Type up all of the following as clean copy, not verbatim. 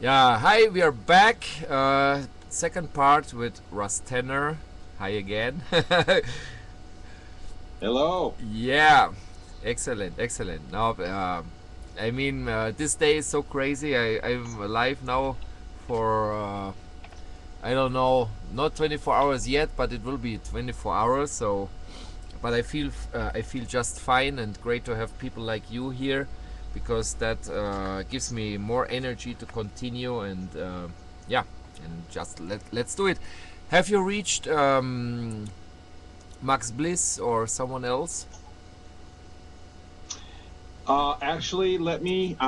Yeah, hi, we are back. Second part with Russ Tanner. Hi again. Hello. Yeah, excellent, excellent. Now, this day is so crazy. I'm alive now for, I don't know, not 24 hours yet, but it will be 24 hours. So, but I feel just fine and great to have people like you here, because that gives me more energy to continue and yeah, and just let's do it. Have you reached Max Bliss or someone else? I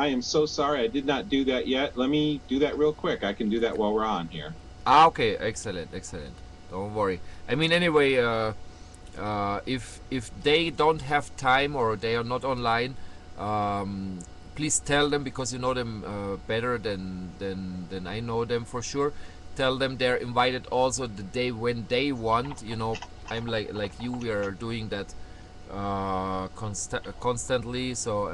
am so sorry. I did not do that yet. Let me do that real quick. I can do that while we're on here. Ah, okay, excellent, excellent. Don't worry. Anyway, if they don't have time or they are not online, um, please tell them, because you know them better than I know them for sure. Tell them they're invited also the day when they want. I'm like you. We are doing that constantly. So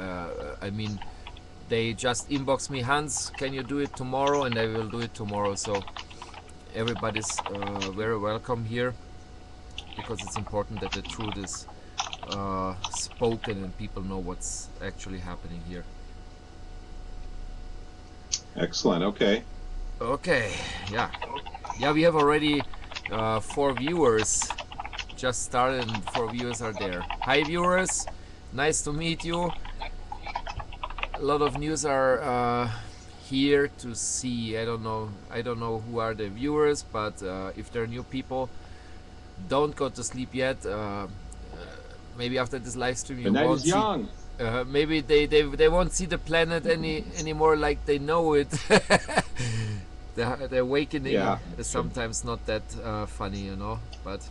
they just inbox me, Hans, can you do it tomorrow? And I will do it tomorrow. So everybody's very welcome here, because it's important that the truth is spoken and people know what's actually happening here. Excellent. Okay. Okay, yeah, yeah. We have already 4 viewers. Just started and 4 viewers are there. Hi, viewers. Nice to meet you. A lot of news are here to see. I don't know. I don't know who are the viewers, but if there are new people, don't go to sleep yet. Maybe after this live stream The you night won't is see. young. Maybe they won't see the planet anymore like they know it. The awakening Yeah, is that's true. sometimes not that funny. But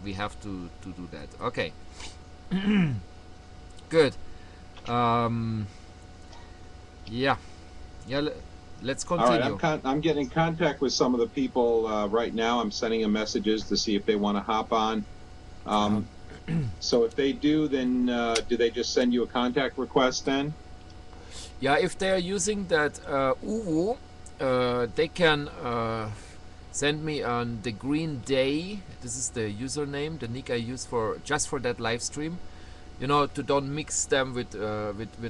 we have to do that. Okay, good. Um, yeah, yeah. Let's All right. continue. I'm getting in contact with some of the people right now. I'm sending them messages to see if they want to hop on. Uh, Um, so if they do, then do they just send you a contact request then? yeah, if they are using that Uwu, they can send me on the Green Day. This is the username, the nick I use for just for that live stream. To don't mix them with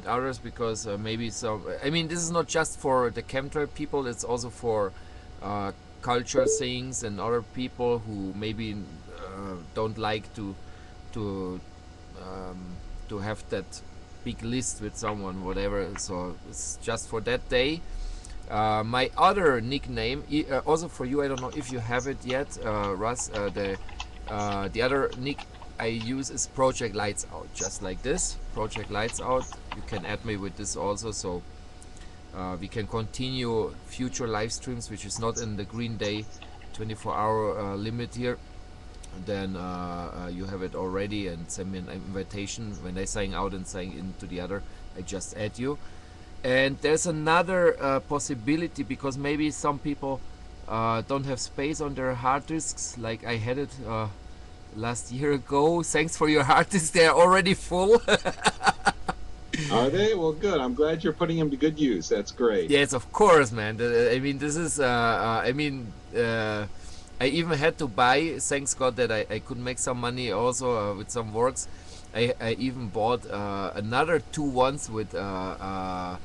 others, because maybe some. This is not just for the chemtrail people. It's also for culture things and other people who maybe don't like to um, to have that big list with someone, whatever. So it's just for that day. My other nickname, also for you, I don't know if you have it yet, Russ. The other nick I use is Project Lights Out, just like this. Project Lights Out. You can add me with this also, so we can continue future live streams, which is not in the Green Day 24-hour limit here. Then you have it already, and send me an invitation when I sign out and sign into the other. I just add you. And there's another possibility, because maybe some people don't have space on their hard disks, like I had it last year ago. Thanks for your hard disks; they are already full. Are they? Well, good. I'm glad you're putting them to good use. That's great. Yes, of course, man. This is. I even had to buy. Thanks God that I could make some money also with some works. I even bought another two ones with one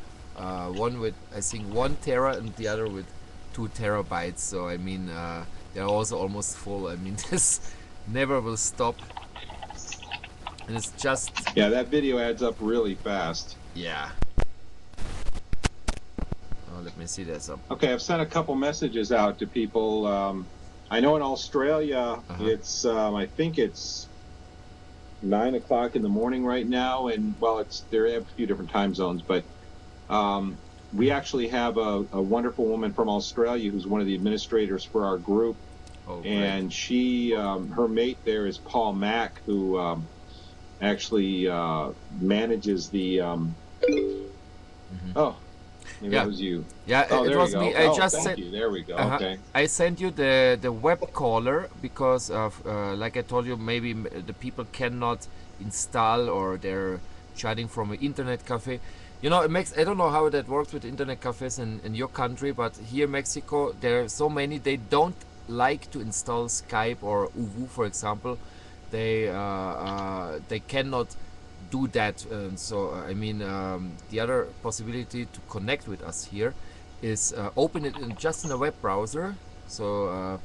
with, I think, 1 tera, and the other with 2 terabytes. So they're also almost full. This never will stop, and it's just, Yeah, that video adds up really fast. yeah. Oh, let me see. There's some. Okay, I've sent a couple messages out to people. I know in Australia, Uh huh. it's I think it's 9 o'clock in the morning right now, and well, it's there are a few different time zones, but we actually have a wonderful woman from Australia who's one of the administrators for our group, Oh, great. and she her mate there is Paul Mack, who actually manages the. Mm-hmm. Oh, maybe that Yeah, was you. yeah. Oh, It there you was go. me. Okay. I Oh, just thank sent. you. There we go. Uh-huh. Okay. I sent you the web caller, because of like I told you, maybe the people cannot install, or they're chatting from an internet cafe. You know, it makes, I don't know how that works with internet cafes in your country, but here in Mexico there are so many, they don't like to install Skype or Uvu, for example. They cannot do that. And so I mean, the other possibility to connect with us here is open it in just in a web browser. So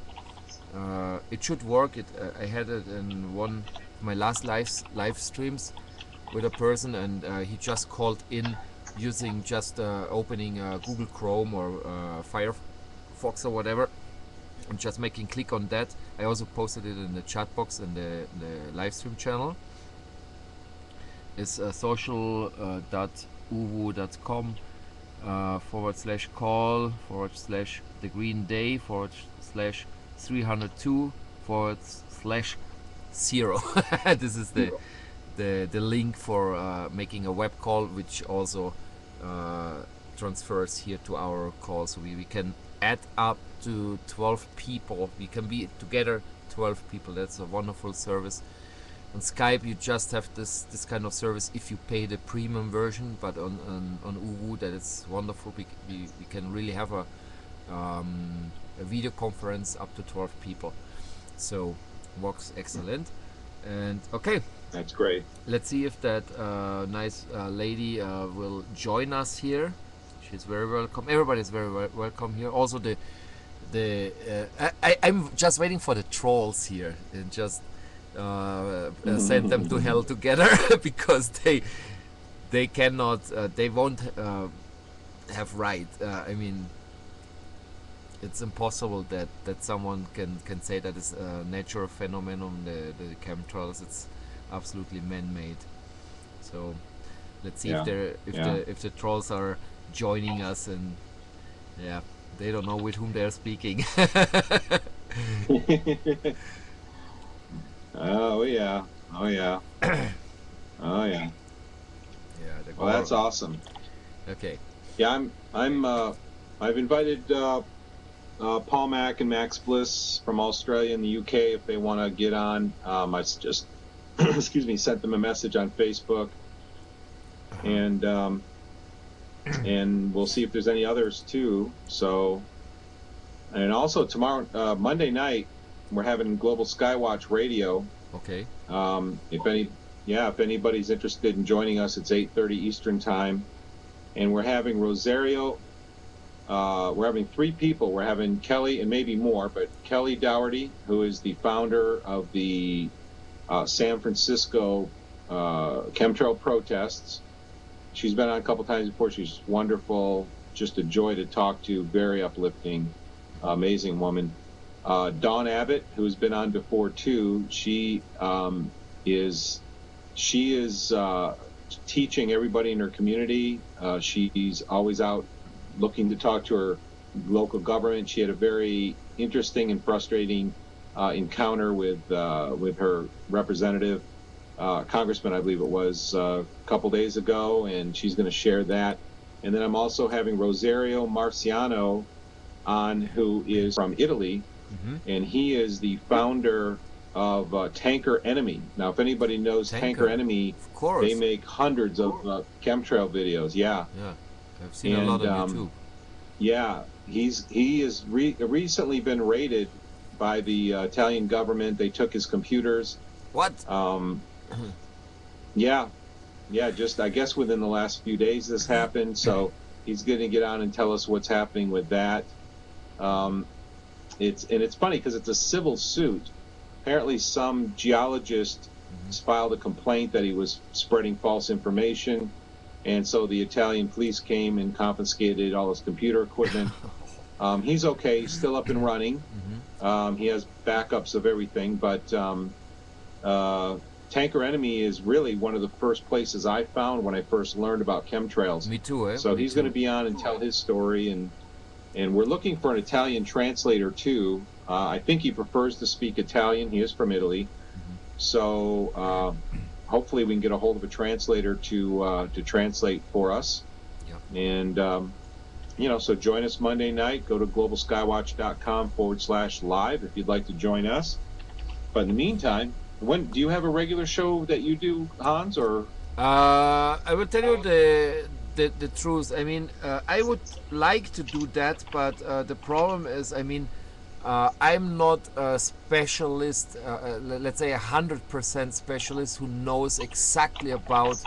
it should work. I had it in one of my last live streams with a person, and he just called in using just opening Google Chrome or Firefox or whatever, and just making click on that. I also posted it in the chat box in the live stream channel. It's social.uwu.com /call /the green day /302 /0. This is the link for making a web call, which also transfers here to our call, so we can add up to 12 people. We can be together 12 people. That's a wonderful service. On Skype you just have this kind of service if you pay the premium version, but on Uwu that is wonderful. We can really have a video conference up to 12 people, so works excellent. And okay, That's great. let's see if that nice lady will join us here. She's very welcome. Everybody's very welcome here. Also I'm just waiting for the trolls here and just send them to hell together because they cannot they won't have right. I mean, it's impossible that someone can say that is a natural phenomenon. The chemtrails, it's absolutely man-made. So let's see Yeah. if the trolls are joining us, and yeah, they don't know with whom they're speaking. Oh yeah. Oh yeah. Oh yeah. Yeah, Well, that's awesome. okay. Yeah, I've invited Paul Mack and Max Bliss from Australia and the UK if they want to get on. I just excuse me, sent them a message on Facebook, and we'll see if there's any others too. So, and also tomorrow, Monday night, we're having Global Skywatch Radio. Okay. If anybody's interested in joining us, it's 8:30 Eastern time, and we're having Rosario. We're having 3 people. We're having Kelly and maybe more, but Kelly Dougherty, who is the founder of the San Francisco chemtrail protests. She's been on a couple times before. She's wonderful, just a joy to talk to, very uplifting, amazing woman. Dawn Abbott, who's been on before too, she is teaching everybody in her community. She's always out looking to talk to her local government. She had a very interesting and frustrating encounter with her representative, congressman, I believe it was, a couple days ago, and she's going to share that. And then I'm also having Rosario Marciano on, who is from Italy, and he is the founder of Tanker Enemy. Now, if anybody knows Tanker Enemy, Of course. they make hundreds of chemtrail videos. Yeah. Yeah, I've seen a lot on YouTube. Yeah, he has recently been raided by the Italian government. They took his computers. What? Yeah, just I guess within the last few days this happened. So he's going to get on and tell us what's happening with that. It's funny because it's a civil suit. Apparently, some geologist filed a complaint that he was spreading false information. And so the Italian police came and confiscated all his computer equipment. He's okay. He's still up and running. He has backups of everything. But Tanker Enemy is really one of the first places I found when I first learned about chemtrails. Me too, eh? So Me he's too. going to be on and tell his story. And we're looking for an Italian translator, too. I think he prefers to speak Italian. He is from Italy. So hopefully we can get a hold of a translator to translate for us. Yep. And, so join us Monday night. Go to globalskywatch.com/live if you'd like to join us. But in the meantime, do you have a regular show that you do, Hans? Or I will tell you the truth. I mean, I would like to do that, but the problem is, I mean, I'm not a specialist, let's say 100% specialist who knows exactly about,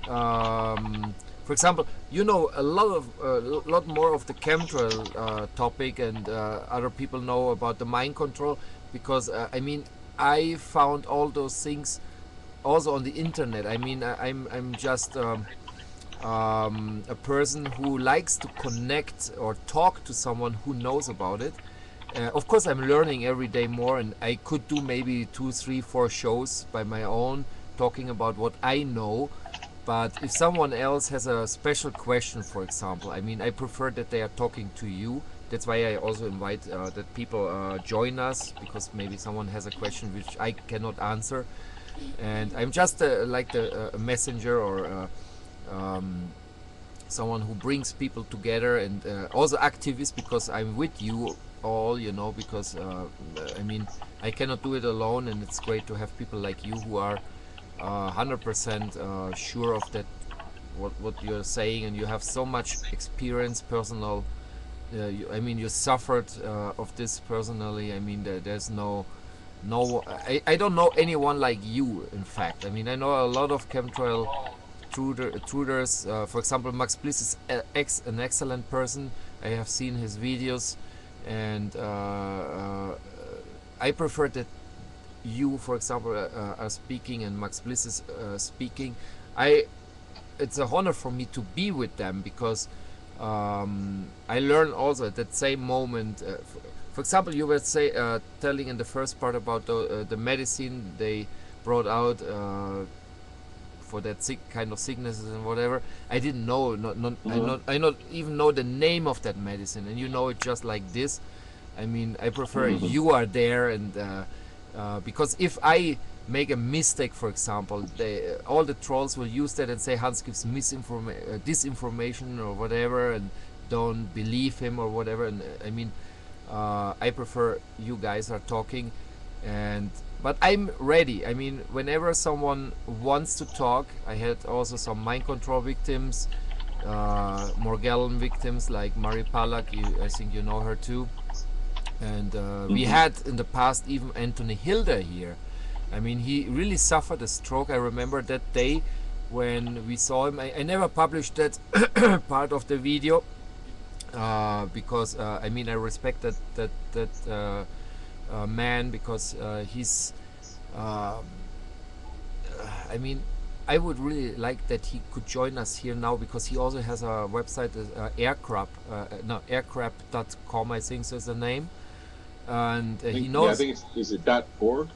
for example, you know a lot more of the chemtrail topic, and other people know about the mind control, because I mean, I found all those things also on the internet. I mean, I'm just a person who likes to connect or talk to someone who knows about it. Of course, I'm learning every day more, and I could do maybe 2, 3, 4 shows by my own, talking about what I know. But if someone else has a special question, for example, I mean, I prefer that they are talking to you. That's why I also invite that people join us, because maybe someone has a question which I cannot answer, and I'm just like a messenger, or someone who brings people together, and also activist, because I'm with you all, you know, because I mean, I cannot do it alone, and it's great to have people like you who are 100% sure of that, what you're saying, and you have so much experience, personal. I mean, you suffered of this personally. I mean, there's no. I don't know anyone like you. In fact, I mean, I know a lot of chemtrail intruders. For example, Max Bliss is an excellent person. I have seen his videos, and I prefer that you, for example, are speaking, and Max Bliss is speaking. It's a honor for me to be with them, because I learn also at that same moment. For example, you were telling in the first part about the medicine they brought out for that kind of sicknesses and whatever. I didn't know. I not even know the name of that medicine, and you know it just like this. I mean, I prefer you are there, and because if I make a mistake, for example, all the trolls will use that and say Hans gives disinformation or whatever, and don't believe him or whatever. And I mean, I prefer you guys are talking, but I'm ready. I mean, whenever someone wants to talk, I had also some mind control victims, Morgellon victims like Mari Palak. I think you know her too. And we had in the past even Anthony Hilder here. I mean, he really suffered a stroke. I remember that day when we saw him. I never published that part of the video because I mean, I respect that man, because he's. I mean, I would really like that he could join us here now, because he also has a website, aircraft.com, I think so is the name. And he knows. Yeah, I think is it .org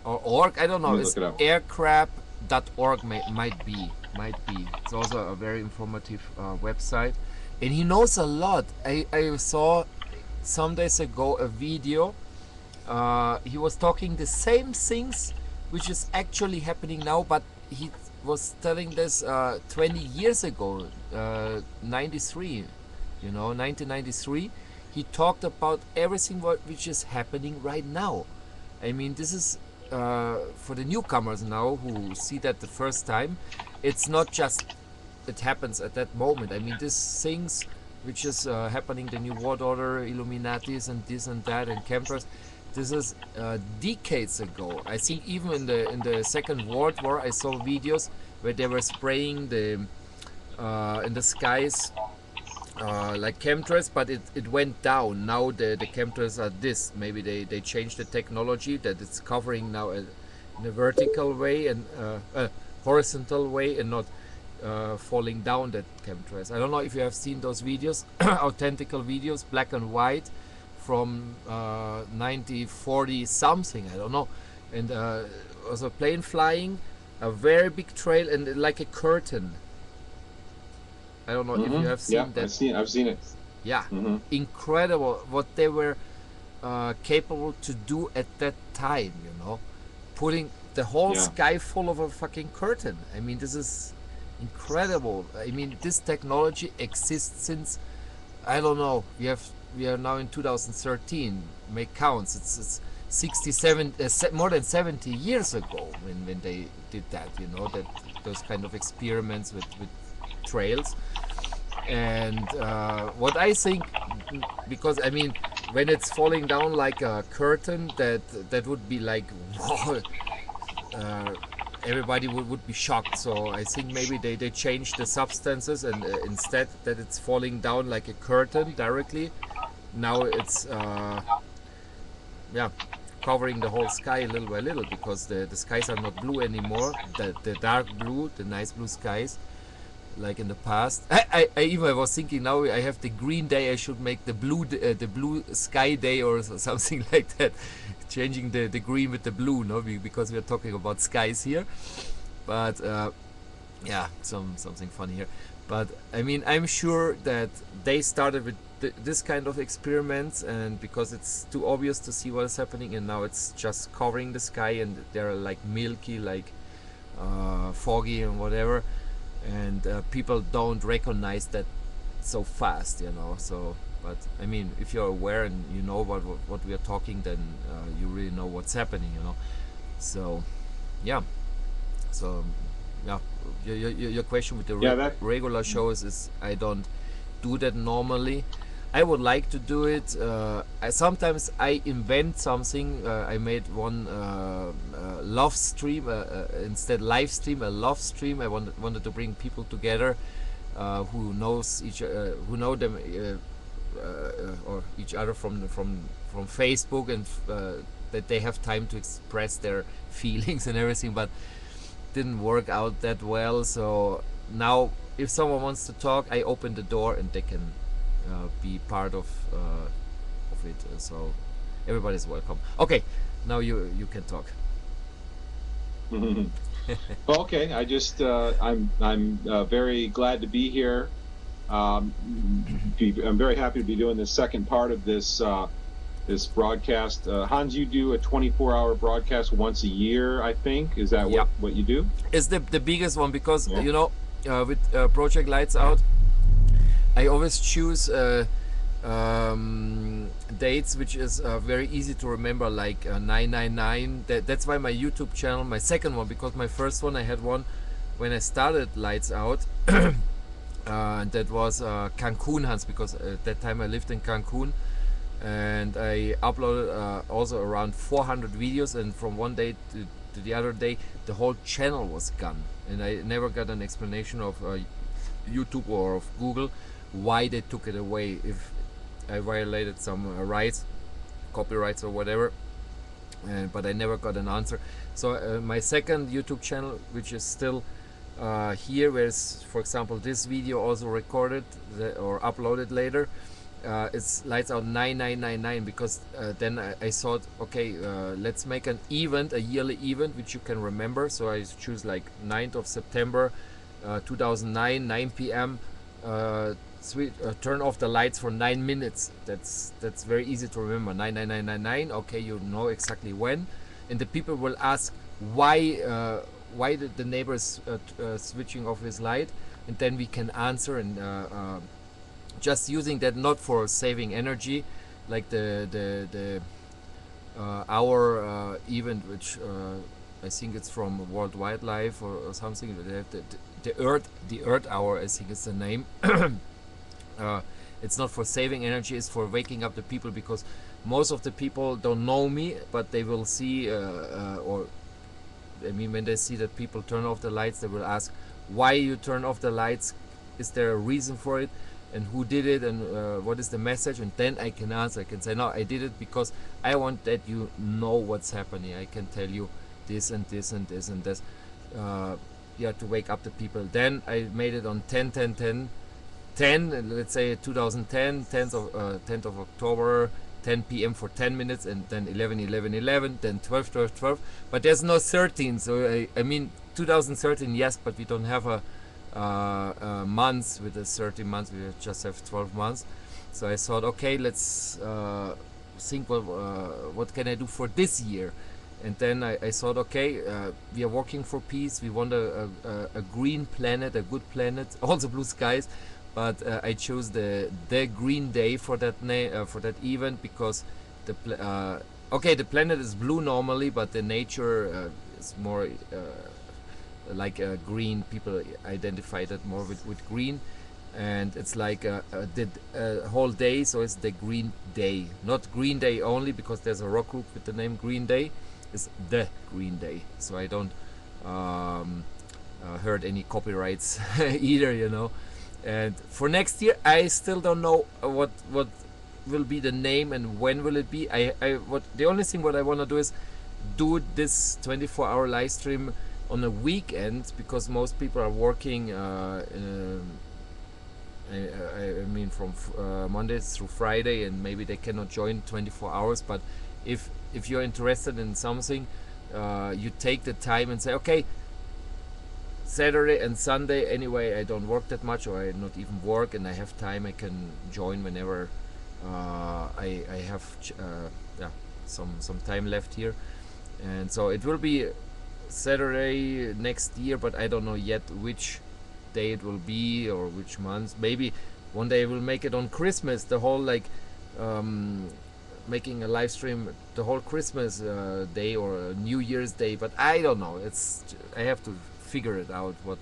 or org? I don't know. It's it aircraft.org might be. It's also a very informative website, and he knows a lot. I saw some days ago a video. He was talking the same things which is actually happening now, but he was telling this 20 years ago, 93, 1993. He talked about everything which is happening right now. I mean, this is for the newcomers now who see that the first time. It's not just it happens at that moment. I mean, these things which is happening, the New World Order, Illuminatis, and this and that, and chemtrails. This is decades ago. I think even in the Second World War, I saw videos where they were spraying in the skies like chemtrails, but it went down. Now the chemtrails are this. Maybe they changed the technology that it's covering now in a vertical way and horizontal way, and not falling down that chemtrails. I don't know if you have seen those videos, authentical videos, black and white, from 1940 something, I don't know, and was a plane flying, a very big trail, and like a curtain. I don't know if you have seen that. I've seen it. Yeah, incredible what they were capable to do at that time. Putting the whole sky full of a fucking curtain. I mean, this is incredible. I mean, this technology exists since, I don't know. We are now in 2013. Make counts. It's 67, more than 70 years ago when they did that. That those kind of experiments with trails. And what I think, because I mean, when it's falling down like a curtain, that would be like, wow, uh, everybody would be shocked. So I think maybe they changed the substances, and instead that it's falling down like a curtain directly. Now it's yeah, covering the whole sky little by little, because the skies are not blue anymore. The dark blue, the nice blue skies, like in the past. I even was thinking, now I have the green day, I should make the blue sky day or something like that, changing the green with the blue, no, because we are talking about skies here. But yeah, something funny here. But I mean, I'm sure that they started with this kind of experiments, and because it's too obvious to see what is happening, and now it's just covering the sky, and they're like milky, like foggy and whatever, and people don't recognize that so fast, you know. So, but I mean, if you're aware and you know what we are talking, then you really know what's happening, you know. So, yeah. So, yeah. Your question with the regular shows is, I don't do that normally. I would like to do it. Sometimes I invent something. I made one love stream, instead live stream, a love stream. I wanted to bring people together who knows who know them or each other from Facebook, and that they have time to express their feelings and everything. But didn't work out that well. So now, if someone wants to talk, I open the door and they can be part of it. So everybody's welcome. Okay, now you can talk. Okay, I just I'm very glad to be here. I'm very happy to be doing the second part of this this broadcast. Hans, you do a 24-hour broadcast once a year, I think. Is that what you do? It's the biggest one, because you know, with Project Lights Out, I always choose dates which is very easy to remember, like 999. That's why my YouTube channel, my second one, because my first one, I had one when I started Lights Out, and that was Cancun, Hans, because at that time I lived in Cancun, and I uploaded also around 400 videos, and from one day to the other day the whole channel was gone, and I never got an explanation of YouTube or of Google why they took it away, if I violated some rights, copyrights or whatever, but I never got an answer. So my second YouTube channel, which is still here, whereas for example this video also recorded or uploaded later, it's Lights Out 9999, because then I thought, okay, let's make an event, a yearly event which you can remember. So I choose like 9th of September 2009, 9 p.m. Turn off the lights for 9 minutes. That's very easy to remember. 99999. Okay, you know exactly when, and the people will ask why the neighbor is switching off his light, and then we can answer, and just using that, not for saving energy, like the hour event, which I think it's from World Wildlife or something. They have the Earth Hour, I think is the name. It's not for saving energy, it's for waking up the people, because most of the people don't know me, but they will see, or I mean, when they see that people turn off the lights, they will ask why you turn off the lights, is there a reason for it, and who did it, and what is the message, and then I can answer. I can say, no, I did it because I want that you know what's happening. I can tell you this and this and this and this, yeah, to wake up the people. Then I made it on 10, let's say 2010, 10th of October, 10 p.m. for 10 minutes, and then 11, then 12. But there's no 13, so I mean 2013, yes, but we don't have a months with the 13 months. We just have 12 months. So I thought, okay, let's think what can I do for this year. And then I thought, okay, we are working for peace. We want a green planet, a good planet, also blue skies. But I chose the green day for that for that event, because the planet is blue normally, but the nature is more like green. People identify that more with green, and it's like the whole day. So it's the Green Day, not Green Day only because there's a rock group with the name Green Day. It's the Green Day. So I don't um, heard any copyrights either, you know. And for next year, I still don't know what will be the name and when will it be. I what the only thing what I want to do is do this 24-hour live stream on a weekend because most people are working. I mean from Monday through Friday, and maybe they cannot join 24 hours. But if you're interested in something, you take the time and say, okay, Saturday and Sunday anyway I don't work that much, or I not even work, and I have time. I can join whenever I have yeah, some time left here, and so it will be Saturday next year, but I don't know yet which day it will be or which month. Maybe one day I will make it on Christmas, the whole like um, making a live stream the whole Christmas day or New Year's Day, but I don't know. I have to figure it out. What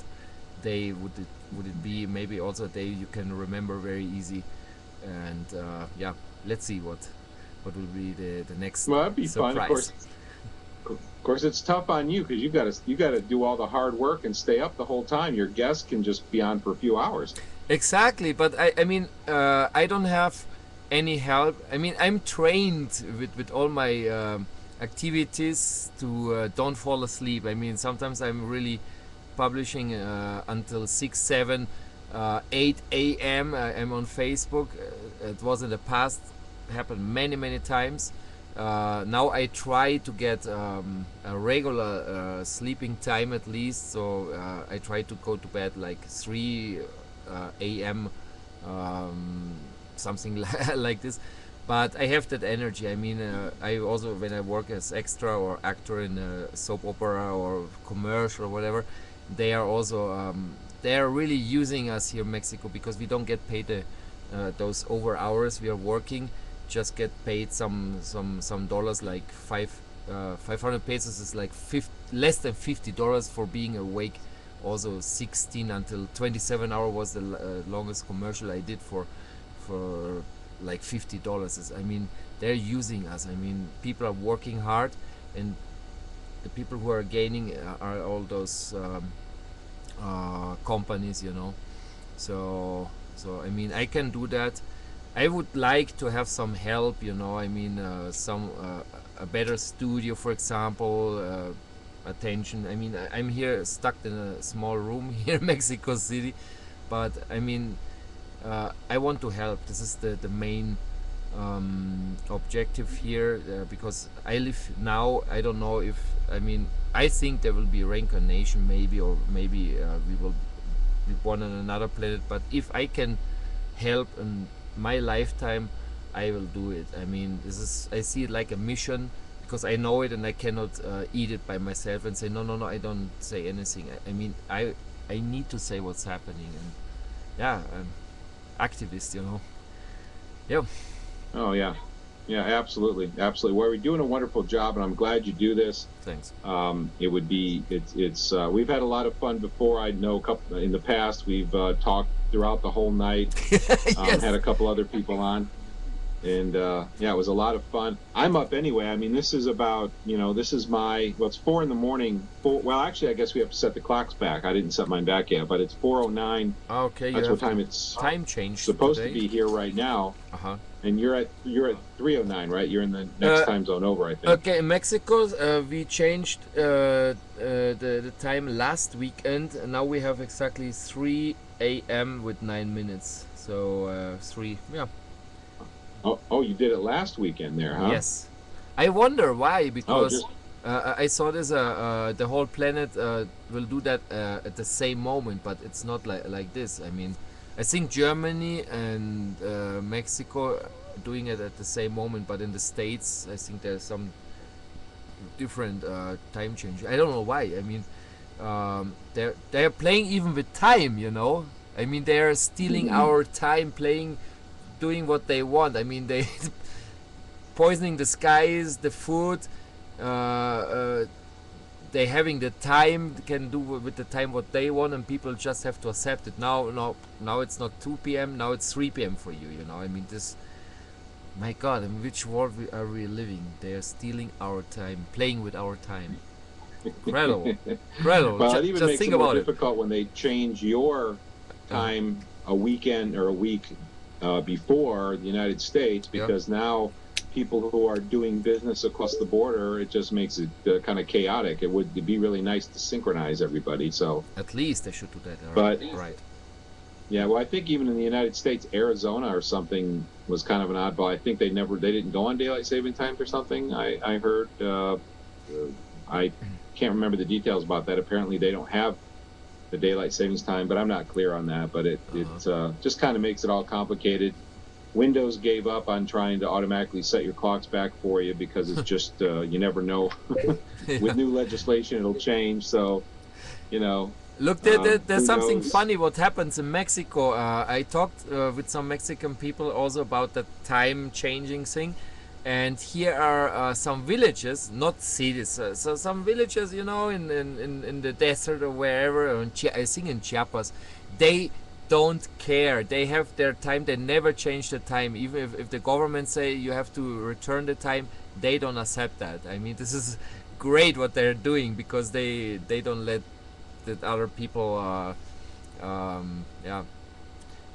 day would it be? Maybe also a day you can remember very easy, and yeah, let's see what will be the next Well, that'd be surprise. fun. Of course, it's tough on you because you got to do all the hard work and stay up the whole time. Your guests can just be on for a few hours. Exactly, but I mean, I don't have any help. I mean, I'm trained with all my activities to don't fall asleep. I mean, sometimes I'm really publishing until 6, 7, 8 a.m. I'm on Facebook. It was in the past, happened many times. Now I try to get a regular sleeping time at least. So I try to go to bed like 3 a.m. Something like this. But I have that energy. I mean, I also when I work as extra or actor in a soap opera or commercial or whatever, they are also they are really using us here in Mexico because we don't get paid those over hours we are working. Just get paid some dollars, like 500 pesos is like less than $50 for being awake. Also 16 until 27 hour was the longest commercial I did for like $50. I mean, they're using us. I mean, people are working hard, and the people who are gaining are all those companies, you know. So I mean, I can do that. I would like to have some help, you know. I mean, a better studio, for example, attention. I mean, I'm here stuck in a small room here in Mexico City, but I mean, I want to help. This is the main objective here because I live now. I don't know if, I mean, I think there will be reincarnation maybe, or maybe we will be born on another planet. But if I can help in my lifetime, I will do it. I mean, I see it like a mission because I know it and I cannot eat it by myself and say no, I don't say anything. I mean, I need to say what's happening, and yeah, I'm activist, you know. Yeah. Oh yeah, absolutely. Well, we're doing a wonderful job, and I'm glad you do this. Thanks. It's we've had a lot of fun before. I know in the past we've talked throughout the whole night. Yes. Had a couple other people on, and yeah, it was a lot of fun. I'm up anyway. I mean, this is about, this is it's 4 in the morning. Well, actually, I guess we have to set the clocks back. I didn't set mine back yet, but it's 4:09. Okay. That's what time it's time change supposed today to be here right now. Uh-huh. And you're at 3:09, right? You're in the next time zone over, I think. Okay, in Mexico, we changed the time last weekend, and now we have exactly 3 a.m. with 9 minutes. So 3, yeah. Oh, you did it last weekend there, huh? Yes. I wonder why, because just I saw this. The whole planet will do that at the same moment, but it's not like this. I mean, I think Germany and Mexico are doing it at the same moment, but in the States, I think there's some different time change. I don't know why. I mean, they're playing even with time, you know. I mean, they're stealing our time, doing what they want. I mean, they poisoning the skies, the food, they having the time, can do with the time what they want, and people just have to accept it. Now it's not 2 p.m. Now it's 3 p.m. for you. You know, I mean this. My God, in which world are we living? They are stealing our time, playing with our time. Incredible, incredible. Well, it even Just makes think it more about it. difficult when they change your time a weekend or a week before the United States, Yeah. because now people who are doing business across the border, it just makes it kind of chaotic. It would be really nice to synchronize everybody. So, At least they should do that. but Right. yeah, well, I think even in the United States, Arizona or something was kind of an oddball. I think they didn't go on daylight saving times or something. I heard. I can't remember the details about that. Apparently, they don't have the daylight savings time, but I'm not clear on that. But it just kind of makes it all complicated. Windows gave up on trying to automatically set your clocks back for you because it's just you never know. With new legislation, it'll change. So, you know. Look, there's something funny what happens in Mexico. I talked with some Mexican people also about the time changing thing. And here are some villages, not cities, so some villages, you know, in the desert or wherever, I think in Chiapas, they don't care. They have their time. They never change the time. Even if the government say you have to return the time, they don't accept that. I mean, this is great what they're doing, because they don't let that other people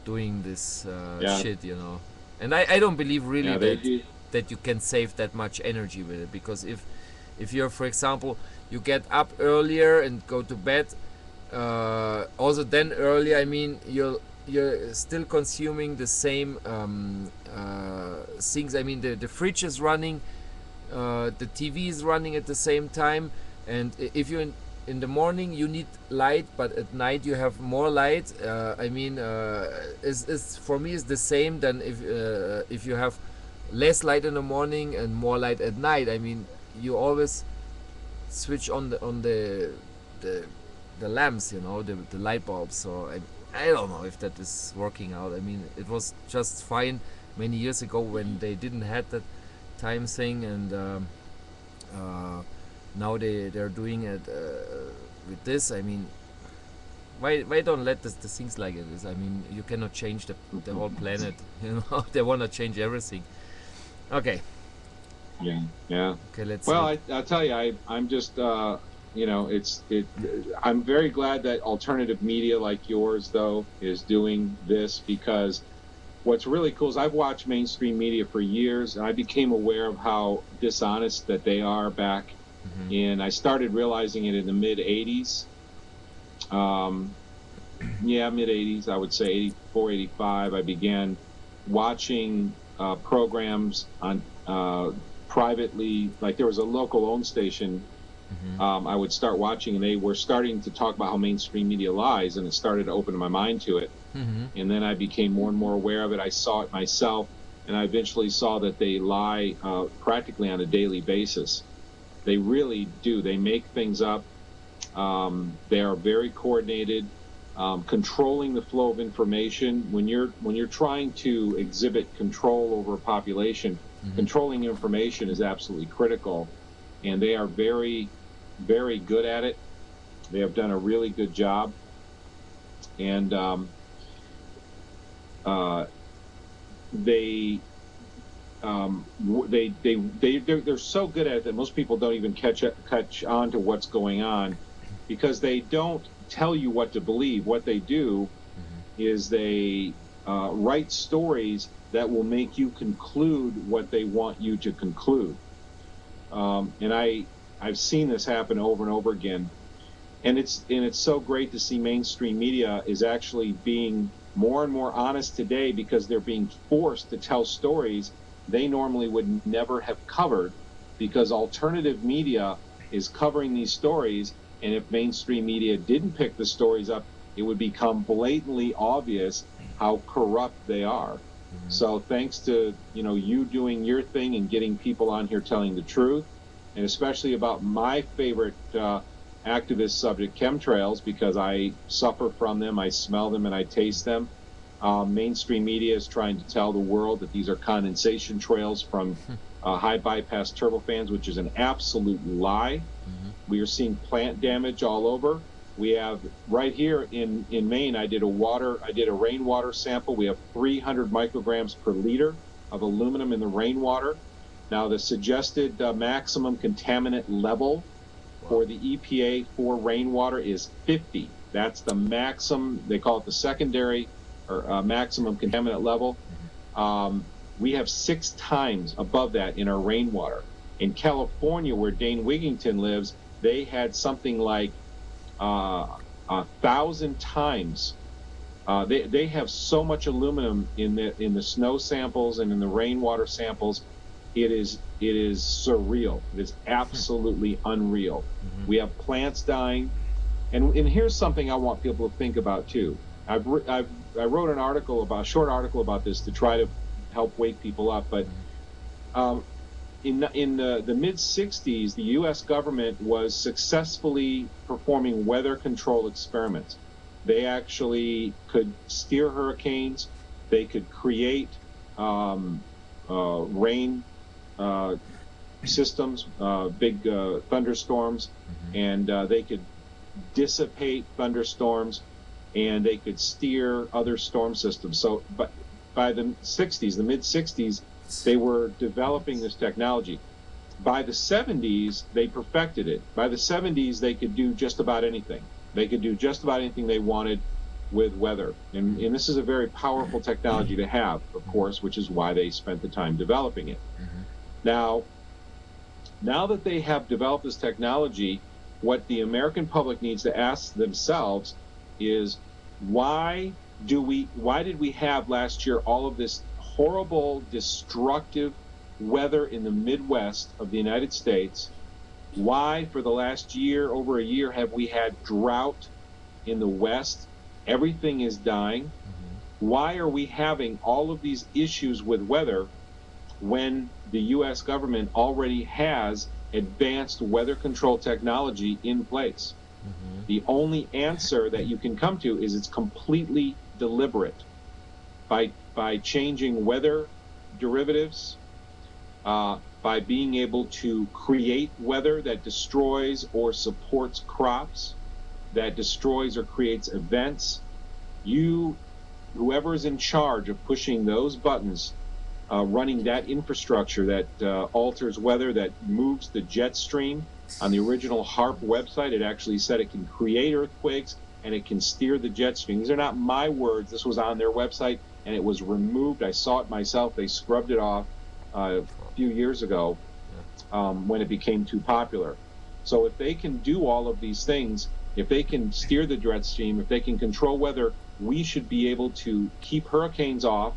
doing this shit, you know. And I don't believe really that you can save that much energy with it, because if you're, for example, you get up earlier and go to bed also then earlier, I mean you're still consuming the same things. I mean the fridge is running, the TV is running at the same time, and if you're in the morning you need light, but at night you have more light. I mean is for me is the same than if you have less light in the morning and more light at night. I mean, you always switch on the lamps, you know, the light bulbs. So I don't know if that is working out. I mean, it was just fine many years ago when they didn't have that time thing, and now they're doing it with this. I mean, why don't let the things like it is? I mean, you cannot change the whole planet. You know, they want to change everything. Okay. Yeah. Okay, let's. Well, I'll tell you, I'm just, you know, I'm very glad that alternative media like yours, though, is doing this, because what's really cool is I've watched mainstream media for years, and I became aware of how dishonest that they are back, and I started realizing it in the mid '80s. Mid '80s, I would say 84, 85. I began watching programs on privately, like there was a local owned station I would start watching, and they were starting to talk about how mainstream media lies, and it started to open my mind to it. And then I became more and more aware of it. I saw it myself, and I eventually saw that they lie practically on a daily basis. They really do. They make things up. They are very coordinated. Controlling the flow of information. When you're trying to exhibit control over a population, controlling information is absolutely critical, and they are very, very good at it. They have done a really good job, and they're so good at it that most people don't even catch on to what's going on, because they don't tell you what to believe. What they do is they write stories that will make you conclude what they want you to conclude. And I've seen this happen over and over again. And it's so great to see mainstream media is actually being more and more honest today, because they're being forced to tell stories they normally would never have covered, because alternative media is covering these stories. And if mainstream media didn't pick the stories up, it would become blatantly obvious how corrupt they are. So thanks to you doing your thing and getting people on here telling the truth, and especially about my favorite activist subject, chemtrails, because I suffer from them, I smell them, and I taste them. Mainstream media is trying to tell the world that these are condensation trails from high bypass turbofans, which is an absolute lie. We are seeing plant damage all over. We have right here in Maine, I did a rainwater sample. We have 300 micrograms per liter of aluminum in the rainwater. Now, the suggested maximum contaminant level for the EPA for rainwater is 50. That's the maximum. They call it the secondary or maximum contaminant level. We have 6 times above that in our rainwater. In California, where Dane Wigington lives, they had something like 1,000 times. They have so much aluminum in the snow samples and in the rainwater samples. It is surreal. It is absolutely unreal. We have plants dying, and here's something I want people to think about too. I wrote an article a short article about this to try to help wake people up. But in the mid '60s, the U.S. government was successfully performing weather control experiments. They actually could steer hurricanes. They could create rain systems, big thunderstorms, and they could dissipate thunderstorms, and they could steer other storm systems. So, but by the '60s, the mid '60s, they were developing this technology. By the '70s, they perfected it. By the '70s, they could do just about anything. They could do just about anything they wanted with weather. And this is a very powerful technology to have, of course, which is why they spent the time developing it. Now that they have developed this technology, what the American public needs to ask themselves is, why did we have last year all of this horrible, destructive weather in the Midwest of the United States? Why, for the last year, over a year, have we had drought in the West? Everything is dying. Why are we having all of these issues with weather when the U.S. government already has advanced weather control technology in place? The only answer that you can come to is it's completely deliberate. By changing weather derivatives, by being able to create weather that destroys or supports crops, that destroys or creates events. Whoever is in charge of pushing those buttons, running that infrastructure that alters weather, that moves the jet stream. On the original HARP website, it actually said it can create earthquakes and it can steer the jet stream. These are not my words. This was on their website, and it was removed. I saw it myself. They scrubbed it off a few years ago when it became too popular. So if they can do all of these things, if they can steer the jet stream, if they can control weather, we should be able to keep hurricanes off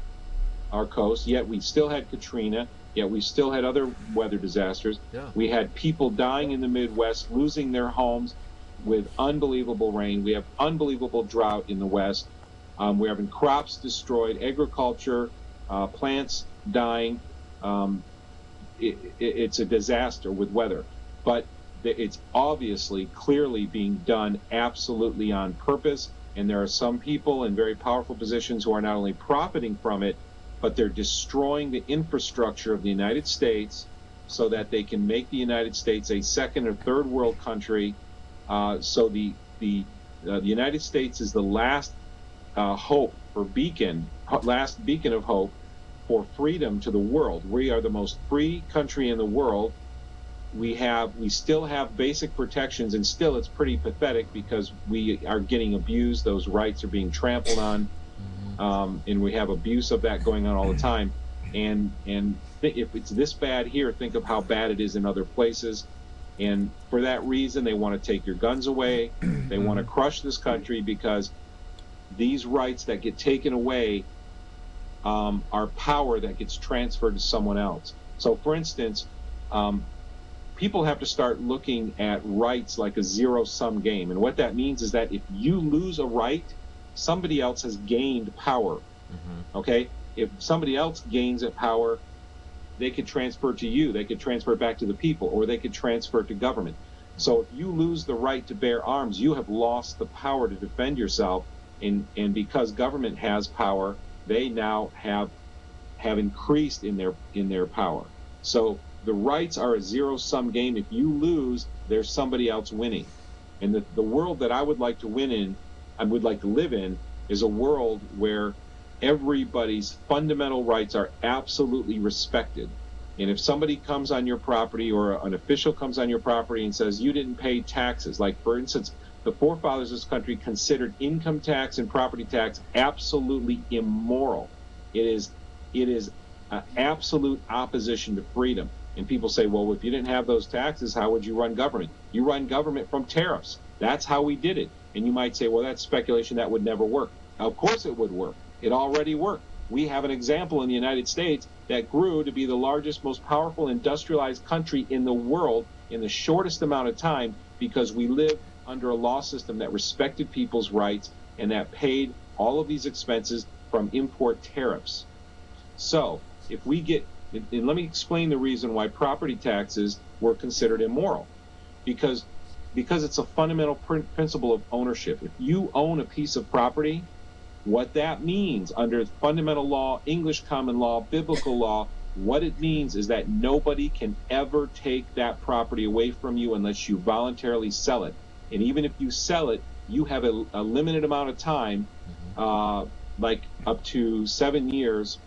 our coast. Yet we still had Katrina. Yet we still had other weather disasters. We had people dying in the Midwest, losing their homes with unbelievable rain. We have unbelievable drought in the West. We're having crops destroyed, agriculture, plants dying. It's a disaster with weather. But it's obviously, clearly being done absolutely on purpose. And there are some people in very powerful positions who are not only profiting from it, but they're destroying the infrastructure of the United States so that they can make the United States a second or third world country. So the United States is the last hope for last beacon of hope for freedom to the world. We are the most free country in the world. We still have basic protections, and still it's pretty pathetic because we are getting abused. Those rights are being trampled on. And we have abuse of that going on all the time. And if it's this bad here, think of how bad it is in other places. And for that reason, they want to take your guns away. They want to crush this country because these rights that get taken away are power that gets transferred to someone else. So, for instance, people have to start looking at rights like a zero-sum game. And what that means is that if you lose a right, somebody else has gained power. Okay? If somebody else gains that power, they could transfer it to you. They could transfer it back to the people, or they could transfer it to government. So if you lose the right to bear arms, you have lost the power to defend yourself. And because government has power, they now have increased in their power. So the rights are a zero-sum game. If you lose, there's somebody else winning. And the world that I would like to win in, I would like to live in, is a world where everybody's fundamental rights are absolutely respected. And if somebody comes on your property, or an official comes on your property and says you didn't pay taxes, like for instance, the forefathers of this country considered income tax and property tax absolutely immoral. It is an absolute opposition to freedom. And people say, well, if you didn't have those taxes, how would you run government? You run government from tariffs. That's how we did it. And you might say, well, that's speculation. That would never work. Of course it would work. It already worked. We have an example in the United States that grew to be the largest, most powerful industrialized country in the world in the shortest amount of time, because we lived under a law system that respected people's rights and that paid all of these expenses from import tariffs. So if we get, and let me explain the reason why property taxes were considered immoral. Because it's a fundamental principle of ownership. If you own a piece of property, what that means under fundamental law, English common law, biblical law, what it means is that nobody can ever take that property away from you unless you voluntarily sell it. And even if you sell it, you have a limited amount of time, like up to 7 years,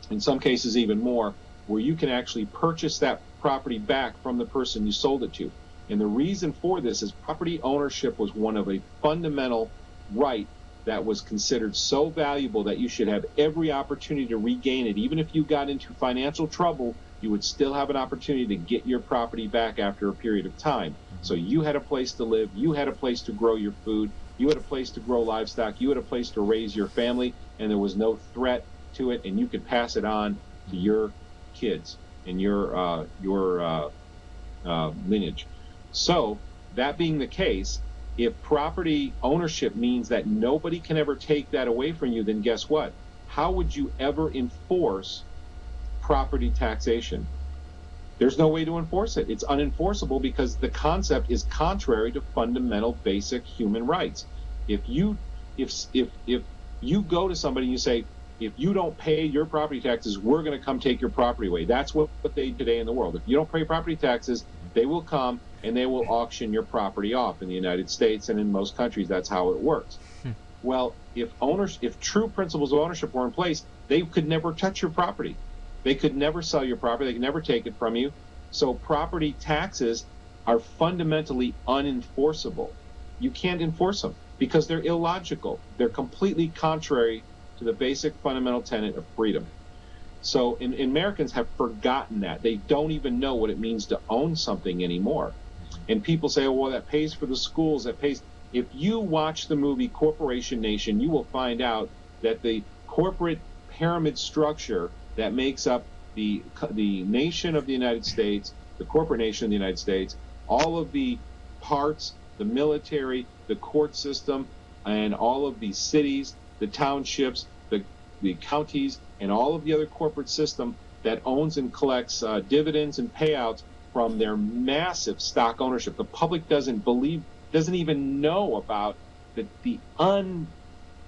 in some cases even more, where you can actually purchase that property back from the person you sold it to. And the reason for this is property ownership was one of a fundamental right that was considered so valuable that you should have every opportunity to regain it. Even if you got into financial trouble, you would still have an opportunity to get your property back after a period of time. So you had a place to live, you had a place to grow your food, you had a place to grow livestock, you had a place to raise your family, and there was no threat to it, and you could pass it on to your kids and your lineage. So that being the case, if property ownership means that nobody can ever take that away from you, then guess what? How would you ever enforce property taxation? There's no way to enforce it. It's unenforceable because the concept is contrary to fundamental basic human rights. If you go to somebody and you say, if you don't pay your property taxes, we're going to come take your property away. That's what they do today in the world. If you don't pay property taxes, they will come and they will auction your property off. In the United States and in most countries, that's how it works. Well, if true principles of ownership were in place, they could never touch your property. They could never sell your property. They could never take it from you. So property taxes are fundamentally unenforceable. You can't enforce them because they're illogical. They're completely contrary to the basic fundamental tenet of freedom. So Americans have forgotten that. They don't even know what it means to own something anymore. And people say, oh, well, that pays for the schools, that pays. If you watch the movie Corporation Nation, you will find out that the corporate pyramid structure that makes up the nation of the United States, the corporate nation of the United States, all of the parts, the military, the court system, and all of the cities, the townships, the counties, and all of the other corporate system that owns and collects dividends and payouts from their massive stock ownership. The public doesn't even know about the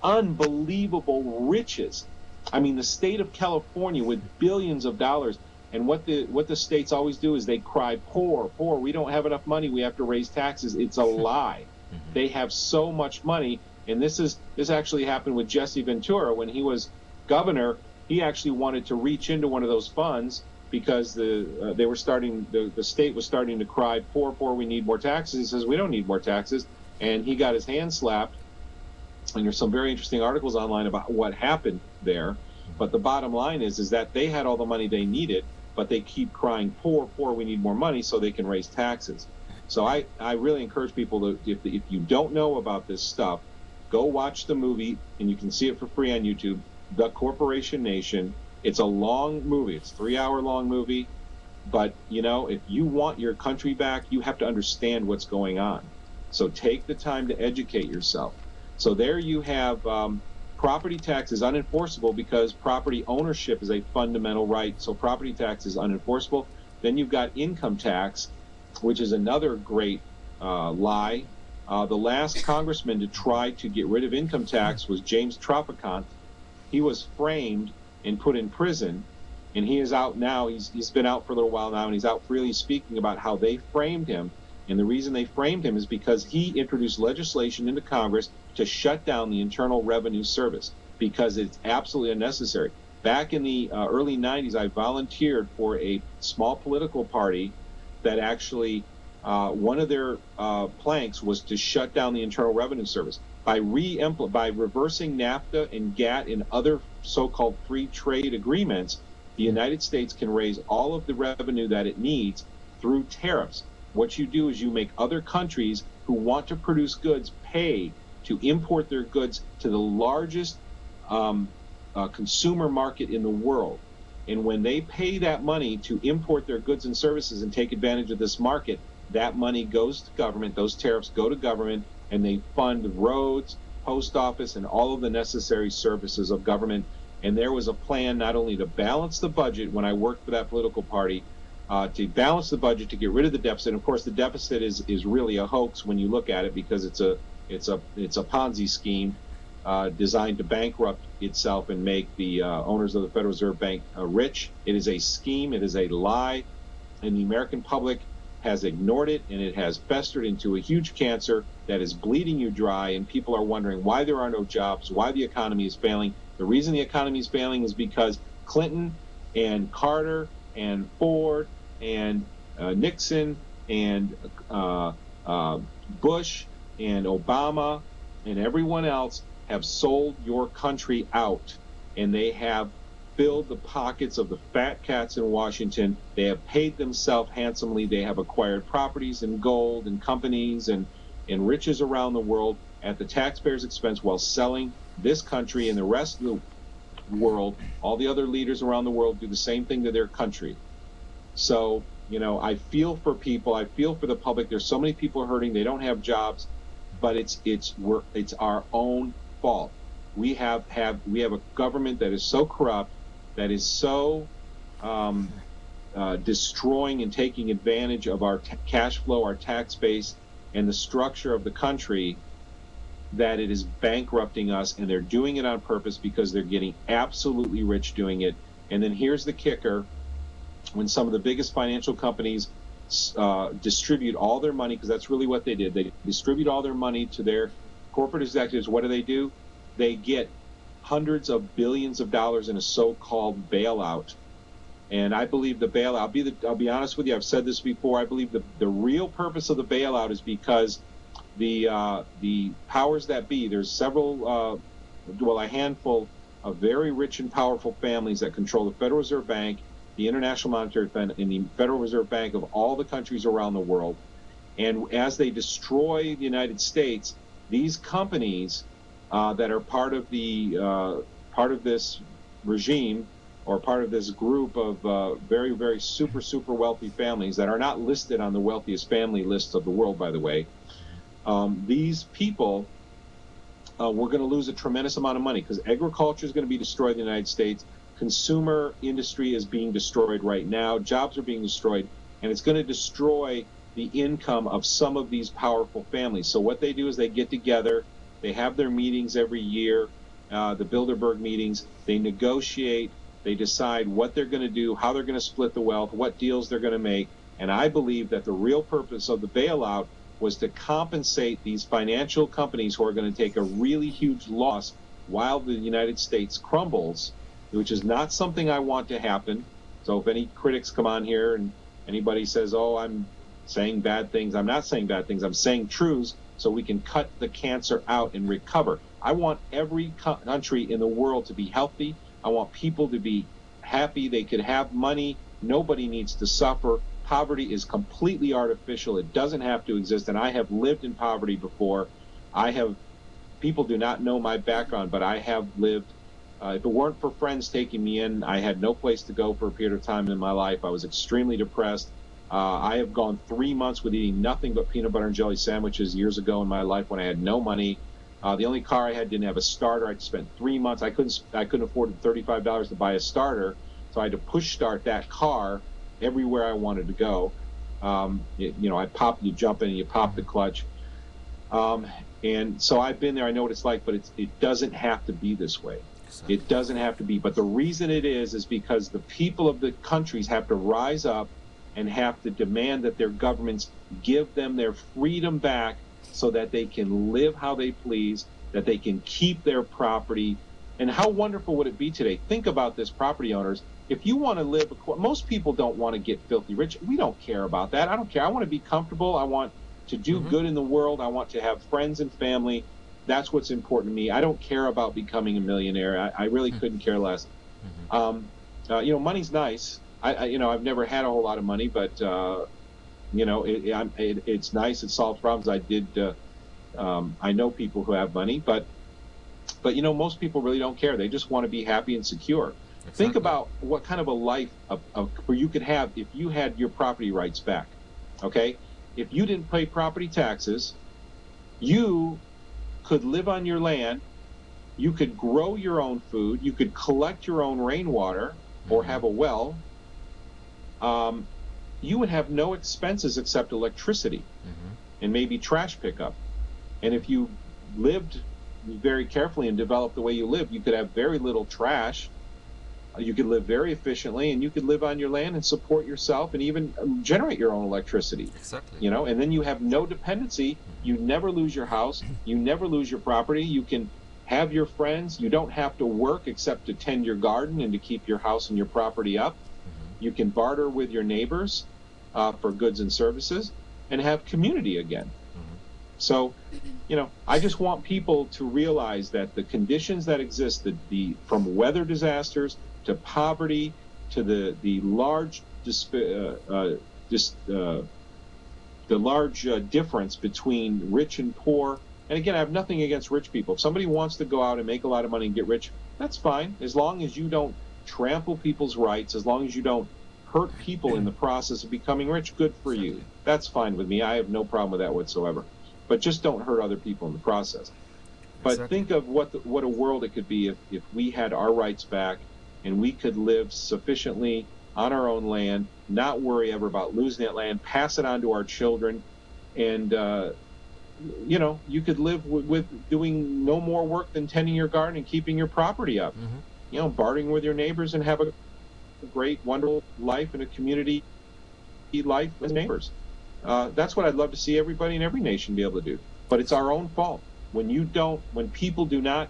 unbelievable riches. I mean, the state of California with billions of dollars, and what the states always do is they cry, poor, poor, we don't have enough money, we have to raise taxes. It's a lie. They have so much money, and this actually happened with Jesse Ventura when he was governor. He actually wanted to reach into one of those funds because the state was starting to cry, poor, poor, we need more taxes. He says, we don't need more taxes, and he got his hand slapped. And there's some very interesting articles online about what happened there. But the bottom line is that they had all the money they needed, but they keep crying, poor, poor, we need more money, so they can raise taxes. So I really encourage people to, if you don't know about this stuff, go watch the movie, and you can see it for free on YouTube, The Corporation Nation. It's a long movie. It's a 3-hour long movie. But, if you want your country back, you have to understand what's going on. So take the time to educate yourself. So there you have property tax is unenforceable because property ownership is a fundamental right. So property tax is unenforceable. Then you've got income tax, which is another great lie. The last congressman to try to get rid of income tax was James Tropicant. He was framed and put in prison, and he is out now. He's been out for a little while now, and he's out freely speaking about how they framed him And the reason they framed him is because he introduced legislation into Congress to shut down the Internal Revenue Service because it's absolutely unnecessary. Back in the early 90s, I volunteered for a small political party that actually, one of their planks was to shut down the Internal Revenue Service. By reversing NAFTA and GATT and other so-called free trade agreements, the United States can raise all of the revenue that it needs through tariffs. What you do is you make other countries who want to produce goods pay to import their goods to the largest consumer market in the world. And when they pay that money to import their goods and services and take advantage of this market, that money goes to government, those tariffs go to government, and they fund roads, post office, and all of the necessary services of government. And there was a plan not only to balance the budget when I worked for that political party, to balance the budget, to get rid of the deficit. Of course, the deficit is really a hoax when you look at it, because it's a Ponzi scheme designed to bankrupt itself and make the owners of the Federal Reserve Bank rich. It is a scheme. It is a lie, and the American public has ignored it, and it has festered into a huge cancer that is bleeding you dry, and people are wondering why there are no jobs, why the economy is failing. The reason the economy is failing is because Clinton and Carter and Ford and Nixon and Bush and Obama and everyone else have sold your country out, and they have filled the pockets of the fat cats in Washington. They have paid themselves handsomely. They have acquired properties and gold and companies and riches around the world at the taxpayers' expense, while selling this country and the rest of the world. All the other leaders around the world do the same thing to their country. So, I feel for people. I feel for the public. There's so many people hurting. They don't have jobs, but it's our own fault. We have a government that is so corrupt, that is so destroying and taking advantage of our cash flow, our tax base, and the structure of the country, that it is bankrupting us, and they're doing it on purpose because they're getting absolutely rich doing it. And then here's the kicker: when some of the biggest financial companies distribute all their money, because that's really what they did, they distribute all their money to their corporate executives, what do? They get hundreds of billions of dollars in a so-called bailout. And I believe the bailout, I'll be honest with you, I've said this before, I believe the real purpose of the bailout is because the powers that be, there's several, a handful of very rich and powerful families that control the Federal Reserve Bank, the International Monetary Fund, and the Federal Reserve Bank of all the countries around the world. And as they destroy the United States, these companies that are part of this regime, or part of this group of very, very super wealthy families that are not listed on the wealthiest family lists of the world, by the way, these people, we're going to lose a tremendous amount of money, because agriculture is going to be destroyed in the United States. Consumer industry is being destroyed right now. Jobs are being destroyed, and it's going to destroy the income of some of these powerful families. So what they do is they get together, they have their meetings every year, the Bilderberg meetings, they negotiate, they decide what they're going to do, how they're going to split the wealth, what deals they're going to make. And I believe that the real purpose of the bailout was to compensate these financial companies who are going to take a really huge loss while the United States crumbles, which is not something I want to happen. So if any critics come on here and anybody says, oh, I'm saying bad things, I'm not saying bad things, I'm saying truths so we can cut the cancer out and recover. I want every country in the world to be healthy. I want people to be happy. They could have money. Nobody needs to suffer. Poverty is completely artificial. It doesn't have to exist. And I have lived in poverty before. People do not know my background, but I have lived. If it weren't for friends taking me in, I had no place to go for a period of time in my life. I was extremely depressed. I have gone 3 months with eating nothing but peanut butter and jelly sandwiches years ago in my life when I had no money. The only car I had didn't have a starter. I spent 3 months. I couldn't afford $35 to buy a starter, so I had to push start that car everywhere I wanted to go. You jump in and you pop the clutch. And so I've been there. I know what it's like, but it doesn't have to be this way. Exactly. It doesn't have to be. But the reason it is because the people of the countries have to rise up and have to demand that their governments give them their freedom back so that they can live how they please, that they can keep their property. And how wonderful would it be today? Think about this, property owners. If you want to live, most people don't want to get filthy rich. We don't care about that. I don't care. I want to be comfortable. I want to do good in the world. I want to have friends and family. That's what's important to me. I don't care about becoming a millionaire. I really couldn't care less. Money's nice. I've never had a whole lot of money, but it's nice. It solves problems. I know people who have money, but most people really don't care. They just want to be happy and secure. Exactly. Think about what kind of a life where you could have if you had your property rights back. Okay, if you didn't pay property taxes, you could live on your land. You could grow your own food. You could collect your own rainwater or have a well. You would have no expenses except electricity and maybe trash pickup. And if you lived very carefully and developed the way you live, you could have very little trash. You could live very efficiently, and you could live on your land and support yourself and even generate your own electricity. Exactly. And then you have no dependency. You never lose your house. You never lose your property. You can have your friends. You don't have to work except to tend your garden and to keep your house and your property up. You can barter with your neighbors for goods and services and have community again. So, I just want people to realize that the conditions that exist, from weather disasters to poverty to the large difference between rich and poor. And again, I have nothing against rich people. If somebody wants to go out and make a lot of money and get rich, that's fine, as long as you don't trample people's rights, as long as you don't hurt people in the process of becoming rich. Good for you. That's fine with me. I have no problem with that whatsoever. But just don't hurt other people in the process. But Exactly. think of what a world it could be if we had our rights back and we could live sufficiently on our own land, not worry ever about losing that land, pass it on to our children, and you could live with doing no more work than tending your garden and keeping your property up. Bartering with your neighbors and have a great, wonderful life in a community life with neighbors. That's what I'd love to see everybody in every nation be able to do. But it's our own fault. When people do not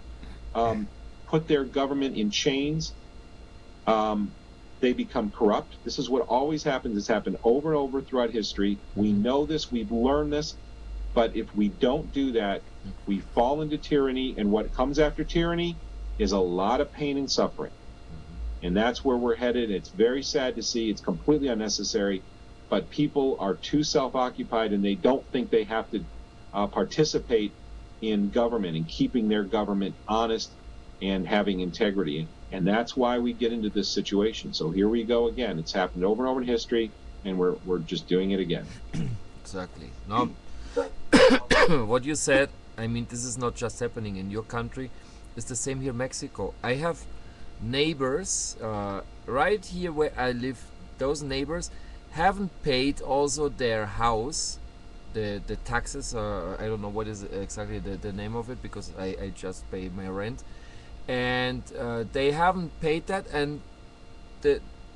put their government in chains, they become corrupt. This is what always happens. It's happened over and over throughout history. We know this. We've learned this. But if we don't do that, we fall into tyranny. And what comes after tyranny is a lot of pain and suffering. And that's where we're headed. It's very sad to see. It's completely unnecessary. But people are too self-occupied, and they don't think they have to participate in government and keeping their government honest and having integrity. And that's why we get into this situation. So here we go again. It's happened over and over in history, and we're just doing it again. Exactly. Now, what you said, I mean, this is not just happening in your country. It's the same here in Mexico. I have neighbors right here where I live. Those neighbors haven't paid also their house, the taxes. I don't know what is exactly the name of it, because I just pay my rent, and they haven't paid that, and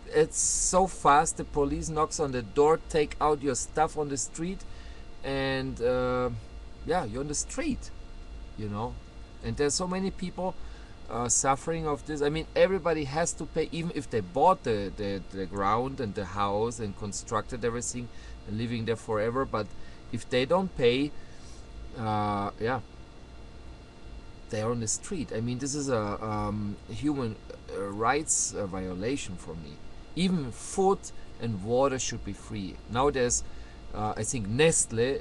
it's so fast. The police knocks on the door, take out your stuff on the street, and you're on the street, and there's so many people suffering of this. I mean, everybody has to pay, even if they bought the ground and the house and constructed everything and living there forever. But if they don't pay, they're on the street. I mean, this is a human rights violation for me. Even food and water should be free. Now there's, I think Nestle,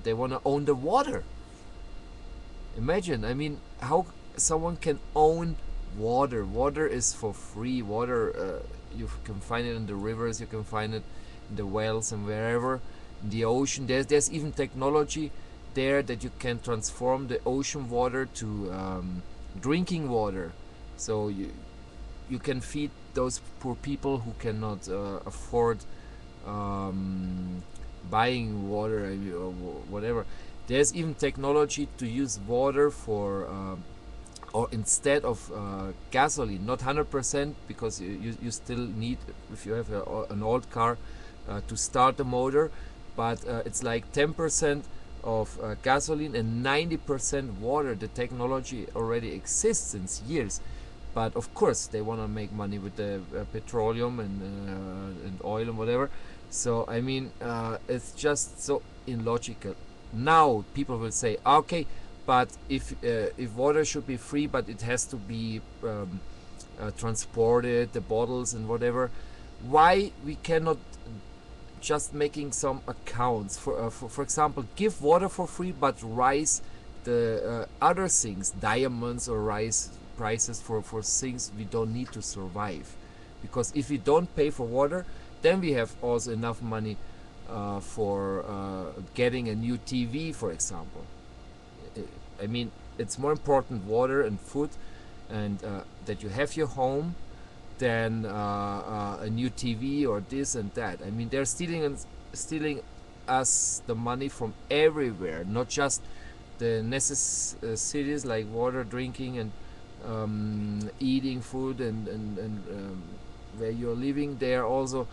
they want to own the water. Imagine, I mean, how someone can own water. Water is for free. Water, you can find it in the rivers, you can find it in the wells and wherever, in the ocean. There's even technology there that you can transform the ocean water to drinking water. So you can feed those poor people who cannot afford buying water or whatever. There's even technology to use water for or instead of gasoline, not 100%, because you still need, if you have an old car, to start the motor, but it's like 10% of gasoline and 90% water. The technology already exists since years, but of course they want to make money with the petroleum and oil and whatever. So I mean, it's just so illogical. Now people will say, okay, but if water should be free, but it has to be transported, the bottles and whatever. Why we cannot just making some accounts for example, give water for free, but rise the other things, diamonds, or rise prices for things we don't need to survive. Because if we don't pay for water, then we have also enough money for getting a new TV, for example. I mean, it's more important water and food, and that you have your home, than a new TV or this and that. I mean, they're stealing us the money from everywhere, not just the necessities like water, drinking, and eating food, and where you're living. They are also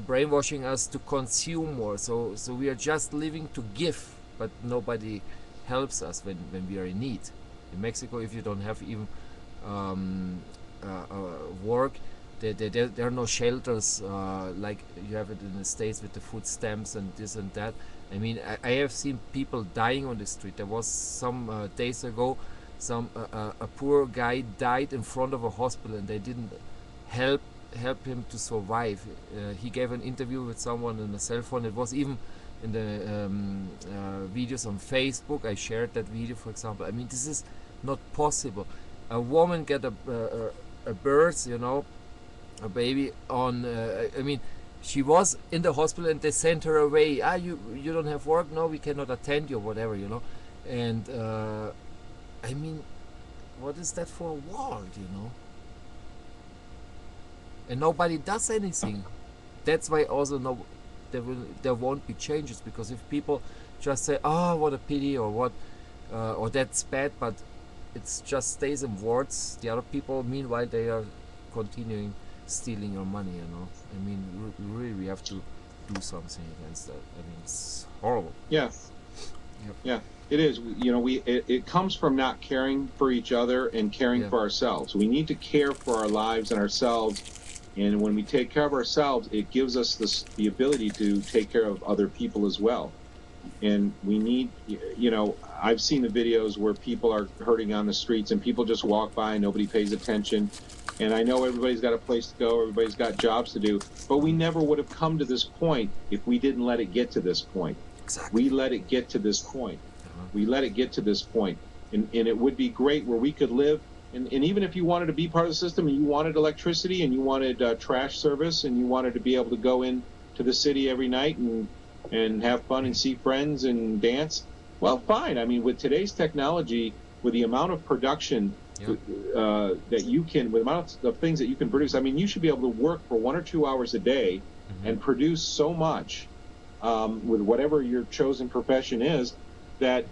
brainwashing us to consume more. So we are just living to give, but nobody helps us when we are in need. In Mexico, if you don't have even work, there are no shelters like you have it in the States with the food stamps and this and that. I mean, I have seen people dying on the street. There was some days ago, a poor guy died in front of a hospital, and they didn't help him to survive. He gave an interview with someone on a cell phone. It was even in the videos on Facebook. I shared that video, for example. I mean, this is not possible. A woman get a birth, a baby on. I mean, she was in the hospital, and they sent her away. You don't have work? No, we cannot attend you, whatever, And I mean, what is that for a world, And nobody does anything. That's why also there won't be changes, because if people just say, "Oh, what a pity," or "what," or "That's bad," but it just stays in words. The other people, meanwhile, they are continuing stealing your money. I mean, really, we have to do something against that. I mean, it's horrible. Yeah. Yep. Yeah. It is. It comes from not caring for each other and caring for ourselves. We need to care for our lives and ourselves. And when we take care of ourselves, it gives us the ability to take care of other people as well. And we need, I've seen the videos where people are hurting on the streets, and people just walk by and nobody pays attention. And I know everybody's got a place to go, everybody's got jobs to do, but we never would have come to this point if we didn't let it get to this point. Exactly. We let it get to this point. We let it get to this point. And it would be great where we could live. And even if you wanted to be part of the system, and you wanted electricity, and you wanted trash service, and you wanted to be able to go in to the city every night and have fun and see friends and dance, well, fine. I mean, with today's technology, with the amount of production that you can, with the amount of things that you can produce, I mean, you should be able to work for 1 or 2 hours a day and produce so much with whatever your chosen profession is, that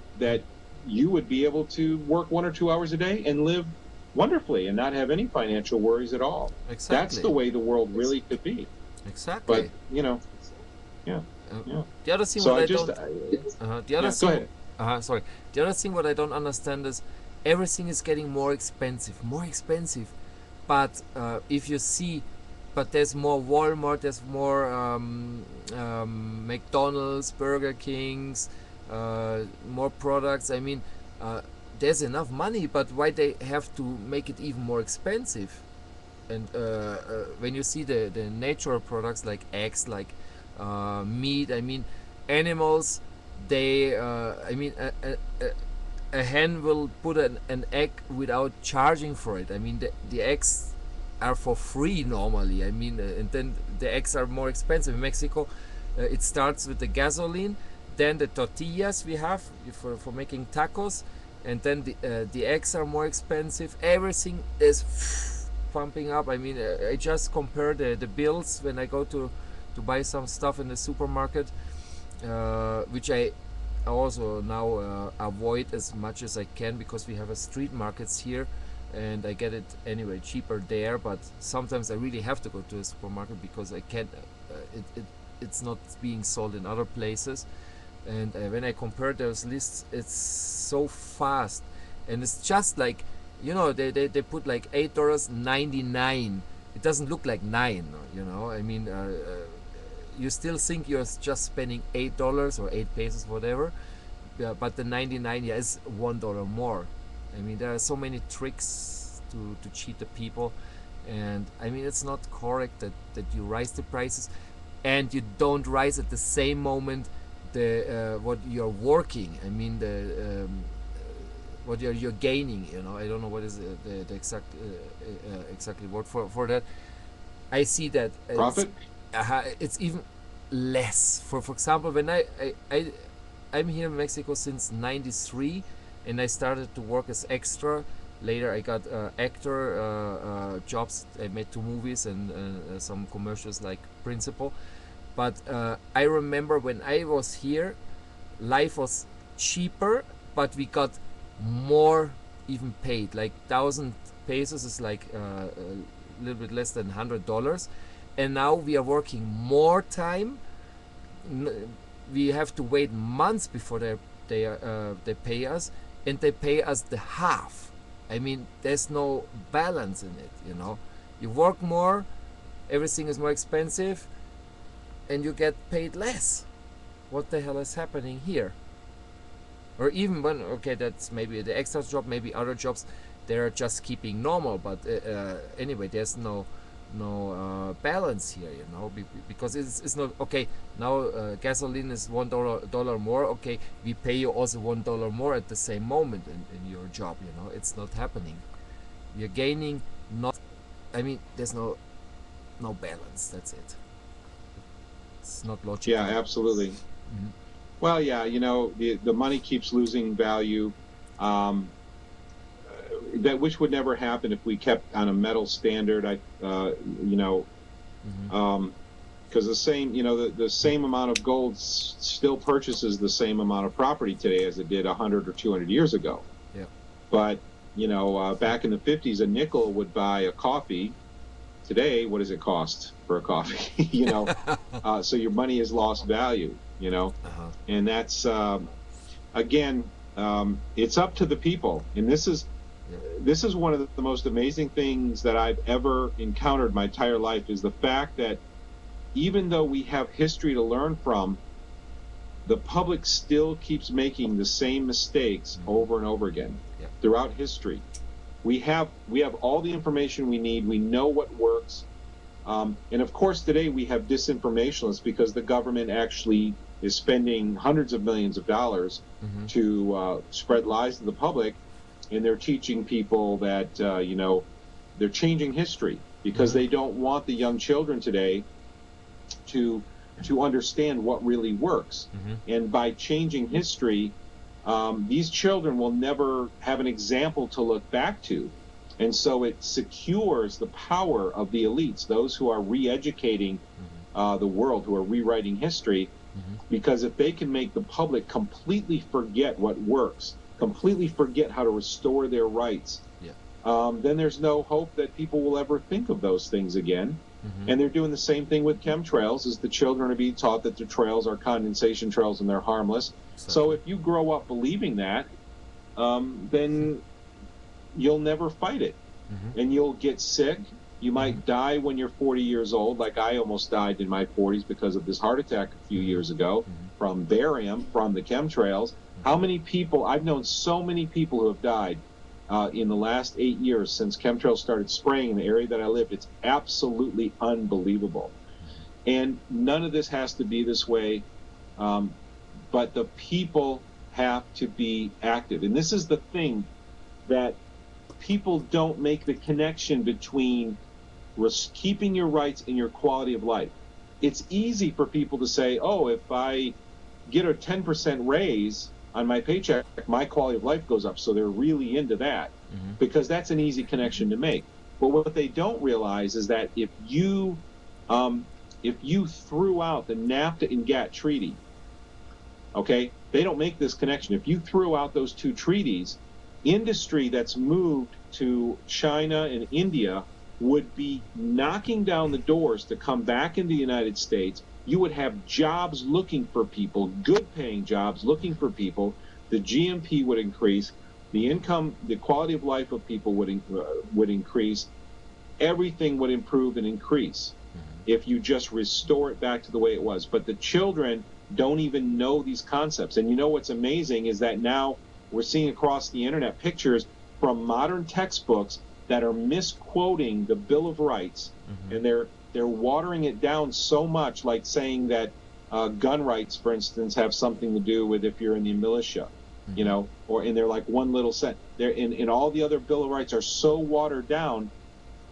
you would be able to work 1 or 2 hours a day and live wonderfully and not have any financial worries at all. Exactly. That's the way the world really could be. Exactly. But the other thing So what I I just, don't the other go thing ahead. sorry, the other thing what I don't understand is everything is getting more expensive, but if you see, but there's more Walmart, there's more McDonald's, Burger Kings, more products. I mean, there's enough money, but why they have to make it even more expensive? And when you see the natural products like eggs, like meat, I mean, animals, they, I mean, a hen will put an egg without charging for it. I mean, the eggs are for free normally. I mean, and then the eggs are more expensive. In Mexico, it starts with the gasoline, then the tortillas we have for making tacos, and then the eggs are more expensive. Everything is pumping up. I mean, I just compare the bills when I go to buy some stuff in the supermarket, which I also now avoid as much as I can, because we have a street markets here and I get it anyway cheaper there. But sometimes I really have to go to a supermarket because I can't. It's not being sold in other places. And when I compare those lists, it's so fast, and it's just like, they put like $8.99. It doesn't look like nine, I mean, you still think you're just spending $8 or 8 pesos, whatever. Yeah, but the 99, yeah, is $1 more. I mean, there are so many tricks to cheat the people, and I mean, it's not correct that you rise the prices, and you don't rise at the same moment the what you're working. I mean, the what you're gaining. I don't know what is the exact exactly word for that. I see that Profit? it's even less. For example, when I'm here in Mexico since '93, and I started to work as extra. Later, I got actor jobs. I made 2 movies and some commercials like principal. But I remember when I was here, life was cheaper, but we got more even paid. Like 1,000 pesos is like a little bit less than $100, and now we are working more time. We have to wait months before they pay us, and they pay us the half. I mean, there's no balance in it. You work more, everything is more expensive, and you get paid less. What the hell is happening here? Or even when, okay, that's maybe the extra job, maybe other jobs, they're just keeping normal. But anyway, there's no balance here, because it's not okay. Now gasoline is $1 more. Okay, we pay you also $1 more at the same moment in your job. It's not happening. You're gaining, not. I mean, there's no balance. That's it. It's not logical. Yeah, absolutely. Mm-hmm. Well, yeah, the money keeps losing value. That which would never happen if we kept on a metal standard. Because the same, the same amount of gold still purchases the same amount of property today as it did 100 or 200 years ago. Yeah. But back in the 50s, a nickel would buy a coffee. Today, what does it cost for a coffee? So your money has lost value. And that's again, it's up to the people. And this is one of the most amazing things that I've ever encountered my entire life, is the fact that even though we have history to learn from, the public still keeps making the same mistakes over and over again throughout history. We have all the information we need. We know what works. And of course, today we have disinformationalists because the government actually is spending hundreds of millions of dollars to spread lies to the public. And they're teaching people that, they're changing history because they don't want the young children today to understand what really works. And by changing history, these children will never have an example to look back to. And so it secures the power of the elites, those who are re-educating the world, who are rewriting history, because if they can make the public completely forget what works, completely forget how to restore their rights, then there's no hope that people will ever think of those things again. And they're doing the same thing with chemtrails, as the children are being taught that the trails are condensation trails and they're harmless. Exactly. So if you grow up believing that, then you'll never fight it. And you'll get sick. You might die when you're 40 years old, like I almost died in my 40s because of this heart attack a few years ago from barium, from the chemtrails. How many people, I've known so many people who have died in the last 8 years since chemtrails started spraying in the area that I lived. It's absolutely unbelievable. And none of this has to be this way, but the people have to be active. And this is the thing, that people don't make the connection between keeping your rights and your quality of life. It's easy for people to say, oh, if I get a 10% raise on my paycheck, my quality of life goes up. So they're really into that because that's an easy connection to make. But what they don't realize is that if you threw out the NAFTA and GATT treaty, okay, they don't make this connection. If you threw out those two treaties, industry that's moved to China and India would be knocking down the doors to come back into the United States. You would have jobs looking for people, good paying jobs looking for people. The GMP would increase, the income, the quality of life of people would increase. Everything would improve and increase if you just restore it back to the way it was. But the children don't even know these concepts. And you know what's amazing is that now we're seeing across the internet pictures from modern textbooks that are misquoting the Bill of Rights, and they're watering it down so much, like saying that gun rights, for instance, have something to do with if you're in the militia, you know, or in their like one little set. They're in all the other Bill of Rights are so watered down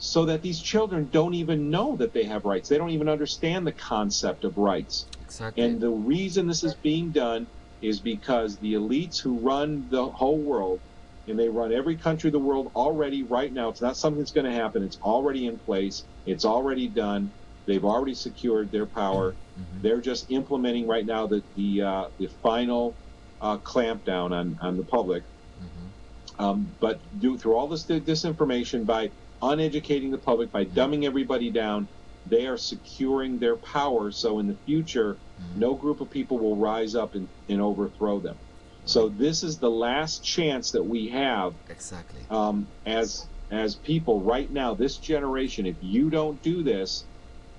so that these children don't even know that they have rights. They don't even understand the concept of rights. Exactly. And the reason this is being done is because the elites who run the whole world, and they run every country of the world already right now. It's not something that's going to happen. It's already in place. It's already done. They've already secured their power. They're just implementing right now the final clampdown on the public. But through all this disinformation, by uneducating the public, by dumbing everybody down, they are securing their power. So in the future, no group of people will rise up and overthrow them. So this is the last chance that we have, Exactly. As people right now, this generation. If you don't do this,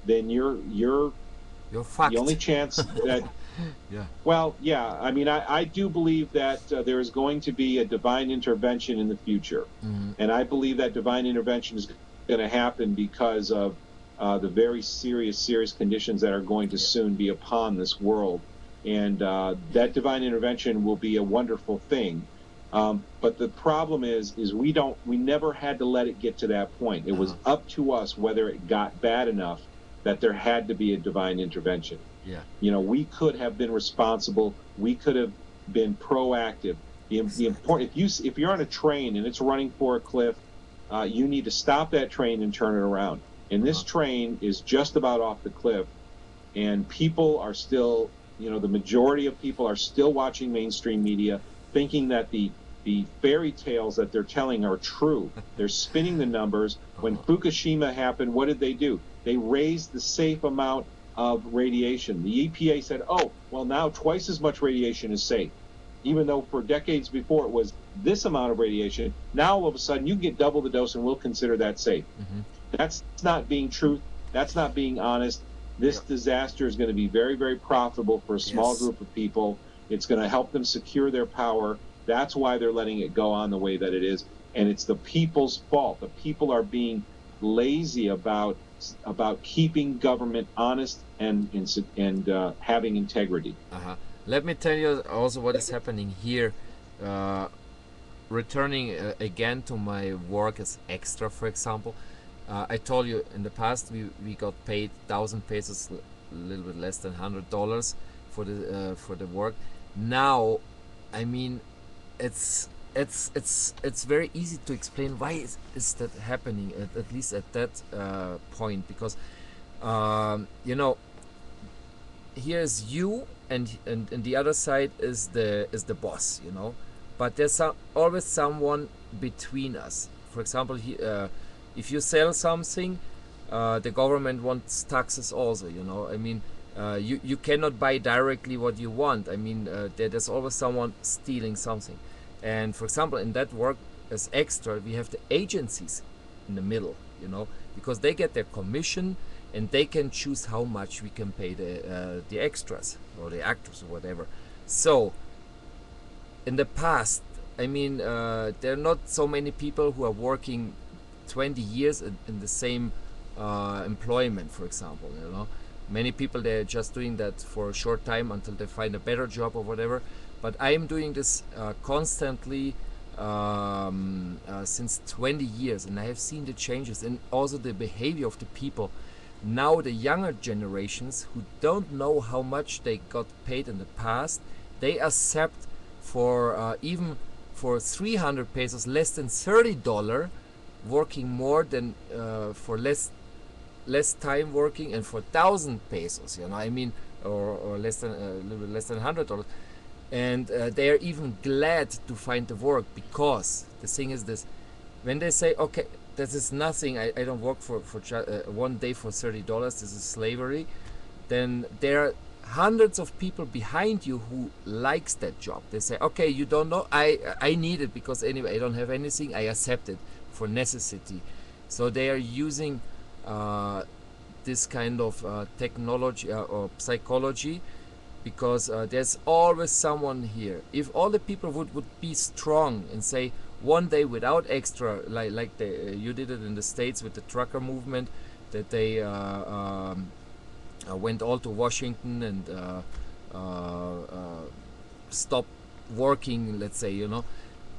then you're fucked. the only chance that. Yeah. Well, yeah. I mean, I do believe that there is going to be a divine intervention in the future, and I believe that divine intervention is going to happen because of the very serious conditions that are going to soon be upon this world. And that divine intervention will be a wonderful thing. But the problem is we never had to let it get to that point. It was up to us whether it got bad enough that there had to be a divine intervention. Yeah. You know, we could have been responsible. We could have been proactive. The important, if you're on a train and it's running for a cliff, you need to stop that train and turn it around. And this train is just about off the cliff, and people are still, you know, the majority of people are still watching mainstream media, thinking that the fairy tales that they're telling are true. They're spinning the numbers. When Fukushima happened, what did they do? They raised the safe amount of radiation. The EPA said, oh, well, now twice as much radiation is safe. Even though for decades before it was this amount of radiation, now all of a sudden you get double the dose and we'll consider that safe. That's not being truth. That's not being honest. This disaster is going to be very, very profitable for a small group of people. It's going to help them secure their power. That's why they're letting it go on the way that it is. And it's the people's fault. The people are being lazy about keeping government honest and having integrity. Let me tell you also what is happening here. Returning again to my work as extra, for example. I told you in the past we got paid 1,000 pesos, a little bit less than $100 for the work. Now, I mean, it's very easy to explain why is that happening at least at that point, because you know, here's you and the other side is the boss, you know, but there's always someone between us. For example, if you sell something, the government wants taxes also, you know. I mean, you cannot buy directly what you want. I mean, there's always someone stealing something. And for example, in that work as extra, we have the agencies in the middle, you know, because they get their commission and they can choose how much we can pay the extras or the actors or whatever. So in the past, I mean, there are not so many people who are working 20 years in the same employment, for example, you know. Many people, they're just doing that for a short time until they find a better job or whatever. But I am doing this constantly since 20 years, and I have seen the changes and also the behavior of the people. Now the younger generations who don't know how much they got paid in the past, they accept for even for 300 pesos, less than $30, working more than for less time working, and for 1,000 pesos, you know, I mean, or less than a little bit less than $100. and they are even glad to find the work, because the thing is this: when they say, okay, this is nothing, I don't work for 1 day for $30, this is slavery, then there are hundreds of people behind you who likes that job. They say, okay, you don't know, I need it, because anyway I don't have anything, I accept it for necessity. So they are using this kind of technology or psychology, because there's always someone here. If all the people would be strong and say 1 day without extra, like you did it in the States with the trucker movement, that they went all to Washington and stopped working, let's say,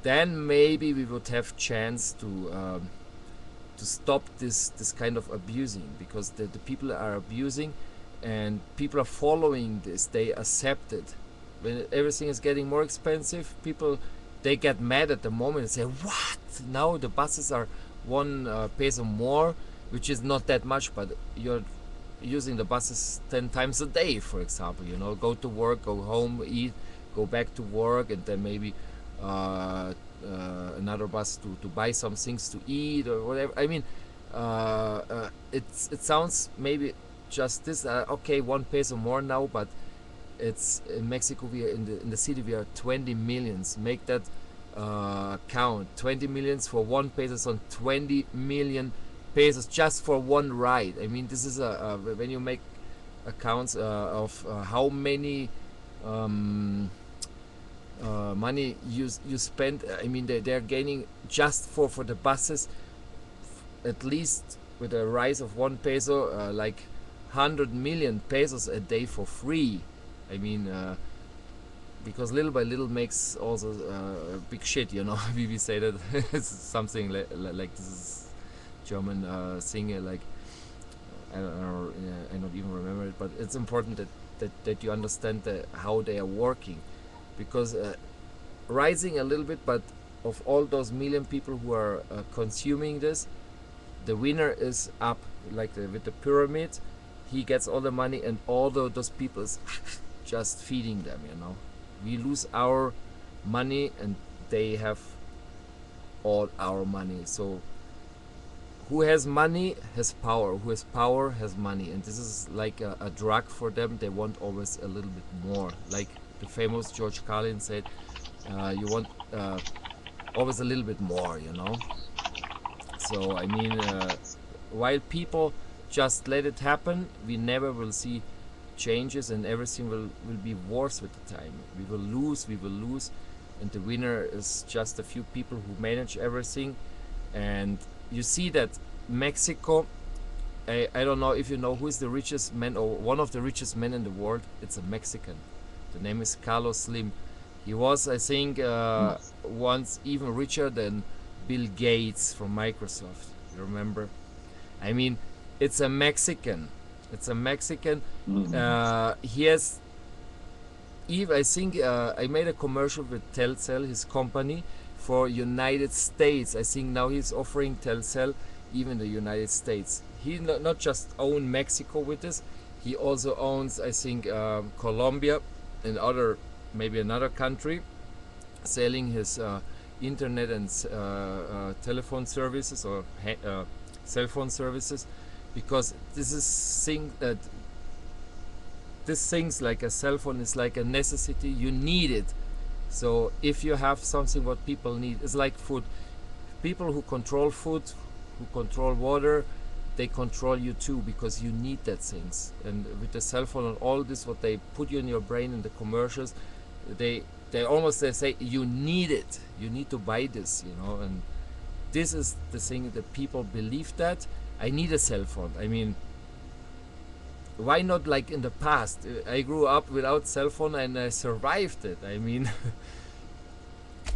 then maybe we would have chance to stop this kind of abusing, because the people are abusing, and people are following this, they accept it. When everything is getting more expensive, people, they get mad at the moment and say, what, now the buses are 1 peso more, which is not that much, but you're using the buses 10 times a day, for example, go to work, go home, eat, go back to work, and then maybe another bus to buy some things to eat or whatever. I mean, it sounds maybe just this, okay, 1 peso more now, but it's in Mexico, we are in the city, we are 20 millions. Make that count. 20 millions for 1 peso, so 20 million pesos just for one ride. I mean, this is when you make accounts of how many money you spend. I mean, they're gaining just for the buses, at least with a rise of 1 peso, like 100 million pesos a day for free. I mean, because little by little makes also big shit, we say that it's something like this is German thing, like I don't know, I don't even remember it, but it's important that you understand how they are working, because rising a little bit, but of all those million people who are consuming this, the winner is up, like with the pyramid. He gets all the money, and all those people is just feeding them. We lose our money, and they have all our money. So who has money has power. Who has power has money, and this is like a drug for them. They want always a little bit more. Like the famous George Carlin said, you want always a little bit more. So I mean, while people just let it happen, we never will see changes, and everything will be worse with the time. We will lose, and the winner is just a few people who manage everything. And you see that Mexico, I don't know if you know who is the richest man, or one of the richest men in the world. It's a Mexican. The name is Carlos Slim. He was, I think, once even richer than Bill Gates from Microsoft. You remember? I mean, it's a Mexican. He has, I think I made a commercial with Telcel, his company, for United States. I think now he's offering Telcel even the United States. He not just own Mexico with this, he also owns, I think, Colombia and maybe another country, selling his internet and telephone services, or cell phone services, because this things like a cell phone is like a necessity. You need it. So if you have something what people need, it's like food. People who control food, who control water, they control you too, because you need that things. And with the cell phone and all this, what they put you in your brain in the commercials, they say you need it. You need to buy this, and this is the thing that people believe, that I need a cell phone. I mean, why not like in the past? I grew up without cell phone and I survived it. I mean,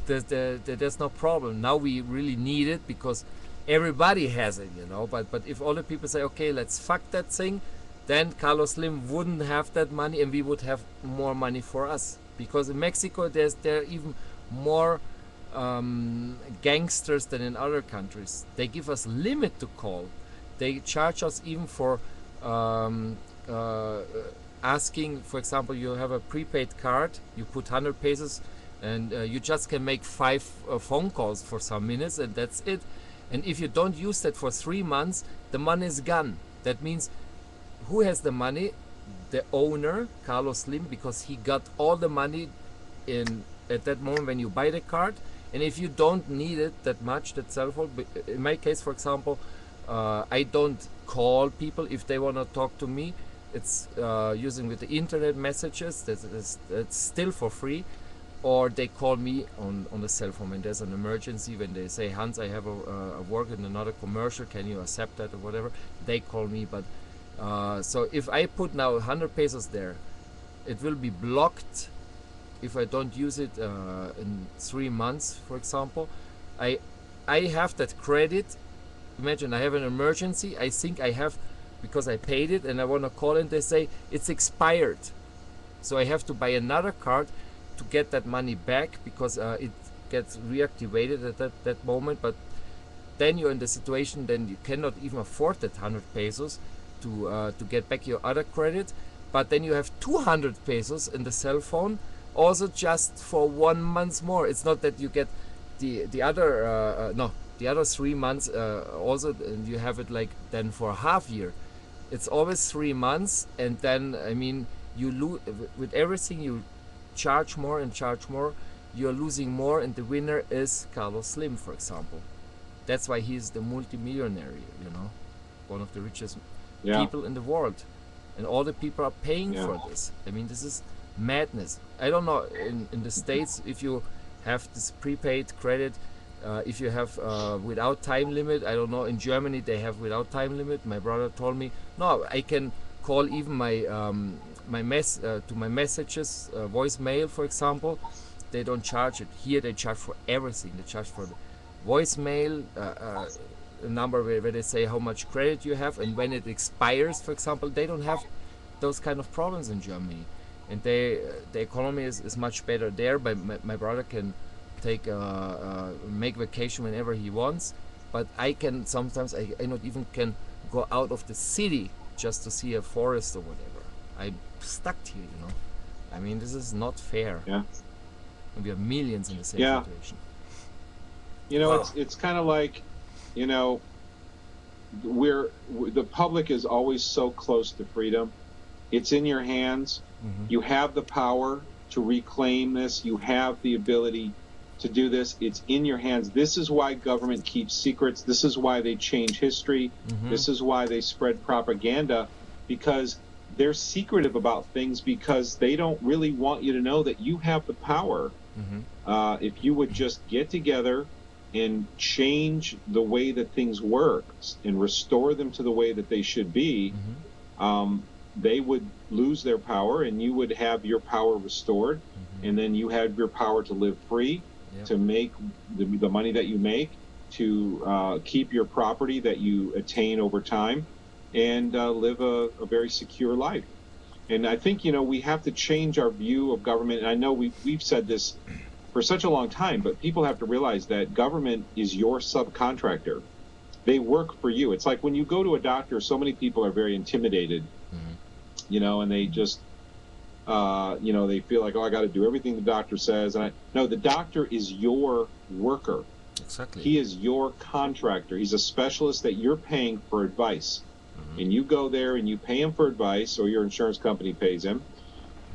there's no problem. Now we really need it because everybody has it, But if all the people say, okay, let's fuck that thing, then Carlos Slim wouldn't have that money, and we would have more money for us. Because in Mexico, there are even more gangsters than in other countries. They give us limit to call. They charge us even for asking, for example, you have a prepaid card, you put 100 pesos, and you just can make 5 phone calls for some minutes, and that's it. And if you don't use that for 3 months, the money is gone. That means who has the money? The owner, Carlos Slim, because he got all the money in at that moment when you buy the card. And if you don't need it that much, that cell phone, in my case, for example, I don't call people if they want to talk to me. It's using with the internet messages. That's still for free. Or they call me on the cell phone when there's an emergency, when they say, Hans, I have a work in another commercial, can you accept that or whatever, they call me. But so if I put now 100 pesos there, it will be blocked if I don't use it in 3 months, for example. I have that credit. Imagine I have an emergency, I think I have, because I paid it, and I want to call and they say it's expired. So I have to buy another card to get that money back, because it gets reactivated at that moment. But then you're in the situation, then you cannot even afford that 100 pesos to get back your other credit. But then you have 200 pesos in the cell phone, also just for 1 month more. It's not that you get the other no, the other 3 months also, and you have it like then for a half year. It's always 3 months, and then I mean you lose with everything. You charge more and charge more, you're losing more, and the winner is Carlos Slim, for example. That's why he's the multimillionaire, one of the richest people in the world, and all the people are paying for this. I mean, this is madness. I don't know in the States if you have this prepaid credit, if you have without time limit. I don't know, in Germany they have without time limit. My brother told me, no, I can call even my my messages, voicemail, for example. They don't charge it. Here they charge for everything. They charge for the voicemail, a number where they say how much credit you have, and when it expires, for example. They don't have those kind of problems in Germany, and the economy is much better there. But my brother can take make vacation whenever he wants, but I can sometimes I not even can go out of the city just to see a forest or whatever. I'm stuck here, I mean, this is not fair. Yeah. And we have millions in the same situation. It's kind of like, the public is always so close to freedom. It's in your hands. Mm-hmm. You have the power to reclaim this. You have the ability to do this. It's in your hands. This is why government keeps secrets. This is why they change history. Mm-hmm. This is why they spread propaganda, because they're secretive about things, because they don't really want you to know that you have the power. Mm-hmm. If you would just get together and change the way that things work and restore them to the way that they should be, mm-hmm. They would lose their power, and you would have your power restored. Mm-hmm. And then you have your power to live free, to make the money that you make, to keep your property that you attain over time, and live a very secure life. And I think, we have to change our view of government. And I know we've said this for such a long time, but people have to realize that government is your subcontractor. They work for you. It's like when you go to a doctor, so many people are very intimidated, mm-hmm. And they just, they feel like, I got to do everything the doctor says. No, the doctor is your worker. Exactly. He is your contractor. He's a specialist that you're paying for advice. Mm-hmm. And you go there and you pay him for advice, or your insurance company pays him,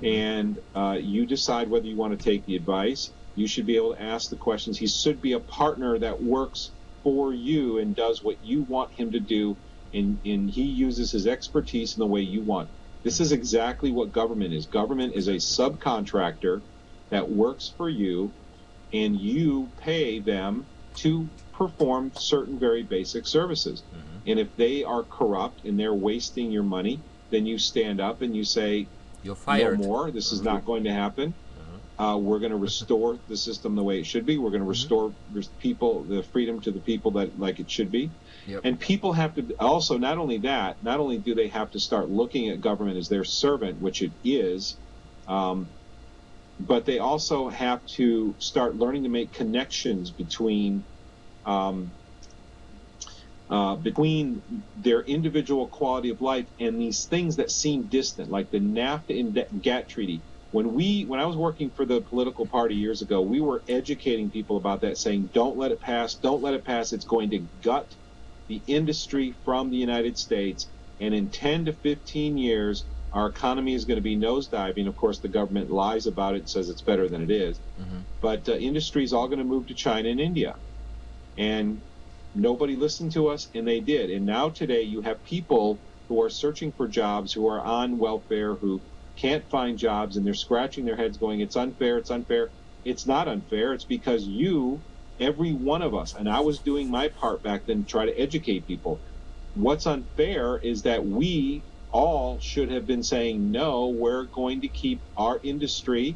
and you decide whether you want to take the advice. You should be able to ask the questions. He should be a partner that works for you and does what you want him to do, and he uses his expertise in the way you want. This is exactly what government is. Government is a subcontractor that works for you, and you pay them to perform certain very basic services. Mm-hmm. And if they are corrupt and they're wasting your money, then you stand up and you say, you're fired. No more. This is not going to happen. We're going to restore the system the way it should be. We're going to restore the freedom to the people that like it should be. Yep. And people have to also, not only do they have to start looking at government as their servant, which it is, but they also have to start learning to make connections between between their individual quality of life and these things that seem distant, like the NAFTA and GATT treaty. When I was working for the political party years ago, we were educating people about that, saying, don't let it pass, don't let it pass. It's going to gut the industry from the United States. And in 10 to 15 years, our economy is going to be nosediving. Of course, the government lies about it and says it's better than it is. But industry is all going to move to China and India. And nobody listened to us, and they did. And now today you have people who are searching for jobs, who are on welfare, who can't find jobs, and they're scratching their heads going, it's unfair, it's unfair. It's not unfair. It's because you, every one of us, and I was doing my part back then to try to educate people. What's unfair is that we all should have been saying, no, we're going to keep our industry.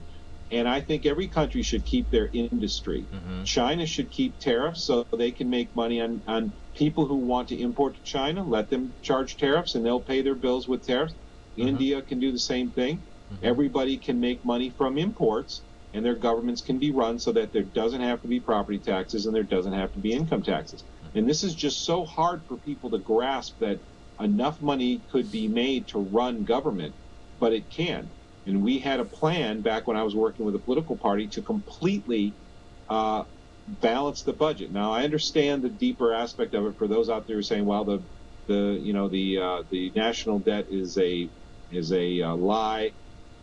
And I think every country should keep their industry. China should keep tariffs so they can make money on people who want to import to China. Let them charge tariffs and they'll pay their bills with tariffs. India can do the same thing. Everybody can make money from imports, and their governments can be run so that there doesn't have to be property taxes and there doesn't have to be income taxes. And this is just so hard for people to grasp, that enough money could be made to run government, but it can. And we had a plan back when I was working with a political party to completely balance the budget. Now, I understand the deeper aspect of it for those out there who are saying, well, the national debt is a lie.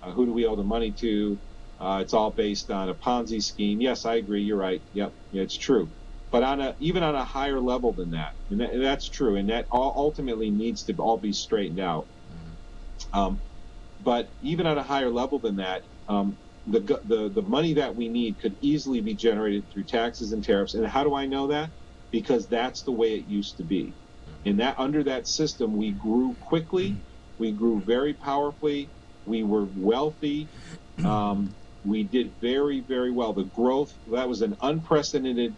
Who do we owe the money to? It's all based on a Ponzi scheme. Yes, I agree. You're right. Yep, yeah, it's true. But even on a higher level than that, and that's true, and that ultimately needs to all be straightened out. But even at a higher level than that, the money that we need could easily be generated through taxes and tariffs. And how do I know that? Because that's the way it used to be. And that under that system, we grew quickly, we grew very powerfully, we were wealthy, we did very, very well. The growth, that was an unprecedented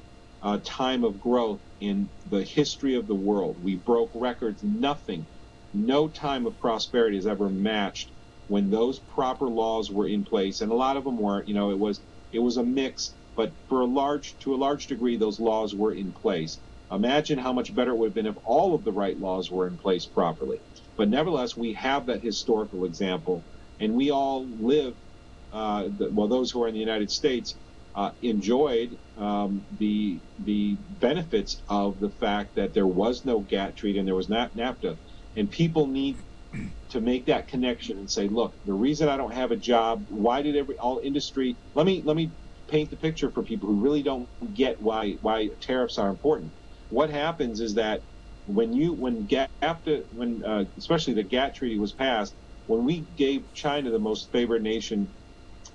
time of growth in the history of the world. We broke records. No time of prosperity has ever matched when those proper laws were in place. And a lot of them weren't. It was a mix, but to a large degree, those laws were in place. Imagine how much better it would have been if all of the right laws were in place properly. But nevertheless, we have that historical example, and we all live, those who are in the United States enjoyed the benefits of the fact that there was no GATT treaty and there was not NAFTA. And people need to make that connection and say, look, the reason I don't have a job, why did all industry, let me paint the picture for people who really don't get why tariffs are important. What happens is that especially the GATT treaty was passed, when we gave China the most favored nation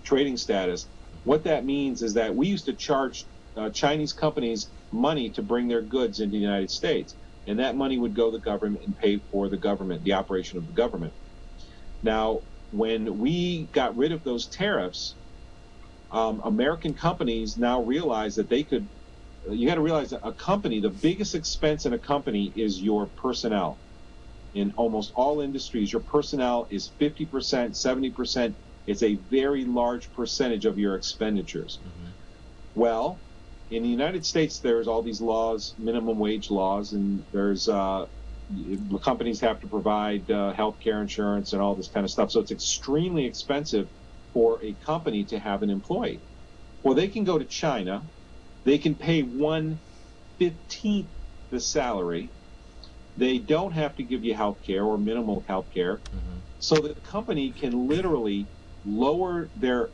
trading status, what that means is that we used to charge Chinese companies money to bring their goods into the United States. And that money would go to the government and pay for the operation of the government. Now, when we got rid of those tariffs, American companies now realize that you got to realize that the biggest expense in a company is your personnel. In almost all industries, your personnel is 50%, 70%. It's a very large percentage of your expenditures. Well, in the United States, there's all these laws, minimum wage laws, and there's companies have to provide health care insurance and all this kind of stuff. So it's extremely expensive for a company to have an employee. Well, they can go to China. They can pay 1/15 the salary. They don't have to give you health care or minimal health care. So the company can literally lower their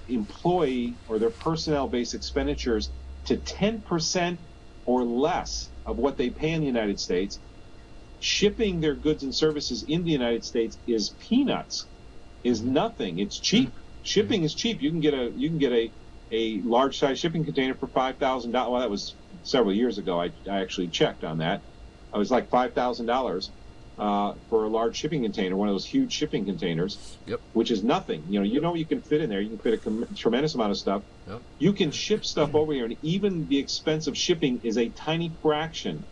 employee or their personnel-based expenditures to 10% or less of what they pay in the United States. Shipping their goods and services in the United States is peanuts, is nothing. It's cheap. Shipping is cheap. You can get a large size shipping container for $5,000. Well, that was several years ago. I actually checked on that. It was like $5,000 for a large shipping container, one of those huge shipping containers, which is nothing. You know what you can fit in there. You can fit a tremendous amount of stuff. You can ship stuff over here, and even the expense of shipping is a tiny fraction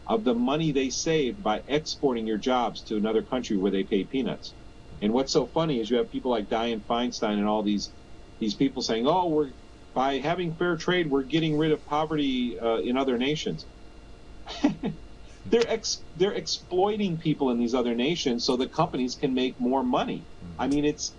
of the money they save by exporting your jobs to another country where they pay peanuts. And what's so funny is you have people like Dianne Feinstein and all these people saying, oh, by having fair trade, we're getting rid of poverty in other nations. they're exploiting people in these other nations so the companies can make more money. I mean, it's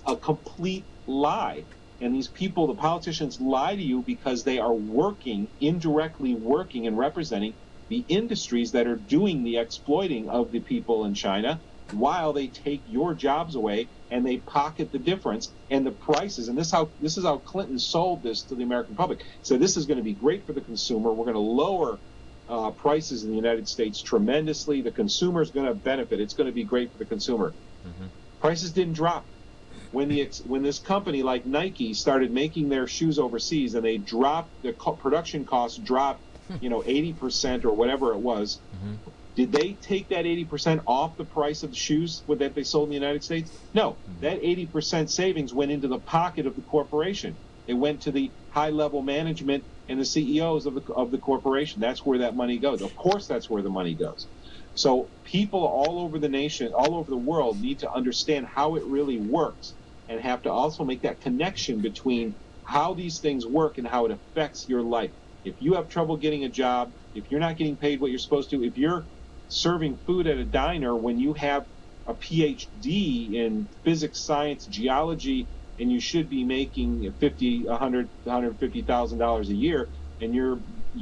a complete lie. And these people, the politicians, lie to you because they are working, indirectly working and representing the industries that are doing the exploiting of the people in China, while they take your jobs away and they pocket the difference and the prices. And this is how Clinton sold this to the American public. So this is going to be great for the consumer. We're going to lower prices in the United States tremendously. The consumer is going to benefit. It's going to be great for the consumer. Prices didn't drop. When this company like Nike started making their shoes overseas and they dropped, the production costs dropped, 80% or whatever it was, did they take that 80% off the price of the shoes that they sold in the United States? No, that 80% savings went into the pocket of the corporation. It went to the high-level management and the CEOs of the corporation. That's where that money goes. Of course, that's where the money goes. So people all over the nation, all over the world, need to understand how it really works and have to also make that connection between how these things work and how it affects your life. If you have trouble getting a job, if you're not getting paid what you're supposed to, if you're serving food at a diner when you have a PhD in physics, science, geology, and you should be making $50,000, $100,000, $150,000 a year, and you're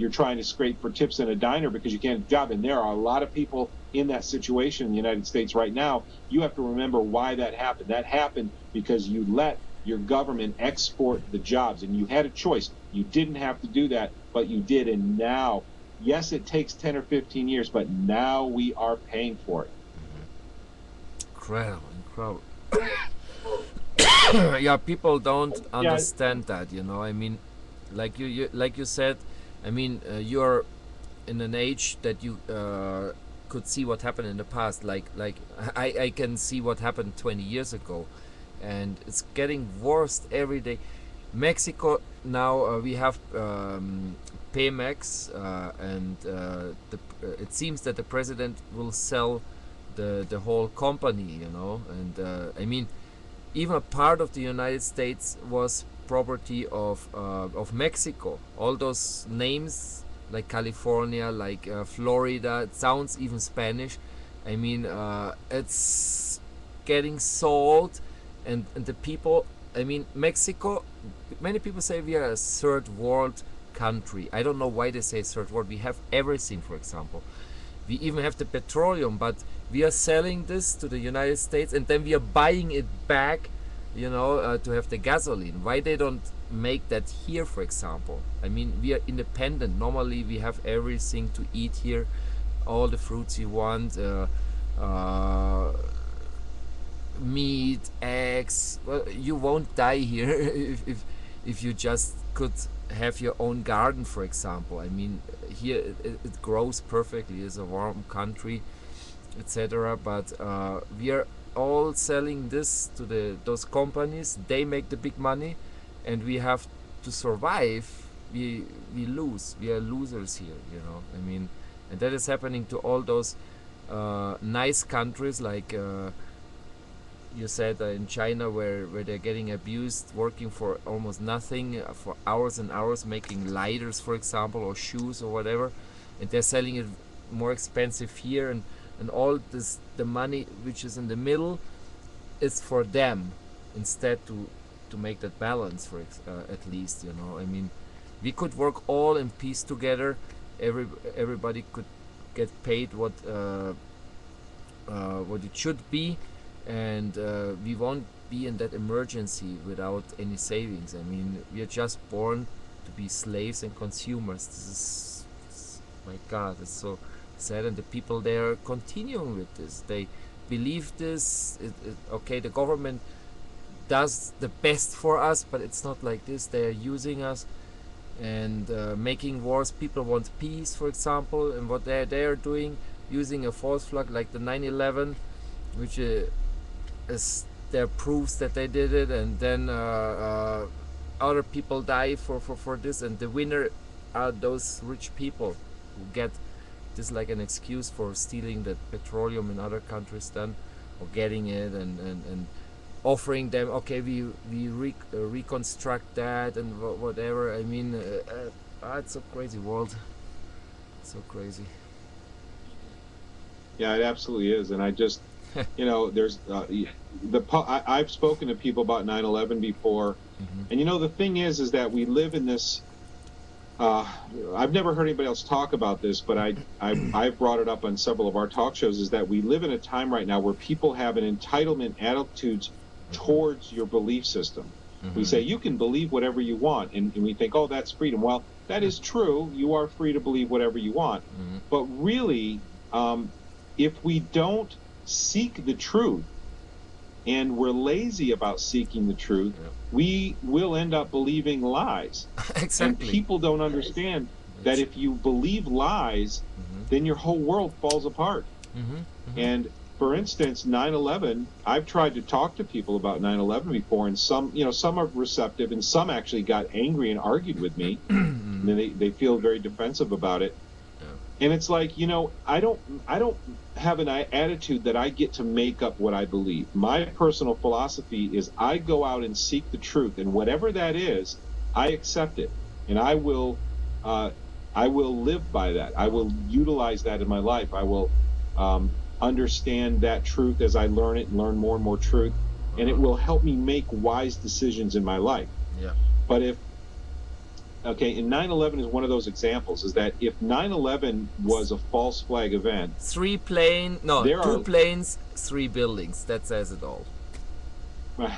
trying to scrape for tips in a diner because you can't get a job, and there are a lot of people in that situation in the United States right now. You have to remember why that happened. That happened because you let your government export the jobs, and you had a choice. You didn't have to do that, but you did, and now, yes, it takes 10 or 15 years, but now we are paying for it. Incredible. Yeah, people don't understand that, I mean, like you said, I mean, you're in an age that you could see what happened in the past. Like I can see what happened 20 years ago, and it's getting worse every day. Mexico now, we have Pemex, and it seems that the president will sell the whole company, and I mean, even a part of the United States was property of Mexico. All those names like California, like Florida, it sounds even Spanish. I mean, it's getting sold, and the people, I mean, Mexico, many people say we are a third world country. I don't know why they say third world. We have everything, for example. We even have the petroleum, but we are selling this to the United States, and then we are buying it back, to have the gasoline. Why they don't make that here, for example? I mean, we are independent. Normally, we have everything to eat here, all the fruits you want, meat, eggs. Well, you won't die here if you just could have your own garden, for example. I mean, here it grows perfectly. It's a warm country, etc. But we are all selling this to those companies. They make the big money, and we have to survive. We lose. We are losers here. I mean, and that is happening to all those nice countries like. You said in China where they're getting abused, working for almost nothing, for hours and hours, making lighters, for example, or shoes or whatever, and they're selling it more expensive here, and all this, the money which is in the middle, is for them instead to make that balance, for at least. I mean, we could work all in peace together. Everybody could get paid what it should be, and we won't be in that emergency without any savings. I mean, we are just born to be slaves and consumers. This is my God, it's so sad, and the people there are continuing with this. They believe this. Okay, the government does the best for us, but it's not like this. They are using us and making wars. People want peace, for example, and what they are doing, using a false flag like the 9/11, which is there proofs that they did it, and then other people die for this, and the winner are those rich people who get this like an excuse for stealing the petroleum in other countries then, or getting it and offering them, okay, we reconstruct that and whatever. I mean, it's a crazy world, so crazy. Yeah, it absolutely is. And I just, there's I've spoken to people about 9/11 before, Hmm. and the thing is that we live in this. Uh, I've never heard anybody else talk about this, but I've brought it up on several of our talk shows. Is that we live in a time right now where people have an entitlement attitudes Hmm. towards your belief system. We Hmm. say you can believe whatever you want, and we think, oh, that's freedom. Well, that is true. You are free to believe whatever you want, Hmm. but really, if we don't seek the truth and we're lazy about seeking the truth, Yeah. we will end up believing lies. And Exactly. people don't understand that It's. if you believe lies, Hmm. then your whole world falls apart. Hmm. Hmm. And for instance, 9/11, I've tried to talk to people about 9/11 before, and some are receptive, and some actually got angry and argued with me. And then they feel very defensive about it. Yeah. And it's like, I don't have an attitude that I get to make up what I believe. My personal philosophy is I go out and seek the truth, and whatever that is, I accept it, and uh, I will live by that. I will utilize that in my life. I will understand that truth as I learn it and learn more and more truth, and it Uh-huh. will help me make wise decisions in my life. Yeah. But if Okay, and 9/11 is one of those examples, is that if 9/11 was a false flag event, No, there two are planes, three buildings. That says it all. right.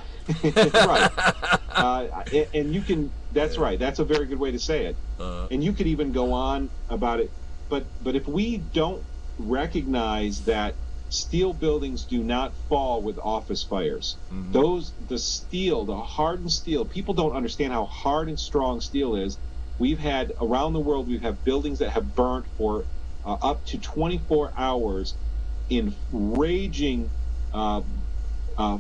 And that's Yeah. right. That's a very good way to say it. Uh, And you could even go on about it. But if we don't recognize that steel buildings do not fall with office fires, mhm. the hardened steel, people don't understand how hard and strong steel is. Around the world, we've had buildings that have burnt for up to 24 hours in raging uh, uh,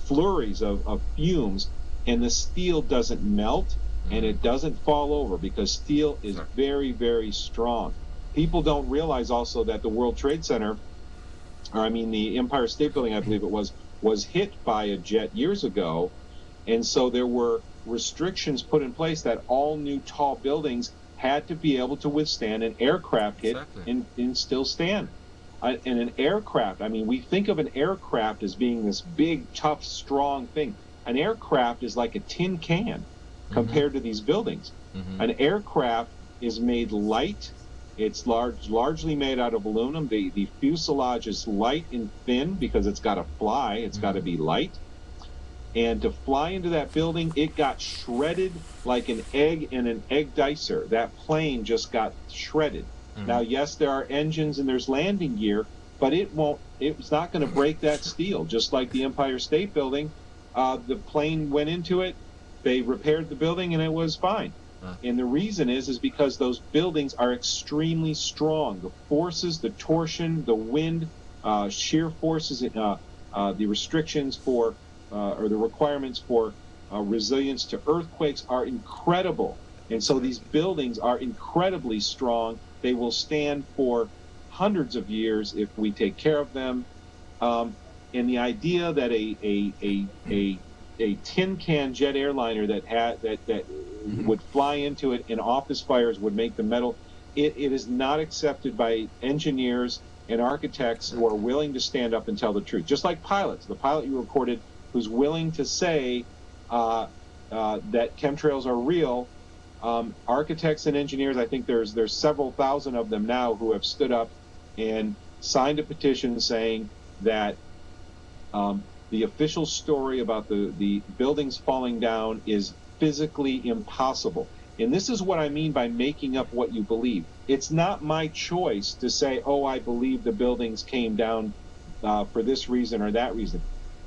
flurries of fumes, and the steel doesn't melt and Mhm. it doesn't fall over because steel is Exactly. very, very strong. People don't realize also that the World Trade Center, or I mean the Empire State Building, I believe it was hit by a jet years ago, and so there were restrictions put in place that all new tall buildings had to be able to withstand an aircraft hit Exactly. and still stand. And an aircraft, I mean, we think of an aircraft as being this big, tough, strong thing. An aircraft is like a tin can Mhm. compared to these buildings. Mhm. An aircraft is made light. It's largely made out of aluminum. The fuselage is light and thin because it's got to fly. It's got to Mhm. be light. And to fly into that building, it got shredded like an egg in an egg dicer. That plane just got shredded. Now, Mhm. yes, there are engines and there's landing gear, but it's not going to break that steel. Just like the Empire State Building, the plane went into it, they repaired the building, and it was fine. Uh, And the reason is because those buildings are extremely strong. The forces, the torsion, the wind, shear forces, the restrictions or the requirements for resilience to earthquakes are incredible. And so these exactly. buildings are incredibly strong. They will stand for hundreds of years if we take care of them. Um, and the idea that a tin can jet airliner that Mhm. would fly into it and office fires would make the metal, it is not accepted by engineers and architects who are Exactly. willing to stand up and tell the truth. Just like pilots, the pilot you recorded who's willing to say that chemtrails are real. Architects and engineers, I think there's several thousand of them now who have stood up and signed a petition saying that the official story about the buildings falling down is physically impossible. And this is what I mean by making up what you believe. It's not my choice to say, oh, I believe the buildings came down for this reason or that reason.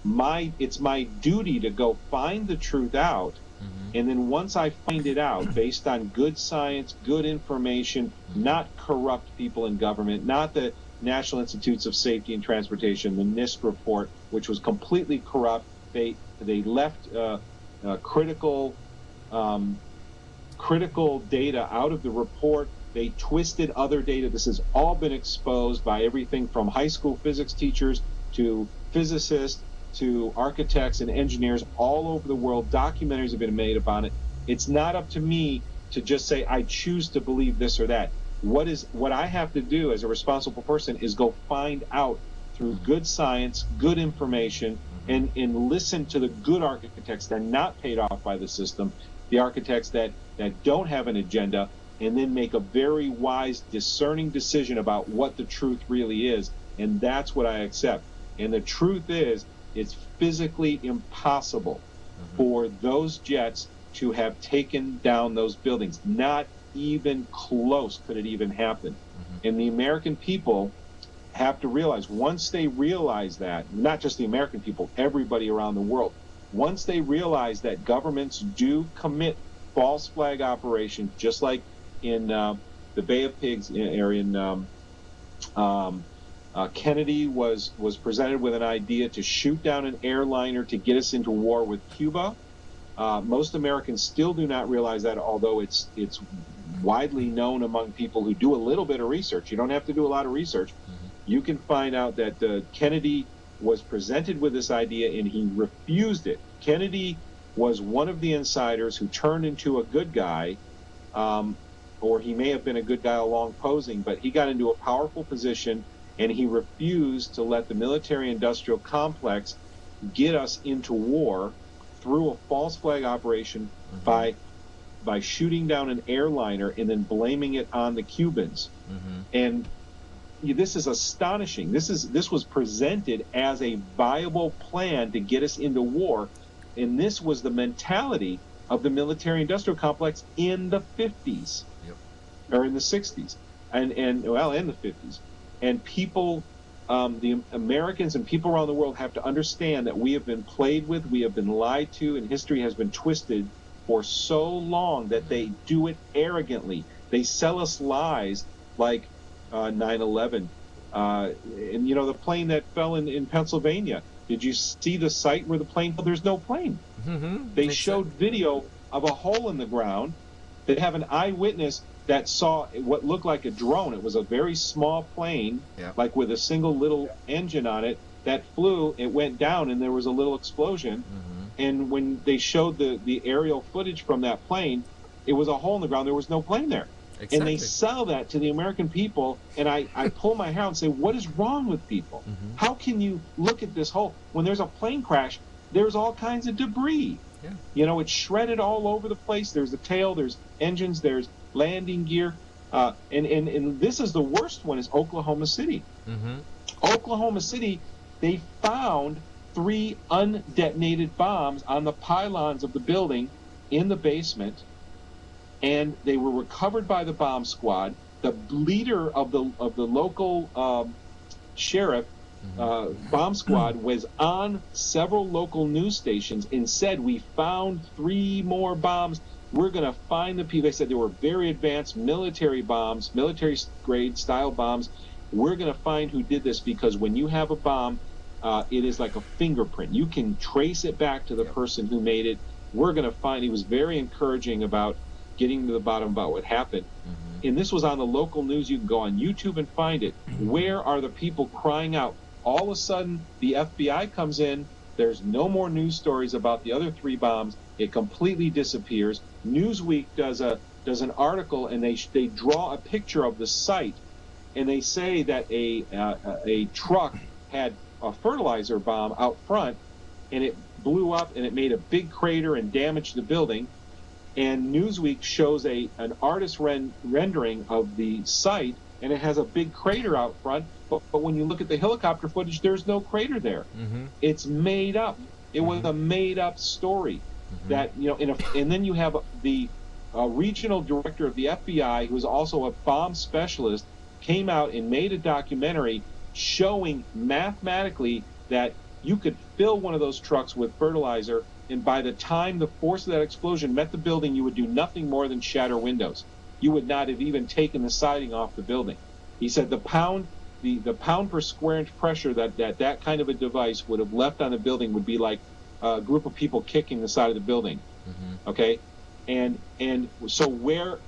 It's my duty to go find the truth out. Mhm. And then once I find it out based on good science, good information, Mhm. not corrupt people in government, not the National Institutes of Safety and Transportation, the NIST report, which was completely corrupt. They left critical um, critical data out of the report. They twisted other data. This has all been exposed by everything from high school physics teachers to physicists to architects and engineers all over the world. Documentaries have been made about it. It's not up to me to just say, I choose to believe this or that. what I have to do as a responsible person is go find out through good science, good information, and listen to the good architects that are not paid off by the system, the architects that don't have an agenda, and then make a very wise, discerning decision about what the truth really is. And that's what I accept. And the truth is, it's physically impossible for those jets to have taken down those buildings. Not even close could it even happen. And the American people have to realize, once they realize that, not just the American people, everybody around the world, once they realize that governments do commit false flag operations, just like in the Bay of Pigs area in Kennedy was presented with an idea to shoot down an airliner to get us into war with Cuba. Most Americans still do not realize that, although it's widely known among people who do a little bit of research. You don't have to do a lot of research. You can find out that Kennedy was presented with this idea and he refused it. Kennedy was one of the insiders who turned into a good guy, or he may have been a good guy along posing, but he got into a powerful position and he refused to let the military-industrial complex get us into war through a false flag operation by shooting down an airliner and then blaming it on the Cubans. And this is astonishing. This was presented as a viable plan to get us into war, and this was the mentality of the military-industrial complex in the 50s, or in the 60s, and well, in the 50s. And people, the Americans and people around the world have to understand that we have been played with, we have been lied to, and history has been twisted for so long that they do it arrogantly. They sell us lies like 9/11, and you know, the plane that fell in Pennsylvania. Did you see the site where the plane fell? There's no plane. They showed video of a hole in the ground. They have an eyewitness that saw what looked like a drone. It was a very small plane, like with a single little engine on it, that flew. It went down, and there was a little explosion. And when they showed the aerial footage from that plane, it was a hole in the ground. There was no plane there. Exactly. And they sell that to the American people, and I pull my hair out and say, what is wrong with people? How can you look at this hole? When there's a plane crash, there's all kinds of debris. You know, it's shredded all over the place. There's a tail, there's engines, there's landing gear. And this is the worst one, is Oklahoma City. Oklahoma City, they found 3 undetonated bombs on the pylons of the building in the basement, and they were recovered by the bomb squad. The leader of the local sheriff bomb squad was on several local news stations and said, we found 3 more bombs. We're going to find the people. They said they were very advanced military bombs, military grade style bombs. We're going to find who did this, because when you have a bomb, it is like a fingerprint. You can trace it back to the person who made it. We're going to find. He was very encouraging about getting to the bottom about what happened. And this was on the local news. You can go on YouTube and find it. Where are the people crying out? All of a sudden, the FBI comes in. There's no more news stories about the other 3 bombs. It completely disappears. Newsweek does an article, and they draw a picture of the site, and they say that a truck had a fertilizer bomb out front, and it blew up, and it made a big crater and damaged the building. And Newsweek shows an artist rendering of the site, and it has a big crater out front. But when you look at the helicopter footage, there's no crater there. It's made up. It was a made-up story. That, you know, and then you have the regional director of the FBI, who is also a bomb specialist, came out and made a documentary showing mathematically that you could fill one of those trucks with fertilizer, and by the time the force of that explosion met the building, you would do nothing more than shatter windows. You would not have even taken the siding off the building. He said the pound per square inch pressure that kind of a device would have left on the building would be like a group of people kicking the side of the building. Okay, and so where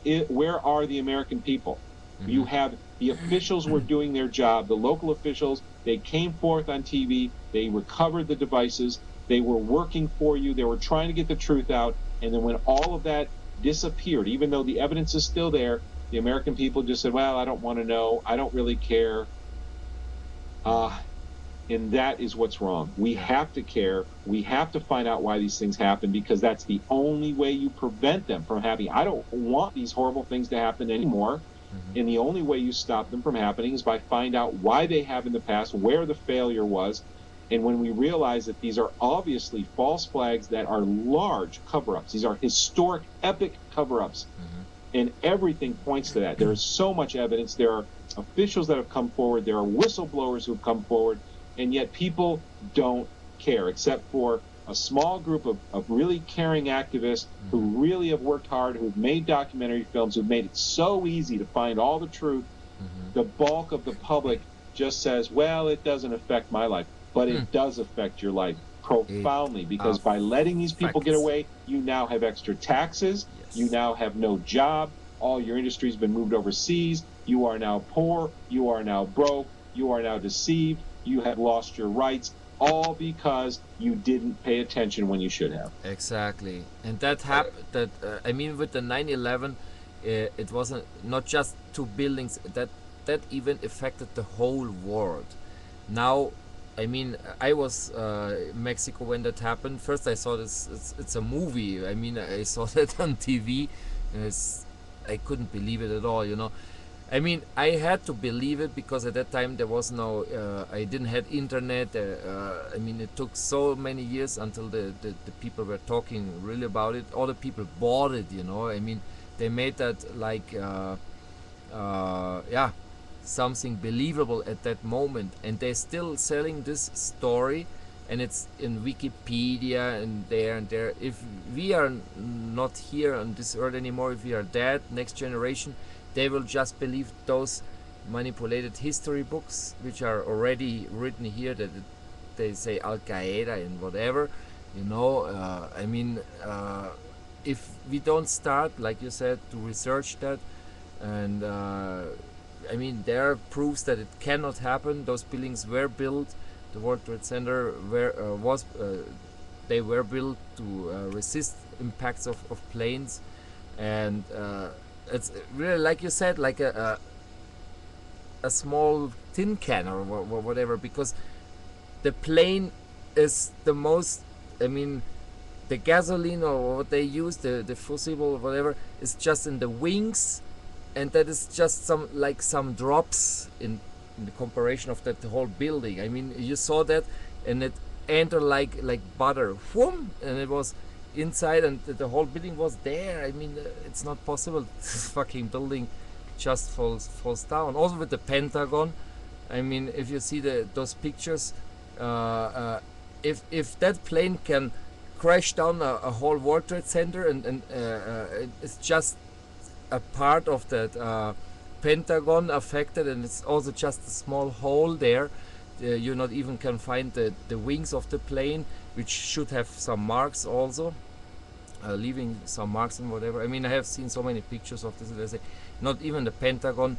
are the American people? You have the officials were doing their job. The local officials, they came forth on TV. They recovered the devices. They were working for you. They were trying to get the truth out. And then when all of that disappeared, even though the evidence is still there, The American people just said, well, I don't want to know. I don't really care. And that is what's wrong. We have to care. We have to find out why these things happen, because that's the only way you prevent them from happening. I don't want these horrible things to happen anymore. And the only way you stop them from happening is by find out why they have in the past, where the failure was. And when we realize that these are obviously false flags that are large cover-ups, these are historic, epic cover-ups, and everything points to that. There is so much evidence. There are officials that have come forward. There are whistleblowers who have come forward. And yet people don't care, except for a small group of really caring activists who really have worked hard, who've made documentary films, who've made it so easy to find all the truth. The bulk of the public just says, well, it doesn't affect my life. But it does affect your life profoundly, because by letting these people get away, you now have extra taxes. You now have no job. All your industry's been moved overseas. You are now poor. You are now broke. You are now deceived. You have lost your rights, all because you didn't pay attention when you should have. Exactly. And that happened. That I mean, with the 9/11, it wasn't not just two buildings. That event affected the whole world. Now, I mean, I was in Mexico when that happened. First, I saw this. It's a movie. I mean, I saw that on TV, and I couldn't believe it at all. You know. I mean, I had to believe it because at that time there was no, I didn't have internet. I mean, it took so many years until the people were talking really about it. All the people bought it, you know. I mean, they made that like, yeah, something believable at that moment. And they're still selling this story, and it's in Wikipedia and there and there. If we are not here on this earth anymore, if we are dead, next generation, they will just believe those manipulated history books, which are already written here, that they say Al Qaeda and whatever, you know. I mean, if we don't start, like you said, to research that, and I mean, there are proofs that it cannot happen. Those buildings were built. The World Trade Center they were built to resist impacts of planes, and it's really, like you said, like a small tin can or whatever, because the plane is the most, I mean, the gasoline or what they use, the fusible or whatever, is just in the wings, and that is just some drops in the comparison of the whole building. I mean, you saw that, and it entered like butter, whoom, and it was inside, and the whole building was there. I mean, it's not possible. This fucking building just falls down. Also with the Pentagon, I mean, if you see those pictures, if that plane can crash down a whole World Trade Center, and it's just a part of that Pentagon affected, and it's also just a small hole there. You not even can find the wings of the plane, which should have some marks also, leaving some marks and whatever. I mean, I have seen so many pictures of this. They say not even the Pentagon.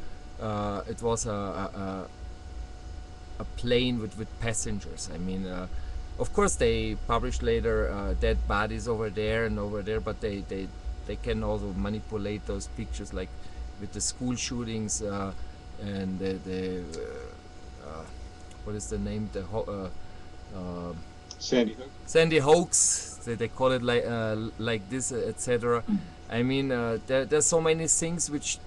It was a plane with passengers. I mean, of course they published later dead bodies over there and over there, but they can also manipulate those pictures, like with the school shootings and the what is the name? Sandy Hoax. They call it like this, etc. I mean, there's so many things which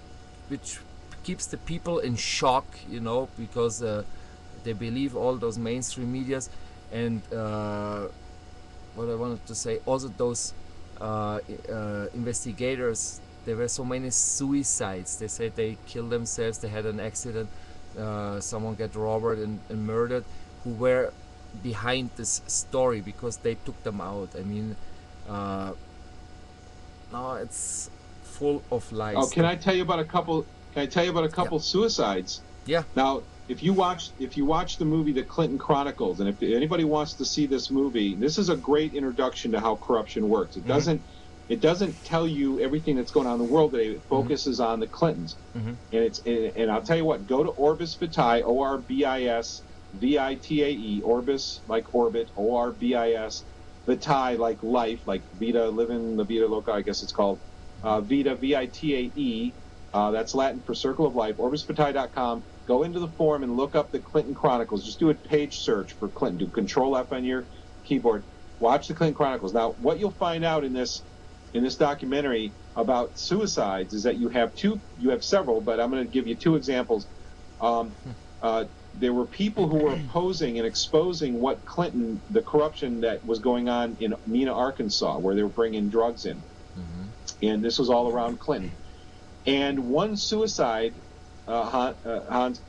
keeps the people in shock, you know, because they believe all those mainstream medias. And what I wanted to say, also those investigators, there were so many suicides. They said they killed themselves, they had an accident, someone got robbed and murdered, who were behind this story because they took them out. I mean, no, it's full of lies. Oh, can I tell you about a couple? Can I tell you about a couple suicides? Yeah. Now, if you watch the movie The Clinton Chronicles, and if anybody wants to see this movie, this is a great introduction to how corruption works. It doesn't tell you everything that's going on in the world today. It focuses on the Clintons, and I'll tell you what. Go to Orbis Vitae, Orbis Vitae, Orbis like orbit, Orbis Vitae like life, like Vita, living the Vita Loca, I guess it's called. Vita, Vitae, That's Latin for Circle of Life. OrbisVitae.com. Go into the forum and look up the Clinton Chronicles. Just do a page search for Clinton. Do Control F on your keyboard. Watch the Clinton Chronicles. Now, what you'll find out in this documentary about suicides is that you have several, but I'm going to give you two examples. There were people who were opposing and exposing the corruption that was going on in Mena, Arkansas, where they were bringing drugs in. Mm-hmm. And this was all around Clinton. And one suicide, Hans,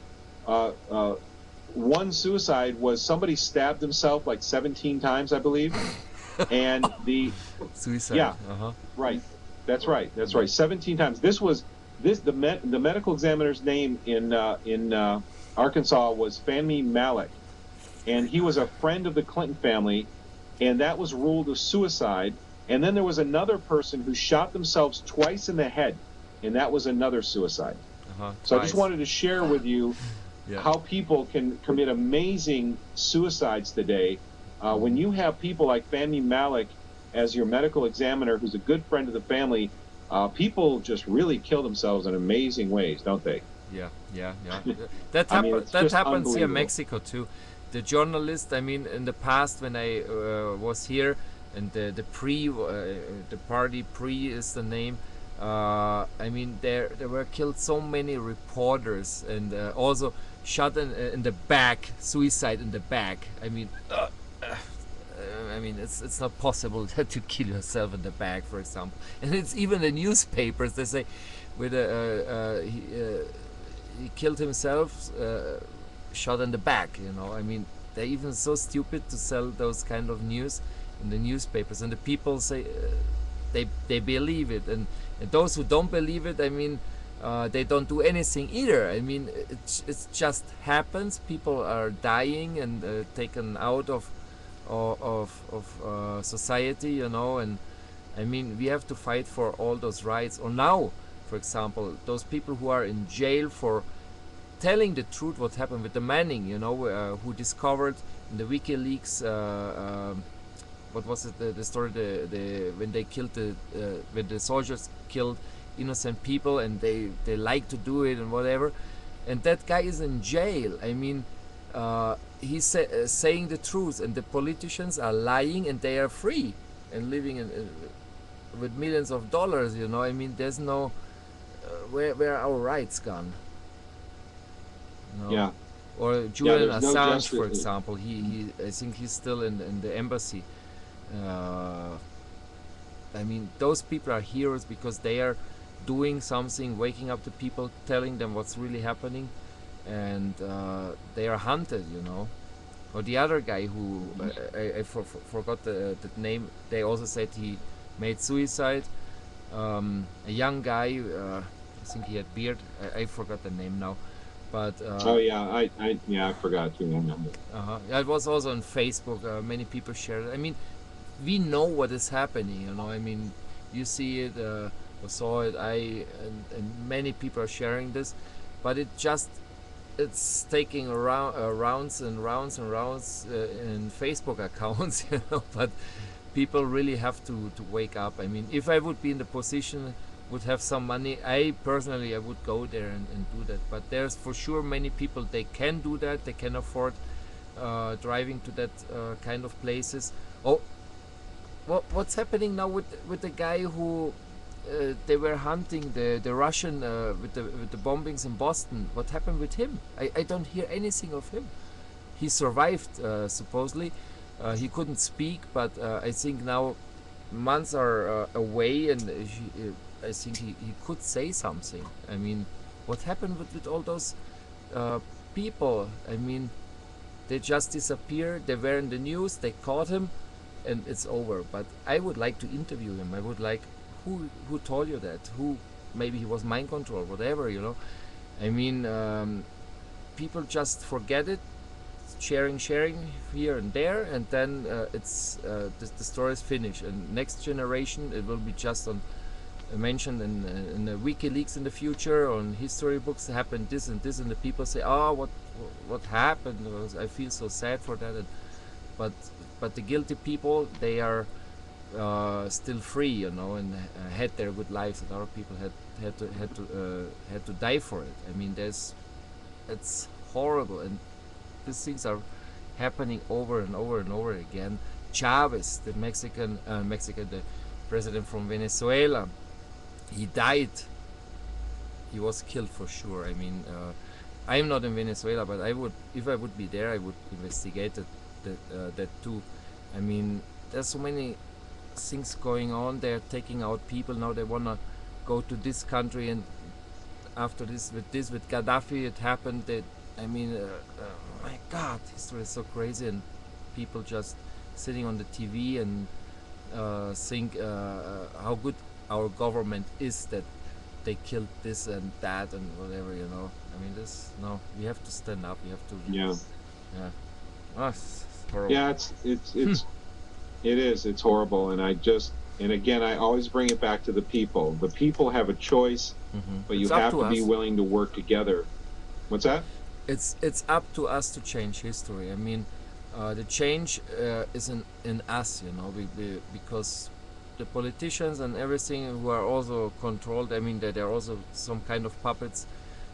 one suicide was somebody stabbed himself like 17 times, I believe. And the suicide. Yeah, right. That's right. 17 times. The medical examiner's name in Arkansas was Fahmy Malek, and he was a friend of the Clinton family, and that was ruled a suicide. And then there was another person who shot themselves twice in the head, and that was another suicide. So I just wanted to share with you how people can commit amazing suicides today. When you have people like Fahmy Malek as your medical examiner, who's a good friend of the family, people just really kill themselves in amazing ways, don't they? Yeah. That happens here in Mexico too. The journalist, I mean, in the past when I was here, and the party PRI is the name. I mean, there were killed so many reporters, and also shot in the back, suicide in the back. I mean, it's not possible to kill yourself in the back, for example. And it's even the newspapers. They say, he killed himself, shot in the back. You know, I mean, they're even so stupid to sell those kind of news in the newspapers, and the people say they believe it, and those who don't believe it, I mean, they don't do anything either. I mean, it just happens. People are dying and taken out of society, you know, and I mean, we have to fight for all those rights. Or now, for example, those people who are in jail for telling the truth what happened with the Manning, you know, who discovered in the WikiLeaks, what was it, the story, when they killed when the soldiers killed innocent people, and they like to do it and whatever, and that guy is in jail. I mean, he's saying the truth, and the politicians are lying, and they are free and living with millions of dollars, you know. I mean, there's no where are our rights gone? You know? Yeah. Or Julian Assange, no for example, he I think he's still in the embassy. I mean, those people are heroes because they are doing something, waking up the people, telling them what's really happening, and they are hunted, you know. Or the other guy who I forgot the name. They also said he made suicide. A young guy, I think he had beard. I forgot the name now. But I forgot too. It was also on Facebook. Many people shared it. I mean, we know what is happening, you know. I mean, you see it, or saw it. And many people are sharing this, but it's taking rounds and rounds and rounds in Facebook accounts, you know. But people really have to wake up. I mean, if I would be in the position, would have some money, I personally would go there and do that. But there's for sure many people, they can do that. They can afford driving to that kind of places. Oh, what's happening now with the guy who they were hunting the Russian with the bombings in Boston? What happened with him? I don't hear anything of him. He survived supposedly. He couldn't speak, but I think now months are away, and I think he could say something. I mean, what happened with all those people? I mean, they just disappeared. They were in the news. They caught him, and it's over. But I would like to interview him. I would like, who told you that? Who, maybe he was mind control, whatever, you know. I mean, people just forget it, sharing here and there, and then the story is finished. And next generation, it will be just on mentioned in the WikiLeaks in the future, on history books, happened this and this, and the people say, oh, what happened? I feel so sad for that. But the guilty people, they are still free, you know, and had their good lives that other people had had to die for it. I mean, it's horrible, and these things are happening over and over and over again. Chavez, the the president from Venezuela, he died. He was killed for sure. I mean, I'm not in Venezuela, but I would, if I would be there, I would investigate that too. I mean, there's so many things going on. They're taking out people now. They wanna go to this country, and after with Gaddafi, it happened. That I mean, my God, history is so crazy, and people just sitting on the TV and think how good our government is that they killed this and that and whatever, you know. I mean, this, no, we have to stand up. We have to. Yeah. Yeah. Oh, it's horrible. Yeah, it is. It's horrible, and again, I always bring it back to the people. The people have a choice, but you have to be willing to work together. What's that? It's up to us to change history. I mean, the change is in us, you know, because the politicians and everything who are also controlled. I mean, that they're also some kind of puppets.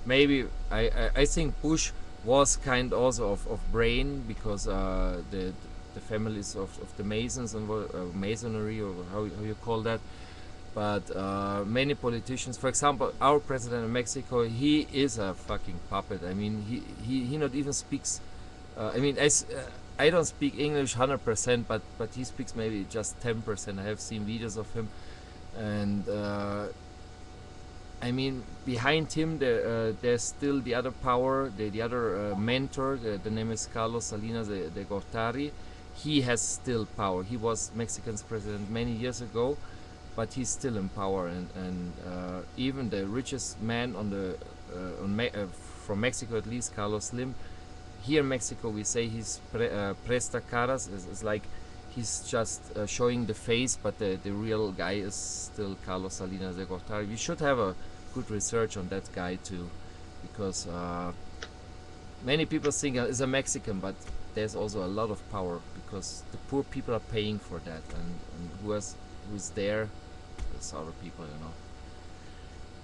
Maybe I think Bush was kind also of brain, because the families of the Masons and Masonry, or how you call that. But many politicians, for example, our president in Mexico, he is a fucking puppet. I mean, he not even speaks. I mean, I don't speak English 100%, but he speaks maybe just 10%. I have seen videos of him, and I mean, behind him there's still the other power, the other mentor. The name is Carlos Salinas de Gortari. He has still power. He was Mexican's president many years ago, but he's still in power, and even the richest man from Mexico, at least, Carlos Slim. Here in Mexico, we say he's presta caras. It's like he's just showing the face, but the real guy is still Carlos Salinas de Gortari. We should have a good research on that guy too, because many people think he's a Mexican, but there's also a lot of power, because the poor people are paying for that, and who's there? It's other people, you know.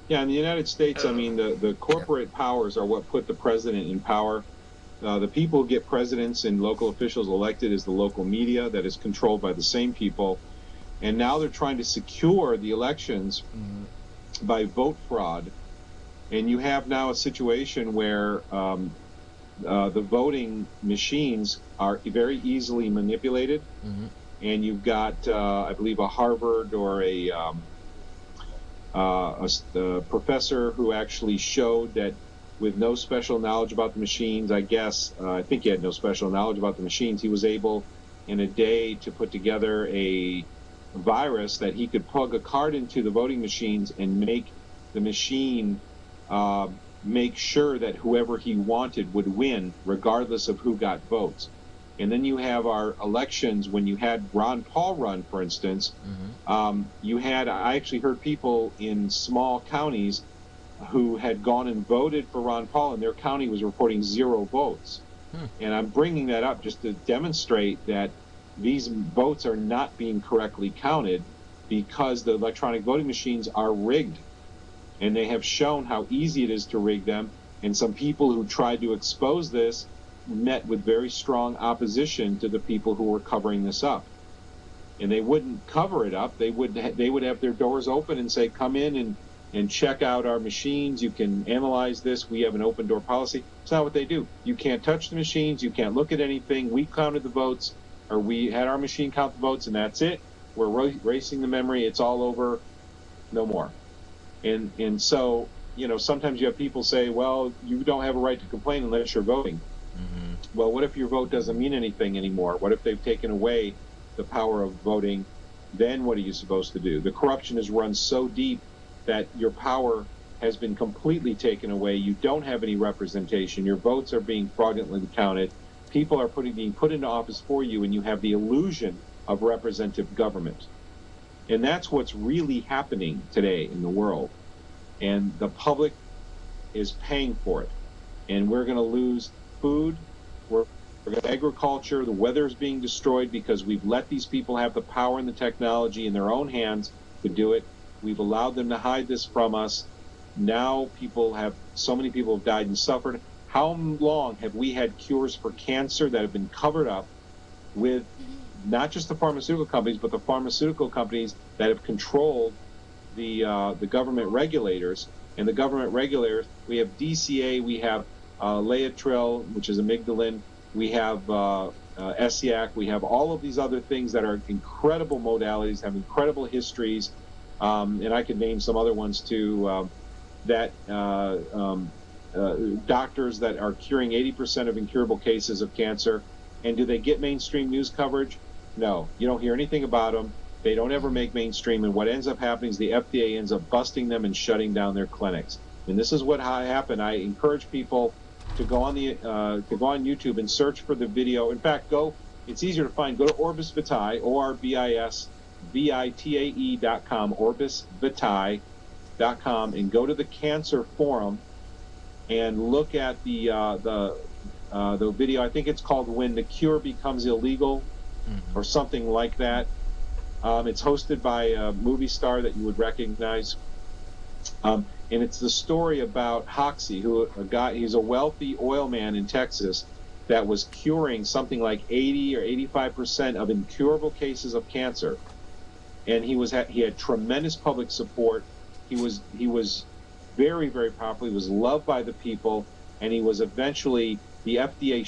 Yeah, in the United States, I mean, the corporate powers are what put the president in power. The people who get presidents and local officials elected is the local media that is controlled by the same people. And now they're trying to secure the elections by vote fraud. And you have now a situation where the voting machines are very easily manipulated. And you've got, I believe, a Harvard or a professor who actually showed that with no special knowledge about the machines, I think he had no special knowledge about the machines, he was able in a day to put together a virus that he could plug a card into the voting machines and make the machine make sure that whoever he wanted would win, regardless of who got votes. And then you have our elections. When you had Ron Paul run, for instance, I actually heard people in small counties who had gone and voted for Ron Paul, and their county was reporting 0 votes. And I'm bringing that up just to demonstrate that these votes are not being correctly counted, because the electronic voting machines are rigged. And they have shown how easy it is to rig them. And some people who tried to expose this met with very strong opposition to the people who were covering this up. And they wouldn't cover it up. They would have their doors open and say, come in and check out our machines. You can analyze this. We have an open door policy. It's not what they do. You can't touch the machines. You can't look at anything. We counted the votes, or we had our machine count the votes, and that's it. We're erasing the memory. It's all over. No more. And so, you know, sometimes you have people say, well, you don't have a right to complain unless you're voting. Well, what if your vote doesn't mean anything anymore? What if they've taken away the power of voting? Then what are you supposed to do? The corruption has run so deep that your power has been completely taken away. You don't have any representation. Your votes are being fraudulently counted. People are being put into office for you, and you have the illusion of representative government. And that's what's really happening today in the world. And the public is paying for it. And we're going to lose food. We're going to agriculture. The weather is being destroyed because we've let these people have the power and the technology in their own hands to do it. We've allowed them to hide this from us. Now so many people have died and suffered. How long have we had cures for cancer that have been covered up with not just the pharmaceutical companies, but the pharmaceutical companies that have controlled the government regulators? And the government regulators, we have DCA, we have Laetrile, which is amygdalin, we have SIAC, we have all of these other things that are incredible modalities, have incredible histories, and I could name some other ones too, that doctors that are curing 80% of incurable cases of cancer. And do they get mainstream news coverage? No, you don't hear anything about them. They don't ever make mainstream, and what ends up happening is the FDA ends up busting them and shutting down their clinics. And this is what happened. I encourage people to go on YouTube and search for the video. In fact, it's easier to find. Go to Orbis Vitae, ORBISVITAE.com, orbisvitae.com, and go to the Cancer Forum and look at the video. I think it's called "When the Cure Becomes Illegal," or something like that. It's hosted by a movie star that you would recognize. And it's the story about Hoxie, he's a wealthy oil man in Texas that was curing something like 80 or 85% of incurable cases of cancer. And he had tremendous public support. He was very, very powerful. He was loved by the people, and he was eventually, the FDA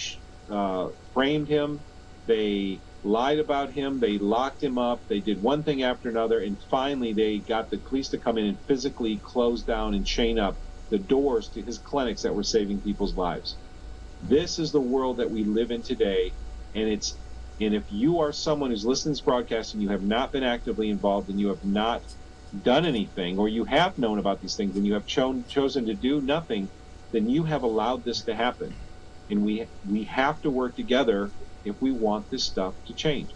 framed him. They lied about him. They locked him up. They did one thing after another, and finally they got the police to come in and physically close down and chain up the doors to his clinics that were saving people's lives. This is the world that we live in today, and if you are someone who's listening to this broadcast and you have not been actively involved and you have not done anything, or you have known about these things and you have chosen to do nothing, then you have allowed this to happen. And we have to work together if we want this stuff to change.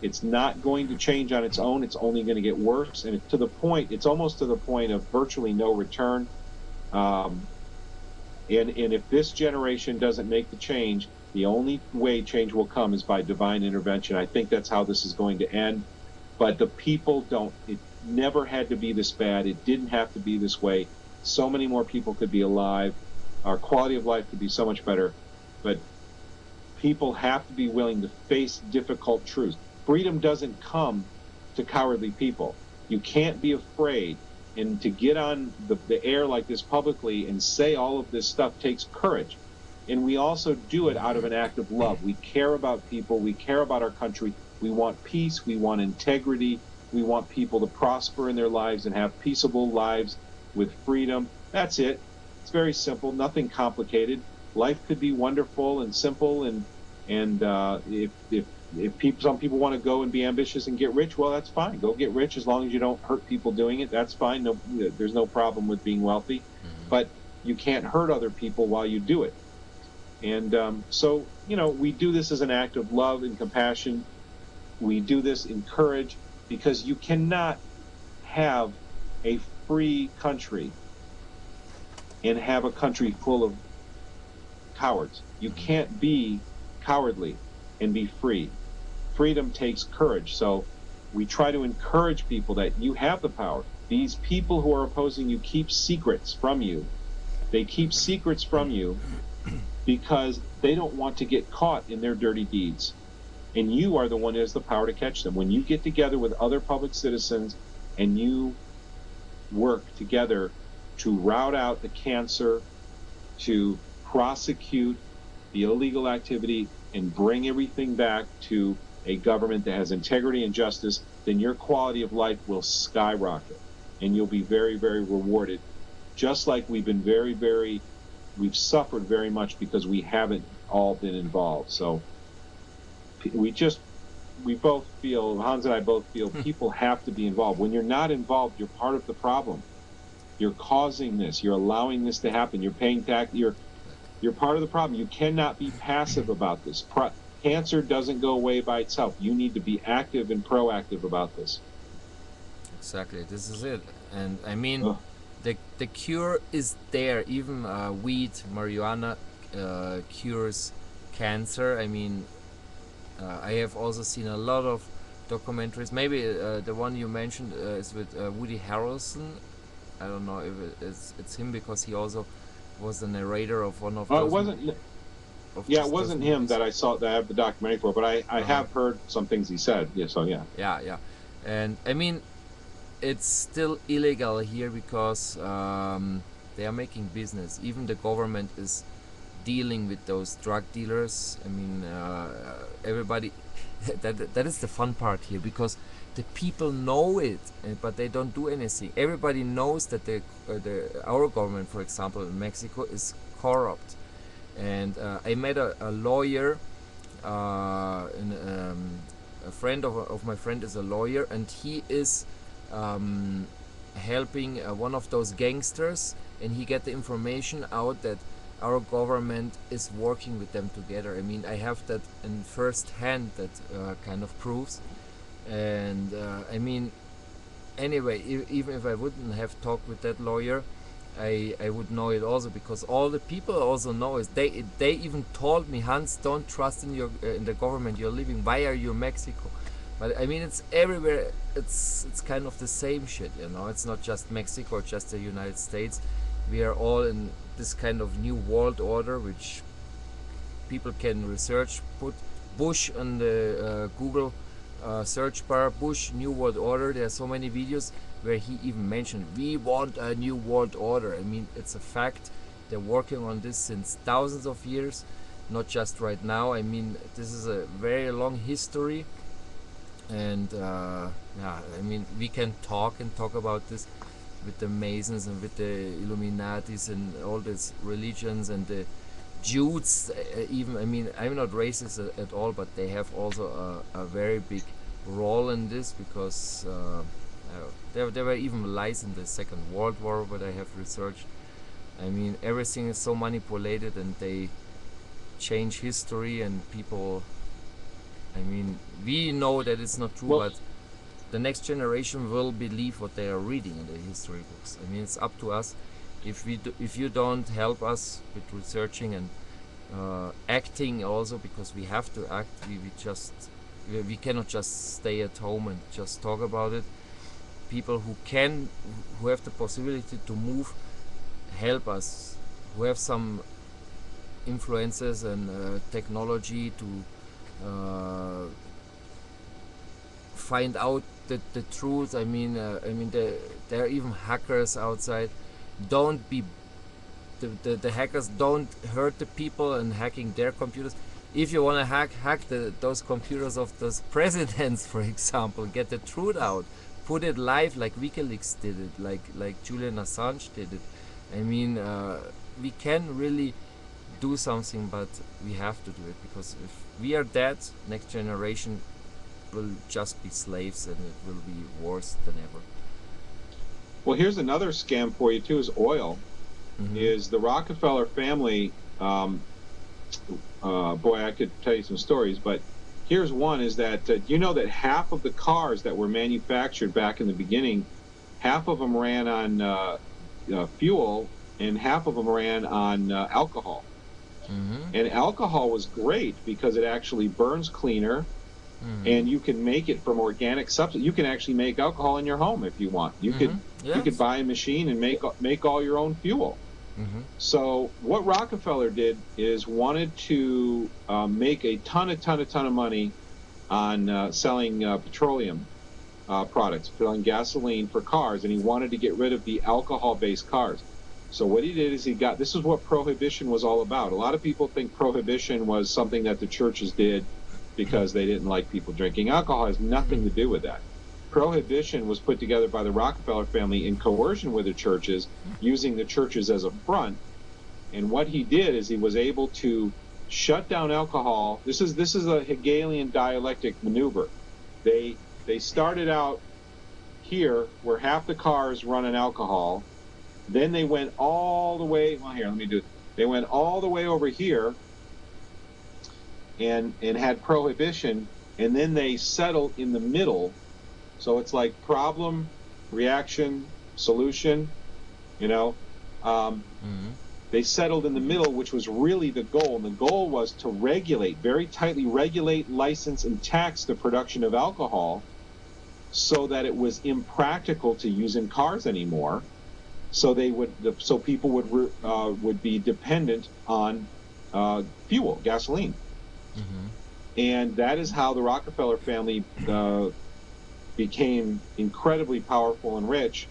It's not going to change on its own. It's only going to get worse. And it's almost to the point of virtually no return. And if this generation doesn't make the change, the only way change will come is by divine intervention. I think that's how this is going to end. But the people it never had to be this bad. It didn't have to be this way. So many more people could be alive. Our quality of life could be so much better. But people have to be willing to face difficult truths. Freedom doesn't come to cowardly people. You can't be afraid. And to get on the air like this publicly and say all of this stuff takes courage. And we also do it out of an act of love. We care about people. We care about our country. We want peace. We want integrity. We want people to prosper in their lives and have peaceable lives with freedom. That's it. It's very simple, nothing complicated. Life could be wonderful and simple, and if some people want to go and be ambitious and get rich, well, that's fine. Go get rich as long as you don't hurt people doing it. That's fine. No, there's no problem with being wealthy, but you can't hurt other people while you do it. And so, we do this as an act of love and compassion. We do this in courage, because you cannot have a free country and have a country full of cowards. You can't be cowardly and be free. Freedom takes courage. So we try to encourage people that you have the power. These people who are opposing you keep secrets from you. They keep secrets from you because they don't want to get caught in their dirty deeds. And you are the one who has the power to catch them. When you get together with other public citizens and you work together to rout out the cancer, to prosecute the illegal activity, and bring everything back to a government that has integrity and justice, then your quality of life will skyrocket. And you'll be very, very rewarded. Just like we've been we've suffered very much because we haven't all been involved. So we both feel, Hans and I both feel, people have to be involved. When you're not involved, you're part of the problem. You're causing this. You're allowing this to happen. You're paying tax. You're part of the problem. You cannot be passive about this. Cancer doesn't go away by itself. You need to be active and proactive about this. Exactly. This is it. And I mean, the cure is there. Even weed, marijuana cures cancer. I mean, I have also seen a lot of documentaries. Maybe the one you mentioned is with Woody Harrelson. I don't know if it's him because he also was the narrator of one of It those wasn't. of Yeah, it those wasn't him movies. that I saw that I have the documentary for, but I Uh huh. have heard some things he said. Yeah, so yeah. Yeah, yeah, and I mean it's still illegal here because they are making business. Even the government is dealing with those drug dealers. I mean, everybody. That is the fun part here because the people know it, but they don't do anything. Everybody knows that the our government, for example, in Mexico, is corrupt. And I met a lawyer. In, a friend of my friend is a lawyer, and he is um, helping one of those gangsters, and he get the information out that our government is working with them together. I mean, I have that in first hand, that kind of proves. And I mean, anyway, even if I wouldn't have talked with that lawyer, I would know it also because all the people also know it. They even told me, Hans, don't trust in the government you're living. Why are you in Mexico? But I mean, it's everywhere. It's kind of the same shit, you know. It's not just Mexico or just the United States. We are all in this kind of new world order, which people can research. Put Bush on the Google search bar, Bush New World Order. There are so many videos where he even mentioned we want a new world order. I mean, it's a fact. They're working on this since thousands of years, not just right now. I mean, this is a very long history, and yeah, I mean, we can talk and talk about this with the Masons and with the Illuminatis and all these religions and the Jews. Even, I mean, I'm not racist at all, but they have also a very big role in this because there were even lies in the Second World War, but I have researched. I mean, everything is so manipulated, and they change history, and people. I mean, we know that it's not true, Well, but the next generation will believe what they are reading in the history books. I mean, it's up to us. If you don't help us with researching and acting also, because we have to act. We cannot just stay at home and just talk about it. People who have the possibility to move, help us. Who have some influences and technology to find out the truth. I mean, there are even hackers outside. Don't be the hackers don't hurt the people and hacking their computers. If you want to hack those computers of those presidents, for example, get the truth out, put it live like WikiLeaks did it, like Julian Assange did it. I mean, we can really do something, but we have to do it because if we are dead, next generation will just be slaves, and it will be worse than ever. well, here's another scam for you too. Is oil. Mm-hmm. Is the Rockefeller family? Boy, I could tell you some stories, but here's one: is that you know that half of the cars that were manufactured back in the beginning, half of them ran on fuel, and half of them ran on alcohol. Mm-hmm. And alcohol was great because it actually burns cleaner, Mm-hmm. and you can make it from organic substance. You can actually make alcohol in your home if you want. Mm-hmm. You could Yes. buy a machine and make all your own fuel. Mm-hmm. So what Rockefeller did is wanted to make a ton of money on selling petroleum products, selling gasoline for cars, and he wanted to get rid of the alcohol-based cars. So what he did is this is what prohibition was all about. A lot of people think prohibition was something that the churches did because they didn't like people drinking alcohol. It has nothing to do with that. Prohibition was put together by the Rockefeller family in coercion with the churches, using the churches as a front. And what he did is he was able to shut down alcohol. This is a Hegelian dialectic maneuver. They started out here where half the cars run on alcohol. Then they went all the way. Well, here, let me do it. They went all the way over here and had prohibition, and then they settled in the middle. So it's like problem, reaction, solution. You know, um, Mm-hmm. they settled in the middle, which was really the goal. And the goal was to regulate, very tightly regulate, license, and tax the production of alcohol so that it was impractical to use in cars anymore. So people would be dependent on fuel, gasoline. Mm-hmm. And that is how the Rockefeller family became incredibly powerful and rich,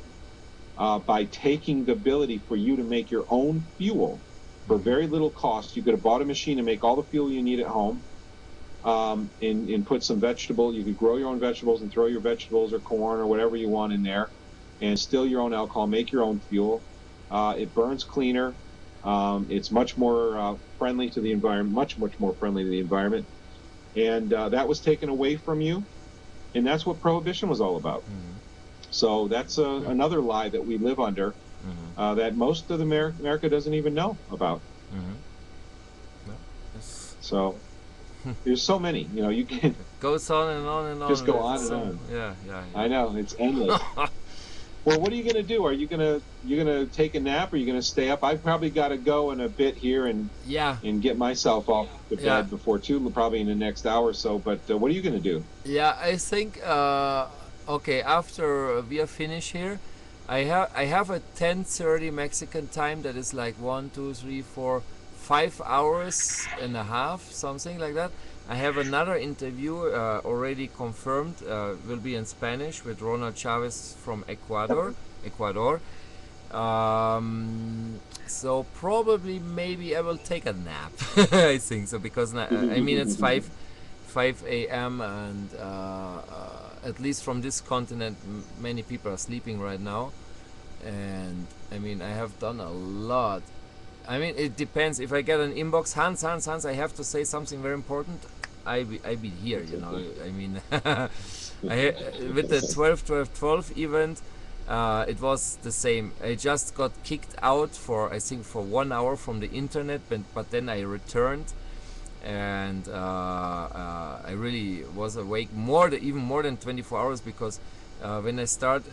by taking the ability for you to make your own fuel for very little cost. You could have bought a machine to make all the fuel you need at home, and put some vegetable. You could grow your own vegetables and throw your vegetables or corn or whatever you want in there, and still your own alcohol, make your own fuel. It burns cleaner. It's much more friendly to the environment, much more friendly to the environment. And that was taken away from you, and that's what prohibition was all about. Mm-hmm. So that's another lie that we live under, Mm-hmm. that most of America doesn't even know about. Mm-hmm. No, So there's so many, you can it goes on and on and on. just go on It's and on. Yeah. I know, it's endless. Well, what are you going to do? Are you going to take a nap? Or are you going to stay up? I've probably got to go in a bit here and get myself off the bed before 2, probably in the next hour or so. But what are you going to do? Yeah, I think okay, after we are finished here, I have a 10:30 Mexican time. That is like 1, 2, 3, 4, 5 hours and a half, something like that. I have another interview already confirmed. Will be in Spanish with Ronald Chavez from Ecuador. So probably maybe I will take a nap. I think so, because I mean it's 5 a.m. and at least from this continent, many people are sleeping right now. And I mean, I have done a lot. I mean, it depends. If I get an inbox, Hans, I have to say something very important. I be here, I mean, with the 12 event, it was the same. I just got kicked out for 1 hour from the internet, but then I returned, and I really was awake even more than 24 hours, because when I start,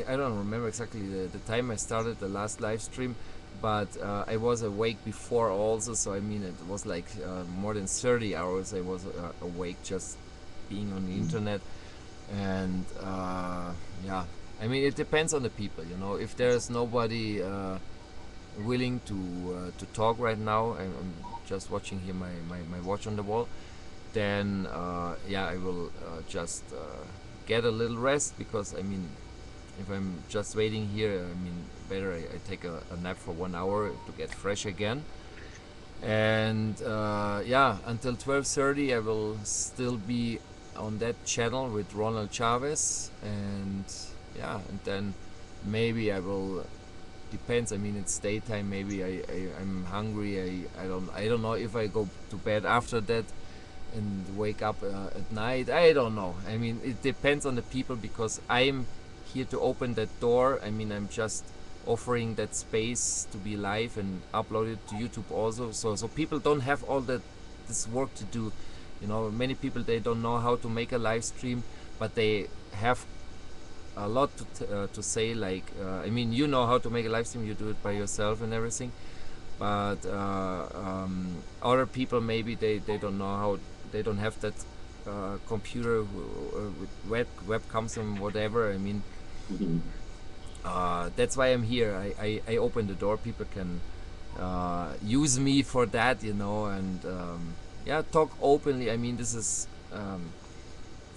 I don't remember exactly the time I started the last live stream, but I was awake before also, so I mean it was like more than 30 hours I was awake just being on the internet. And yeah, I mean it depends on the people, if there's nobody willing to talk right now, I'm just watching here my watch on the wall, then yeah, I will just get a little rest, because I mean if I'm just waiting here, I mean better I take a nap for 1 hour to get fresh again. And yeah, until 12:30 I will still be on that channel with Ronald Chavez. And yeah, and then maybe I will, depends, I mean it's daytime, maybe I'm hungry, I don't know if I go to bed after that and wake up at night. I don't know, I mean it depends on the people, because I'm here to open that door. I mean I'm just offering that space to be live and upload it to YouTube also, so people don't have all this work to do. Many people, they don't know how to make a live stream, but they have a lot to say, like I mean you know how to make a live stream, you do it by yourself and everything, but other people maybe they don't know how, they don't have that computer with webcams and whatever. I mean that's why I'm here. I open the door, people can use me for that, and yeah, talk openly. I mean this is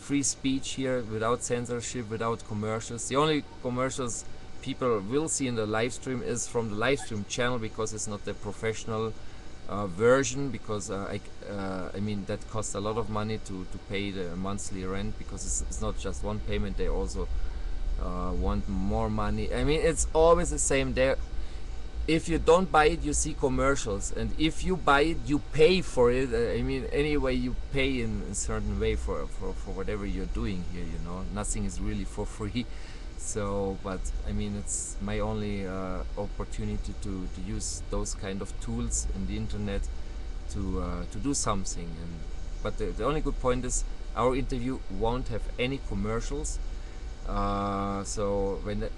free speech here, without censorship, without commercials. The only commercials people will see in the live stream is from the live stream channel, because it's not the professional version, because I mean that costs a lot of money to pay the monthly rent, because it's not just one payment, they also want more money. I mean it's always the same there. If you don't buy it, you see commercials, and if you buy it, you pay for it. I mean anyway, you pay in a certain way for whatever you're doing here, nothing is really for free. So but I mean it's my only opportunity to use those kind of tools in the internet to do something. But the only good point is our interview won't have any commercials. So when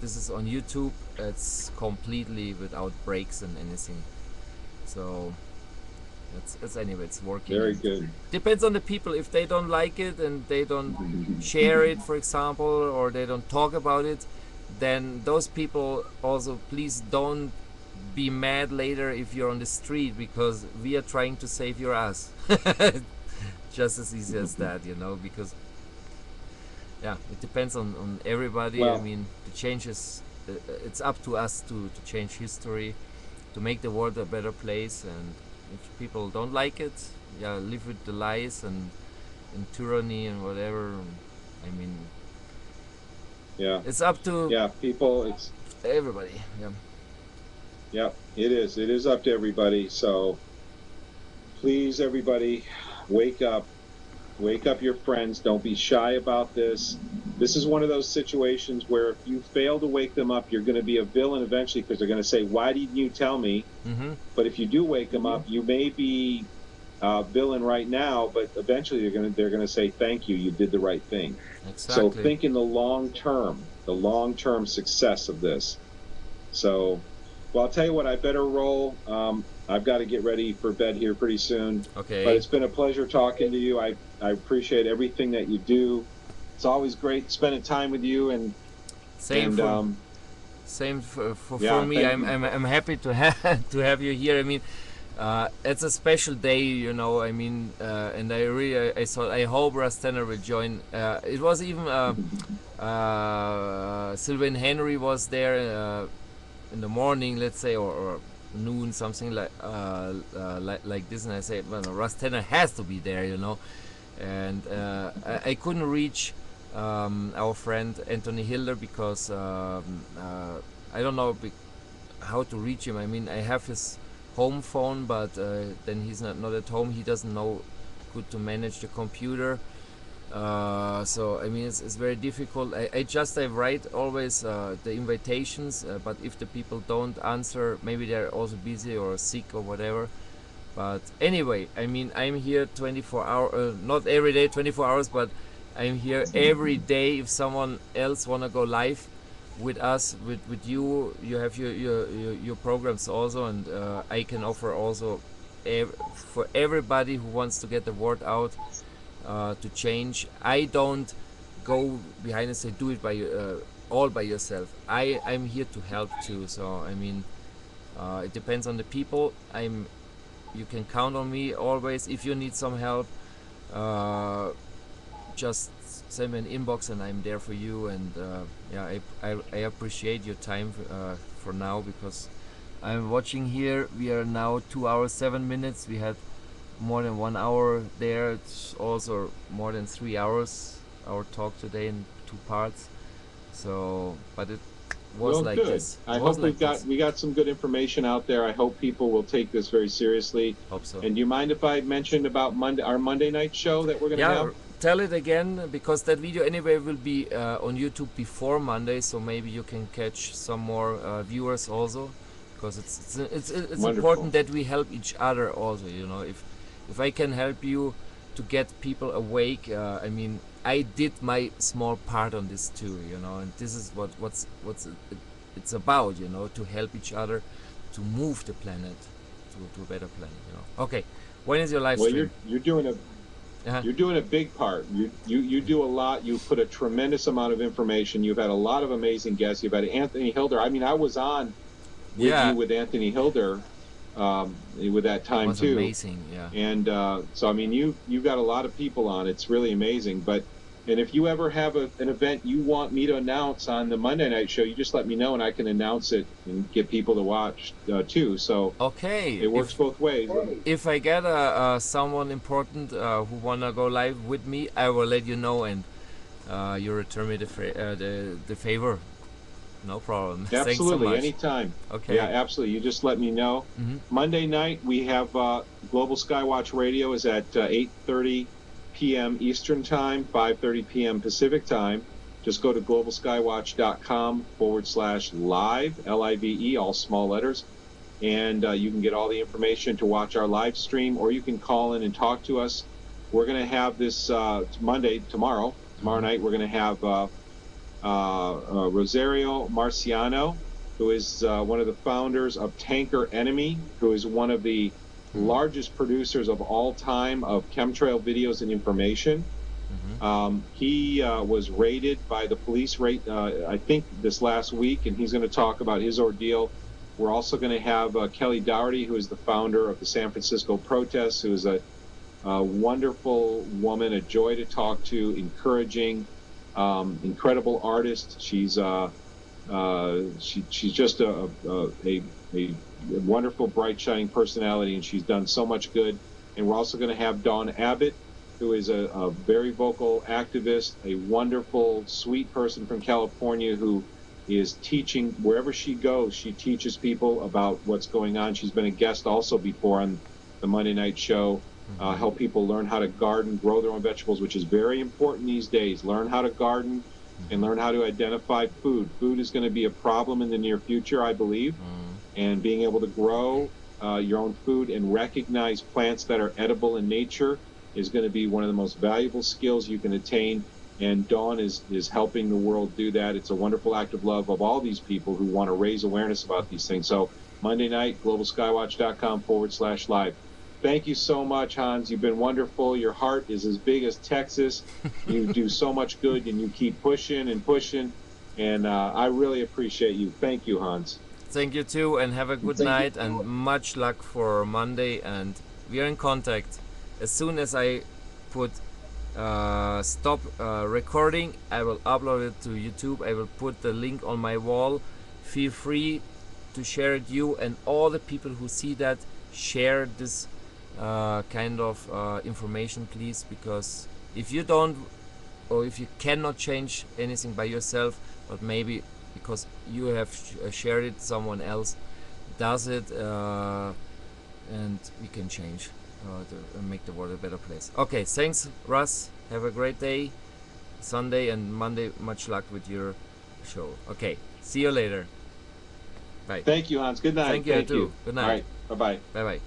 this is on YouTube. It's completely without breaks and anything. So it's anyway, it's working. Very And good. depends on the people. If they don't like it and they don't share it, for example, or they don't talk about it, then those people also, please don't be mad later if you're on the street, because we are trying to save your ass. Just as easy as that, you know, because yeah, it depends on everybody. I Well, mean, the changes, it's up to us to change history, to make the world a better place. And if people don't like it, yeah, live with the lies and tyranny and whatever. I mean, yeah, it's up to yeah. People, it's everybody. Yeah. yeah. It is. It is up to everybody. So please, everybody, wake up. Wake up your friends. Don't be shy about this. This is one of those situations where if you fail to wake them up, you're going to be a villain eventually, because they're going to say, "Why didn't you tell me?" Mm-hmm. But if you do wake them up, you may be villain right now, but eventually they're gonna say, "Thank you, you did the right thing." So Exactly. think in the long term success of this. So, well, I'll tell you what, I better roll. I've got to get ready for bed here pretty soon. But Okay. it's been a pleasure talking to you. I appreciate everything that you do. It's always great spending time with you, and Same and for same for yeah, me. thank I'm you. I'm happy to have to have you here. I mean, it's a special day, you know. I mean, and I really I thought, I hope Russ Tanner will join. It was even Sylvain Henry was there in the morning, let's say, or noon, something like this. And I said, well, Russ Tanner has to be there, you know. And I couldn't reach our friend Anthony Hilder because I don't know how to reach him. I mean, I have his home phone, but then he's not at home. He doesn't know good to manage the computer. So I mean, it's very difficult. I write always the invitations, but if the people don't answer, maybe they're also busy or sick or whatever. But anyway, I mean, I'm here 24 hours, not every day 24 hours, but I'm here every day. If someone else wanna go live with us, with you, you have your programs also, and I can offer also for everybody who wants to get the word out, to change. I don't go behind and say do it by all by yourself. I'm here to help too. So I mean, it depends on the people. You can count on me always. If you need some help, uh, just send me an inbox and I'm there for you. And yeah, I appreciate your time for now, because I'm watching here. We are now 2 hours 7 minutes. We had more than 1 hour there. It's also more than 3 hours our talk today in two parts. So, but it was Well, like good. this. I It was hope like this. we got some good information out there. I hope people will take this very seriously. Hope so. And do you mind if I mentioned about our Monday night show that we're going to Yeah, have? tell it again, because that video anyway will be on YouTube before Monday, so maybe you can catch some more viewers also, because it's Wonderful. important that we help each other also. You know, if I can help you to get people awake, I mean, I did my small part on this too. You know, and this is what's it's about. You know, to help each other to move the planet to a better planet. You know. Okay, when is your live Well, stream? you're doing a Uh-huh. You're doing a big part. You do a lot. You put a tremendous amount of information. You've had a lot of amazing guests. You've had Anthony Hilder. I mean, I was on with Yeah, you with Anthony Hilder with that it time was too. amazing. Yeah. And so, I mean, you've got a lot of people on. It's really amazing. And if you ever have an event you want me to announce on the Monday night show, you just let me know and I can announce it and get people to watch too. So Okay, it works both ways. if I get someone important who wanna go live with me, I will let you know, and you return me the favor. No problem. Thanks so Absolutely, much. anytime. Okay. Yeah, absolutely. You just let me know. Hmm. Monday night we have Global Skywatch Radio is at 8:30 p.m. Eastern Time, 5:30 p.m. Pacific Time. Just go to globalskywatch.com/live, LIVE, all small letters, and you can get all the information to watch our live stream, or you can call in and talk to us. We're going to have this tomorrow Hmm. night. We're going to have Rosario Marciano, who is one of the founders of Tanker Enemy, who is one of the largest producers of all time of chemtrail videos and information. He was raided by the police, I think, this last week, and he's going to talk about his ordeal. We're also going to have Kelly Dougherty, who is the founder of the San Francisco protests, who is a wonderful woman, a joy to talk to, encouraging, incredible artist. She's just a wonderful, bright, shining personality, and she's done so much good. And we're also going to have Dawn Abbott, who is a very vocal activist, a wonderful, sweet person from California who is teaching wherever she goes. She teaches people about what's going on. She's been a guest also before on the Monday Night Show. Help people learn how to garden, grow their own vegetables, which is very important these days. Learn how to garden and learn how to identify food. Food is going to be a problem in the near future, I believe. And being able to grow your own food and recognize plants that are edible in nature is going to be one of the most valuable skills you can attain. And Dawn is helping the world do that. It's a wonderful act of love of all these people who want to raise awareness about these things. So Monday night, globalskywatch.com/live. Thank you so much, Hans. You've been wonderful. Your heart is as big as Texas. You do so much good, and you keep pushing and pushing. And I really appreciate you. Thank you, Hans. Thank you too, and have a good night, and much luck for Monday. And we are in contact. As soon as I put stop recording, I will upload it to YouTube. I will put the link on my wall. Feel free to share it, you and all the people who see that. Share this kind of information, please, because if you don't, or if you cannot change anything by yourself, but maybe because you have shared it, someone else does it, and we can change to make the world a better place. Okay, thanks, Russ. Have a great day, Sunday and Monday. Much luck with your show. Okay, see you later. Bye. Thank you, Hans. Good night. Thank you too. Good night. All right. Bye-bye. Bye-bye.